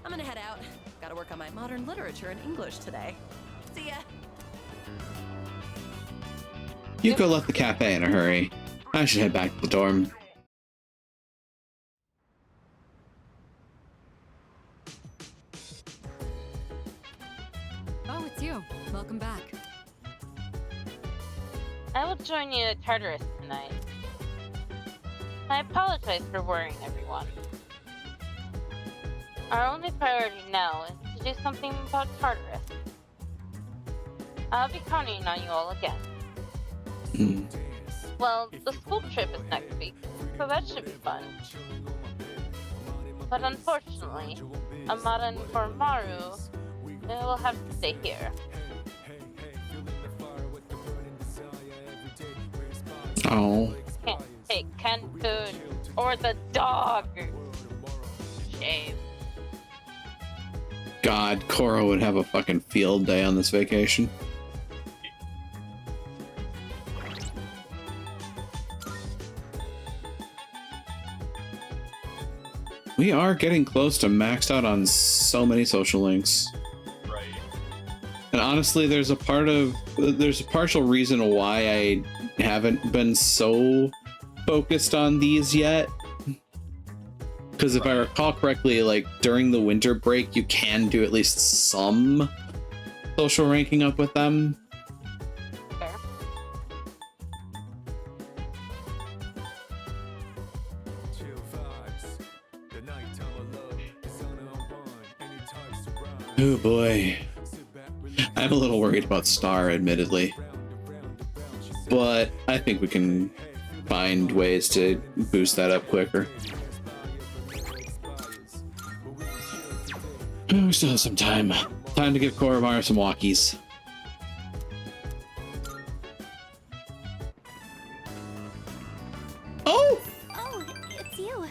I'm gonna head out. Gotta work on my modern literature and English today. See ya. Yuko left the cafe in a hurry. I should head back to the dorm. Oh, it's you. Welcome back. I will join you at Tartarus tonight. I apologize for worrying everyone. Our only priority now is to do something about Tartarus. I'll be counting on you all again. Well, the school trip is next week, so that should be fun. But unfortunately, Amada and Koromaru will have to stay here. Oh. Can't take canned food or the dog. Shame. God, Korra would have a fucking field day on this vacation. We are getting close to maxed out on so many social links. Right. And honestly, there's a partial reason why I haven't been so focused on these yet. Because if I recall correctly, like during the winter break, you can do at least some social ranking up with them. Fair. Oh boy. I'm a little worried about Star, admittedly. But I think we can find ways to boost that up quicker. We still have some time. Time to give Koromar some walkies. Oh! Oh, it's you.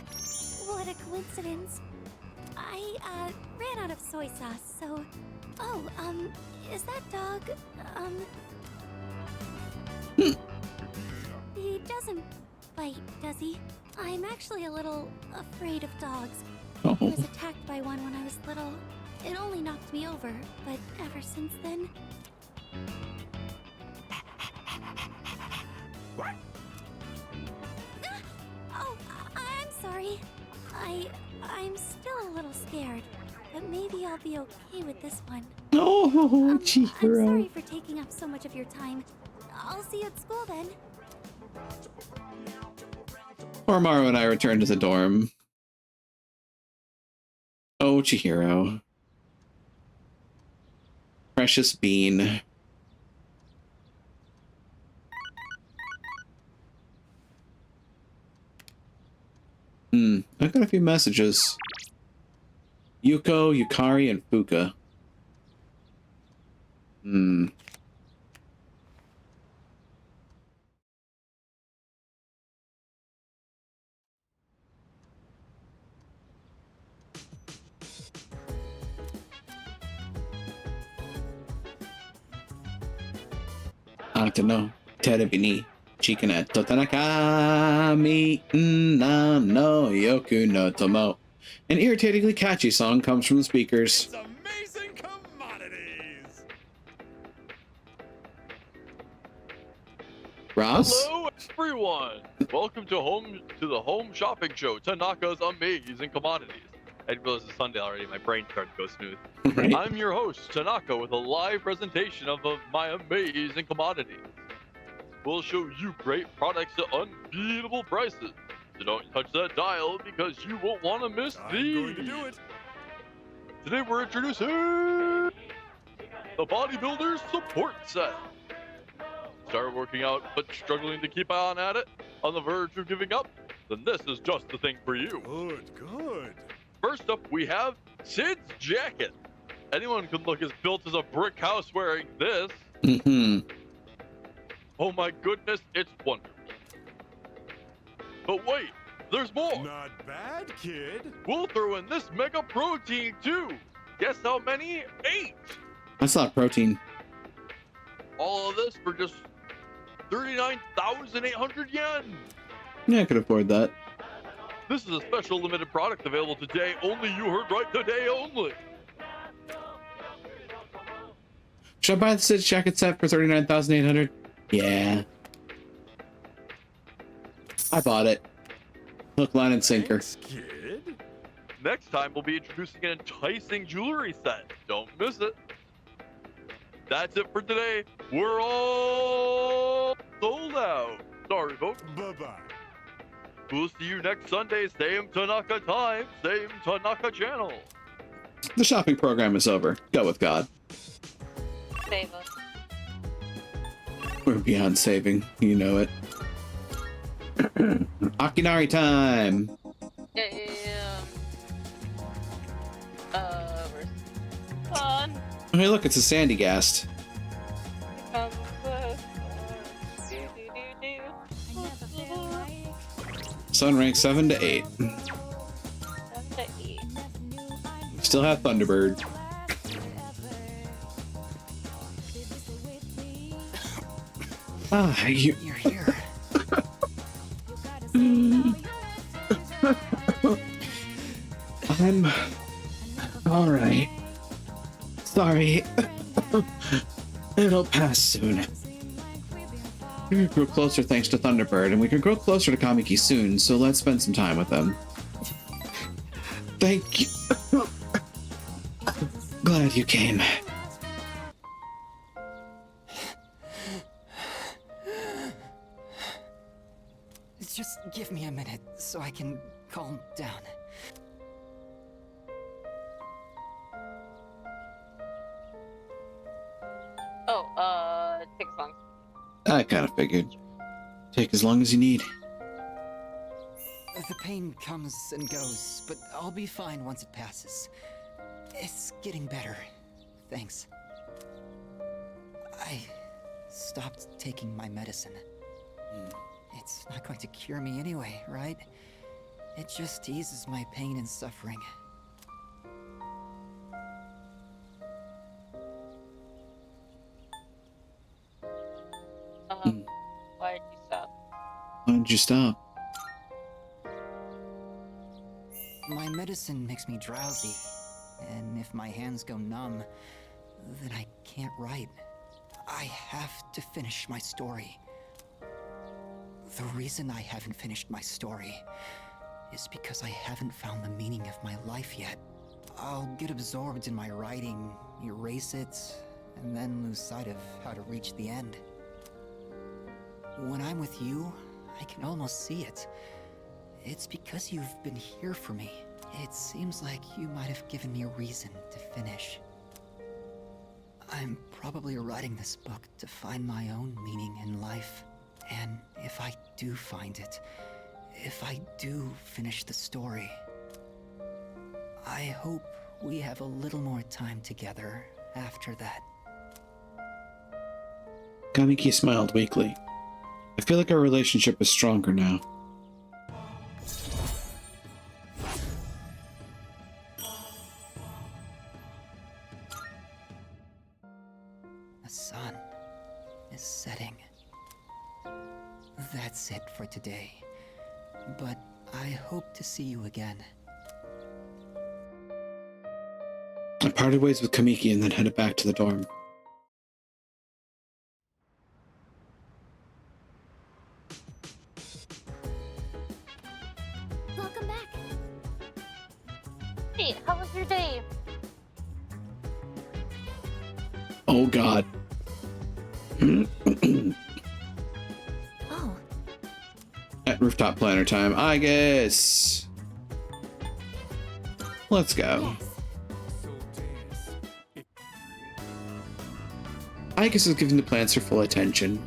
What a coincidence. I, ran out of soy sauce, so... Oh, is that dog, He doesn't bite, does he? I'm actually a little afraid of dogs. Oh. I was attacked by one when I was little. It only knocked me over, but ever since then... Oh, I'm sorry. I'm still a little scared, but maybe I'll be okay with this one. Oh, I'm Chihiro. sorry for taking up so much of your time. I'll see you at school then. Koromar and I return to the dorm. Oh, Chihiro. Precious bean. I've got a few messages. Yuko, Yukari, and Fuka. No, terebi ni chikane totanaka mi na no yoku no tomo. An irritatingly catchy song comes from the speakers. Amazing commodities. Ross? Hello, everyone. Welcome to the home shopping show, Tanaka's Amazing Commodities. I didn't realize it's Sunday already. My brain started to go smooth. Right. I'm your host, Tanaka, with a live presentation of my amazing commodities. We'll show you great products at unbeatable prices. So don't touch that dial because you won't want to miss these. I'm going to do it. Today we're introducing the Bodybuilder Support Set. Start working out but struggling to keep on at it? On the verge of giving up? Then this is just the thing for you. Good. First up, we have Sid's Jacket. Anyone can look as built as a brick house wearing this. Oh my goodness, it's wonderful. But wait, there's more. Not bad, kid. We'll throw in this mega protein too. Guess how many? 8. That's not protein. All of this for just 39,800 yen. Yeah, I could afford that. This is a special limited product available today only. You heard right, today only. Should I buy the Sid's Jacket set for 39,800? Yeah. I bought it. Hook, line, and sinker. Kid. Next time, we'll be introducing an enticing jewelry set. Don't miss it. That's it for today. We're all sold out. Sorry, folks. Bye-bye. We'll see you next Sunday. Same Tanaka time, same Tanaka channel. The shopping program is over. Go with God. Save us. We're beyond saving. You know it. Akinari time! Where's fun? Hey, look, it's a Sandy Gast. Sun rank 7 to 8. Still have Thunderbird. Ah, you're here. I'm alright. Sorry. It'll pass soon. We can grow closer thanks to Thunderbird, and we can grow closer to Kamiki soon, so let's spend some time with them. Thank you. Glad you came. Just give me a minute so I can calm down. I kind of figured. Take as long as you need. The pain comes and goes, but I'll be fine once it passes. It's getting better. Thanks. I stopped taking my medicine. It's not going to cure me anyway, right? It just eases my pain and suffering. Why did you stop? Why did you stop? My medicine makes me drowsy, and if my hands go numb, then I can't write. I have to finish my story. The reason I haven't finished my story is because I haven't found the meaning of my life yet. I'll get absorbed in my writing, erase it, and then lose sight of how to reach the end. When I'm with you, I can almost see it. It's because you've been here for me. It seems like you might have given me a reason to finish. I'm probably writing this book to find my own meaning in life. And if I do find it, if I do finish the story, I hope we have a little more time together after that. Kamiki smiled weakly. I feel like our relationship is stronger now. The sun is setting. That's it for today. But I hope to see you again. I parted ways with Kamiki and then headed back to the dorm. Welcome back. Hey, how was your day? Oh god. Oh. At rooftop planner time, I guess. Let's go. Igus is giving the plants her full attention.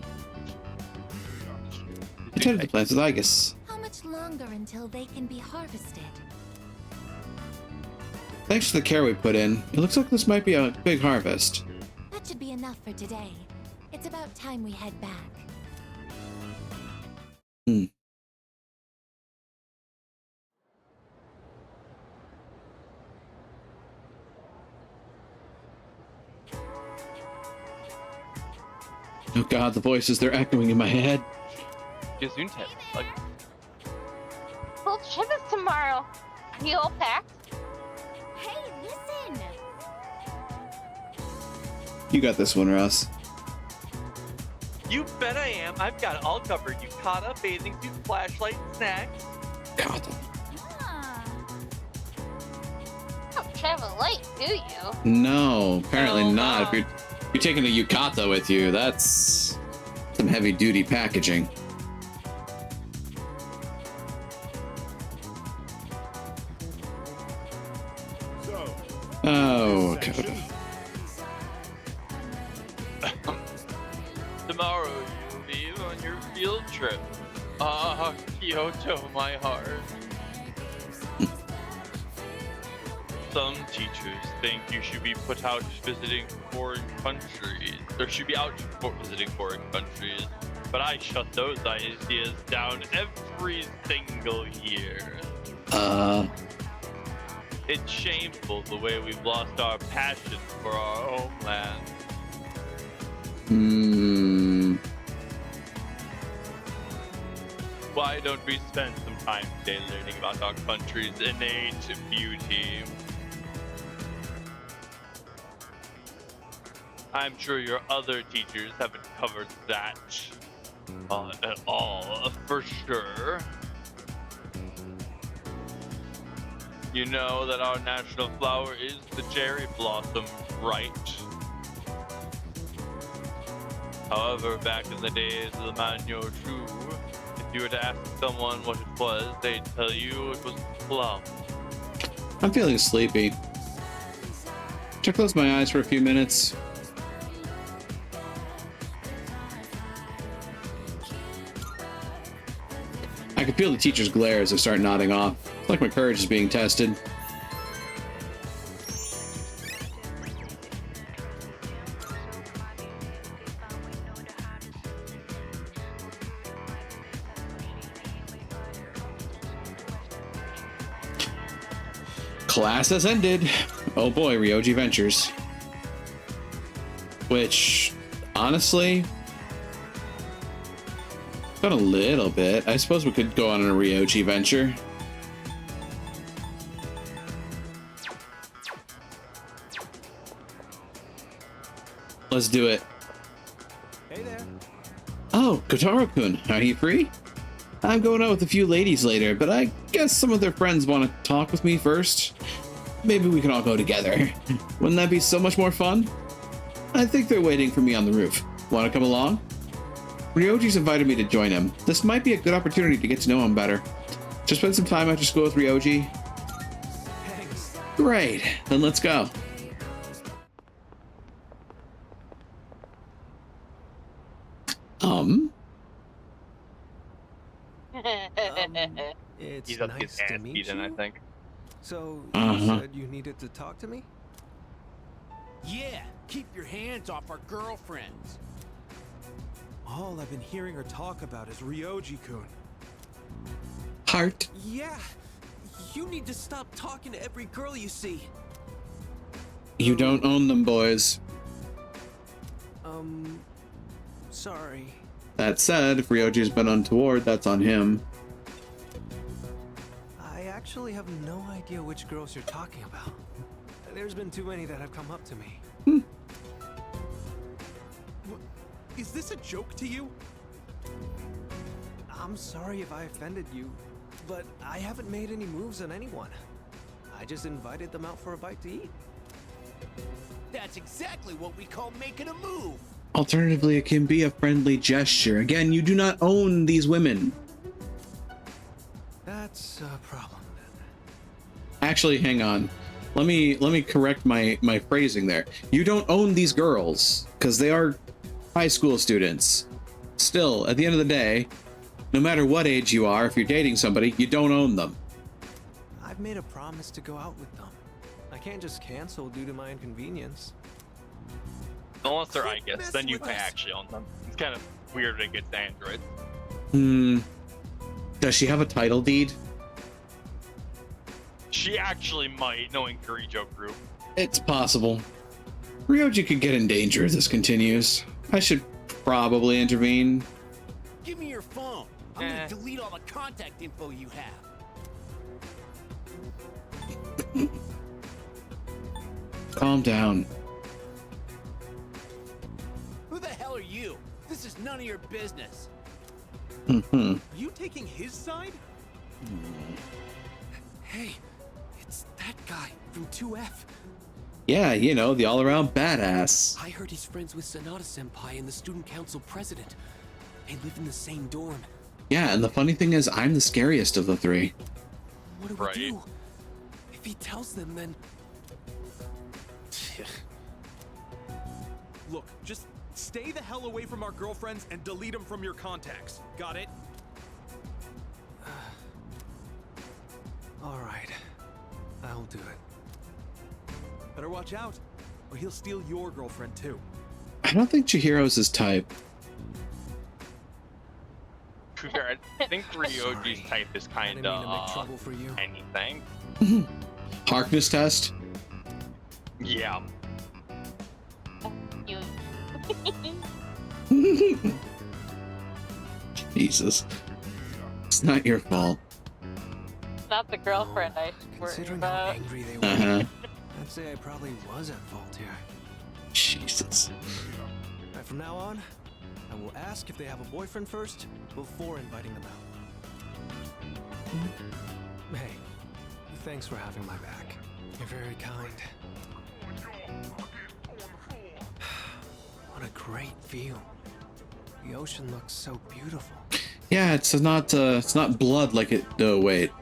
I tended the plants with Igus. How much longer until they can be harvested? Thanks for the care we put in. It looks like this might be a big harvest. That should be enough for today. It's about time we head back. Oh god, the voices, they're echoing in my head. Gesundheit. Like, Well, trip is tomorrow. Are you all packed? Hey, listen! You got this one, Ross. you bet I am. I've got it all covered. Yukata, bathing suit, flashlight, snacks. God. Don't travel light, do you? No, apparently Hell not. no. If you're taking a yukata with you, that's some heavy duty packaging. Oh, Koda. Tomorrow you leave on your field trip. Ah, Kyoto, my heart. Some teachers think you should be put out visiting foreign countries, or should be out visiting foreign countries, but I shut those ideas down every single year. It's shameful the way we've lost our passion for our homeland. Why don't we spend some time today learning about our country's innate beauty? I'm sure your other teachers haven't covered that at all, for sure. You know that our national flower is the cherry blossom, right? However, back in the days of the Manyo-Chu, if you were to ask someone what it was, they'd tell you it was plum. I'm feeling sleepy. Should I close my eyes for a few minutes? feel the teacher's glare as I start nodding off. It's like my courage is being tested. Class has ended. Oh boy, Ryoji Ventures. Which, honestly, got a little bit. I suppose we could go on a Ryoji venture. Let's do it. Hey there. Oh, Kotaro-kun, are you free? I'm going out with a few ladies later, but I guess some of their friends want to talk with me first. Maybe we can all go together. Wouldn't that be so much more fun? I think they're waiting for me on the roof. Want to come along? Ryoji's invited me to join him. This might be a good opportunity to get to know him better. To spend some time after school with Ryoji. Thanks. Great, then let's go. It's He's up nice his to ass meet beaten, you. I think. So, Uh-huh. you said you needed to talk to me? Yeah, keep your hands off our girlfriends. All I've been hearing her talk about is Ryoji-kun. Heart. Yeah, you need to stop talking to every girl you see. You don't own them, boys. Sorry. That said, if Ryoji's been untoward, that's on him. I actually have no idea which girls you're talking about. There's been too many that have come up to me. Is this a joke to you? I'm sorry if I offended you, but I haven't made any moves on anyone. I just invited them out for a bite to eat. That's exactly what we call making a move. Alternatively, it can be a friendly gesture. Again, you do not own these women. That's a problem. Actually, hang on. Let me correct my phrasing there. You don't own these girls because they are high school students. Still, at the end of the day, no matter what age you are, if you're dating somebody, you don't own them. I've made a promise to go out with them. I can't just cancel due to my inconvenience. Unless they're I-guess, then you can actually own them. It's kind of weird when it gets to androids. Does she have a title deed? She actually might, knowing Kirijo group. It's possible. Ryoji could get in danger if this continues. I should probably intervene. Give me your phone. I'm gonna delete all the contact info you have. Calm down. Who the hell are you? This is none of your business. Mm-hmm. Are you taking his side? Hey, it's that guy from 2F. Yeah, you know, the all-around badass. I heard he's friends with Sonata Senpai and the student council president. They live in the same dorm. Yeah, and the funny thing is, I'm the scariest of the three. What do we do? If he tells them, then... Look, just stay the hell away from our girlfriends and delete them from your contacts. Got it? All right, I'll do it. Better watch out, or he'll steal your girlfriend too. I don't think Chihiro's his type. I think Ryoji's type is kind of anything. Harkness test? Yeah. Jesus. It's not your fault. Not the girlfriend I worry Considering about. how angry they were, Uh-huh. I'd say I probably was at fault here. Jesus. Right, from now on, I will ask if they have a boyfriend first before inviting them out. Hey, thanks for having my back. You're very kind. What a great view. The ocean looks so beautiful. Yeah, it's not blood like it. Oh wait.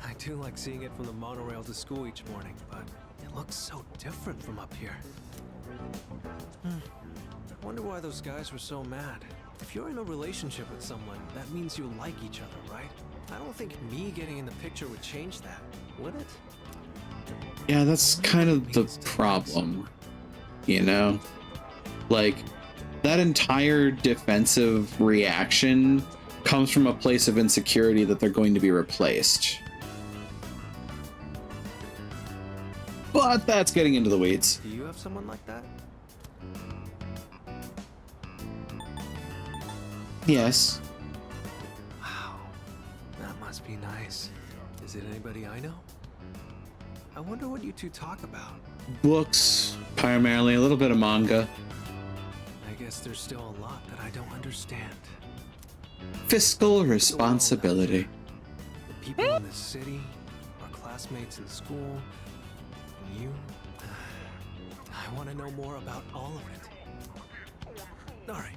I do like seeing it from the monorail to school each morning, but it looks so different from up here. I wonder why those guys were so mad. If you're in a relationship with someone, that means you like each other, right? I don't think me getting in the picture would change that, would it? Yeah, that's kind of the problem, you know? Like, that entire defensive reaction comes from a place of insecurity that they're going to be replaced. But that's getting into the weeds. Do you have someone like that? Yes. Wow, that must be nice. Is it anybody I know? I wonder what you two talk about. Books, primarily, a little bit of manga. I guess there's still a lot that I don't understand. Fiscal responsibility. The people in this city, our classmates in school, and you. I want to know more about all of it. All right,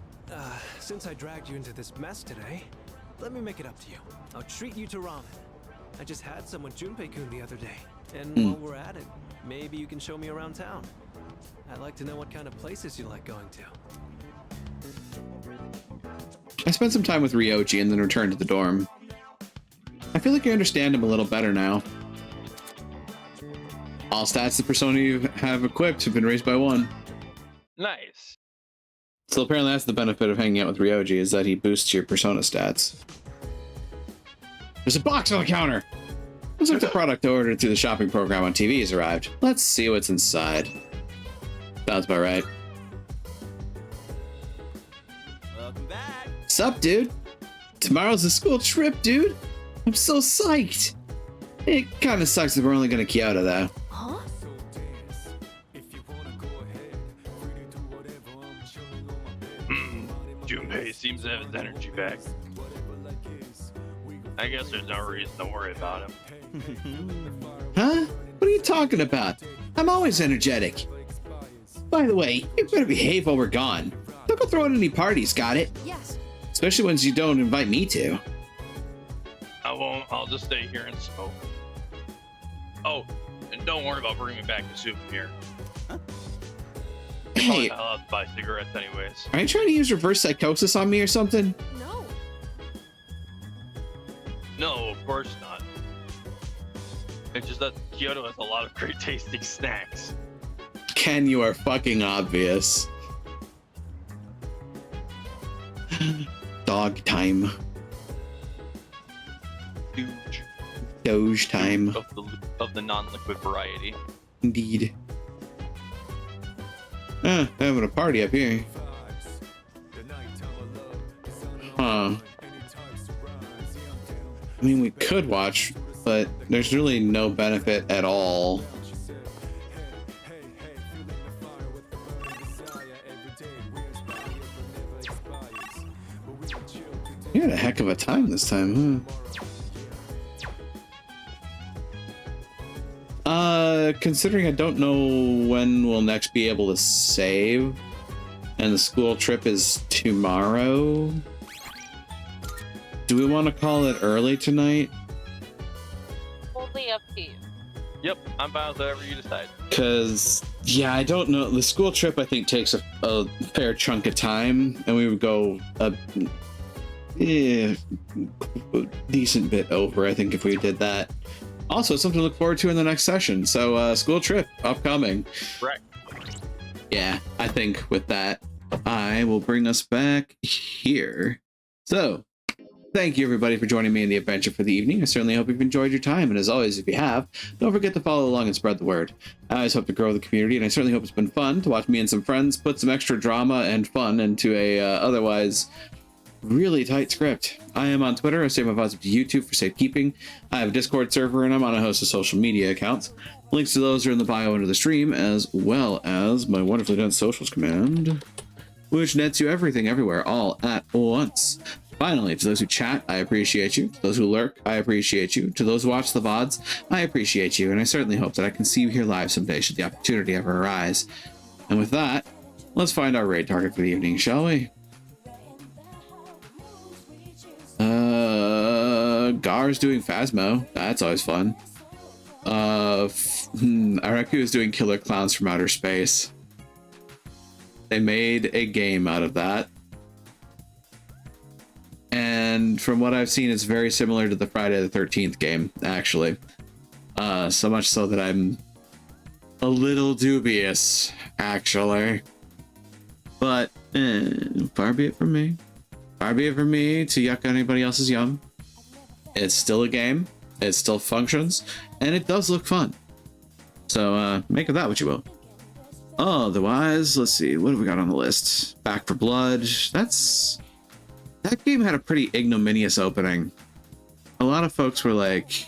since I dragged you into this mess today, let me make it up to you. I'll treat you to ramen. I just had some with Junpei-kun the other day. And while we're at it, maybe you can show me around town. I'd like to know what kind of places you like going to. I spent some time with Ryoji and then returned to the dorm. I feel like I understand him a little better now. All stats the persona you have equipped have been raised by 1. Nice. So apparently that's the benefit of hanging out with Ryoji, is that he boosts your persona stats. There's a box on the counter! Looks like the product ordered through the shopping program on TV has arrived. Let's see what's inside. Sounds about right. Welcome back. Sup, dude? Tomorrow's a school trip, dude. I'm so psyched. It kind of sucks that we're only going to Kyoto, though. Huh? Junpei seems to have his energy back. I guess there's no reason to worry about him. Huh? What are you talking about? I'm always energetic. By the way, you better behave while we're gone. Don't go throwing any parties, got it? Yes. Especially ones you don't invite me to. I won't. I'll just stay here and smoke. Oh, and don't worry about bringing me back the souvenir. Hey, not allowed to buy cigarettes anyways. are you trying to use reverse psychosis on me or something? No. No, of course not. It's just that Kyoto has a lot of great tasting snacks. Ken, you are fucking obvious. Dog time. Huge. Doge time. Of the non-liquid variety. Indeed. Having a party up here. Huh. I mean, we could watch, but there's really no benefit at all. You had a heck of a time this time, huh? Considering I don't know when we'll next be able to save, and the school trip is tomorrow, do we want to call it early tonight? Totally up to you. Yep, I'm fine with whatever you decide. Because, yeah, I don't know. The school trip, I think, takes a fair chunk of time, and we would go a decent bit over, I think, if we did that. Also, something to look forward to in the next session. So, school trip upcoming. Right. Yeah, I think with that, I will bring us back here. So, thank you everybody for joining me in the adventure for the evening. I certainly hope you've enjoyed your time, and as always, if you have, don't forget to follow along and spread the word. I always hope to grow the community, and I certainly hope it's been fun to watch me and some friends put some extra drama and fun into a otherwise really tight script. I am on Twitter. I save my VODs to YouTube for safekeeping. I have a Discord server, and I'm on a host of social media accounts. Links to those are in the bio under the stream, as well as my wonderfully done socials command, which nets you everything everywhere all at once. Finally, to those who chat, I appreciate you. To those who lurk, I appreciate you. To those who watch the VODs, I appreciate you, and I certainly hope that I can see you here live someday should the opportunity ever arise. And with that, let's find our raid target for the evening, shall we? Gar's doing Phasmo. That's always fun. Araku is doing Killer Clowns from Outer Space. They made a game out of that. And from what I've seen, it's very similar to the Friday the 13th game, actually. So much so that I'm a little dubious, actually. But far be it from me. Far be it from me to yuck anybody else's yum. It's still a game. It still functions. And it does look fun. So make of that what you will. Otherwise, let's see. What have we got on the list? Back for Blood. That game had a pretty ignominious opening. A lot of folks were like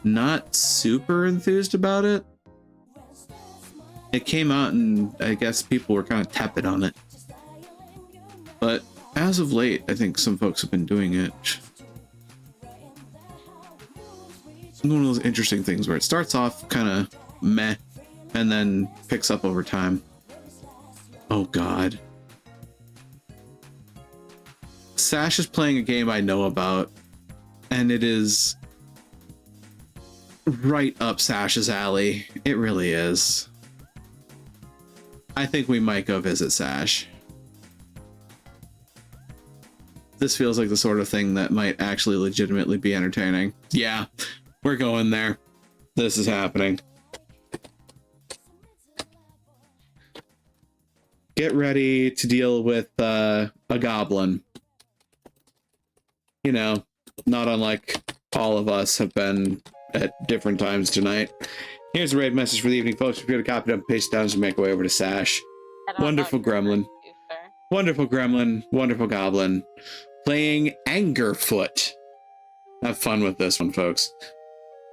not super enthused about it. It came out and I guess people were kind of tepid on it. But as of late, I think some folks have been doing it. It's one of those interesting things where it starts off kind of meh and then picks up over time. Oh God. Sash is playing a game I know about, and it is right up Sash's alley. It really is. I think we might go visit Sash. This feels like the sort of thing that might actually legitimately be entertaining. Yeah, we're going there. This is happening. Get ready to deal with a goblin. You know, not unlike all of us have been at different times tonight. Here's a raid message for the evening, folks. If you're going to copy it up and paste it down, just make our way over to Sash. Wonderful gremlin. Wonderful gremlin. Wonderful goblin. Playing Angerfoot. Have fun with this one, folks.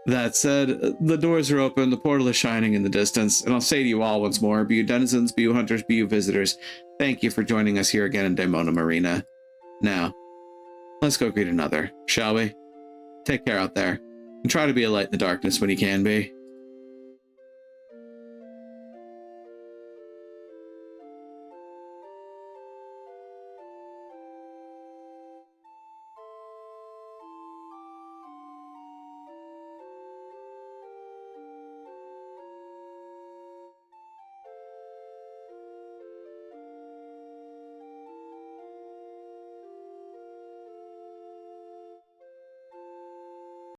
That said, the doors are open, the portal is shining in the distance, and I'll say to you all once more, be you denizens, be you hunters, be you visitors, thank you for joining us here again in Daemonum Arena. Now, let's go greet another, shall we? Take care out there, and try to be a light in the darkness when you can be.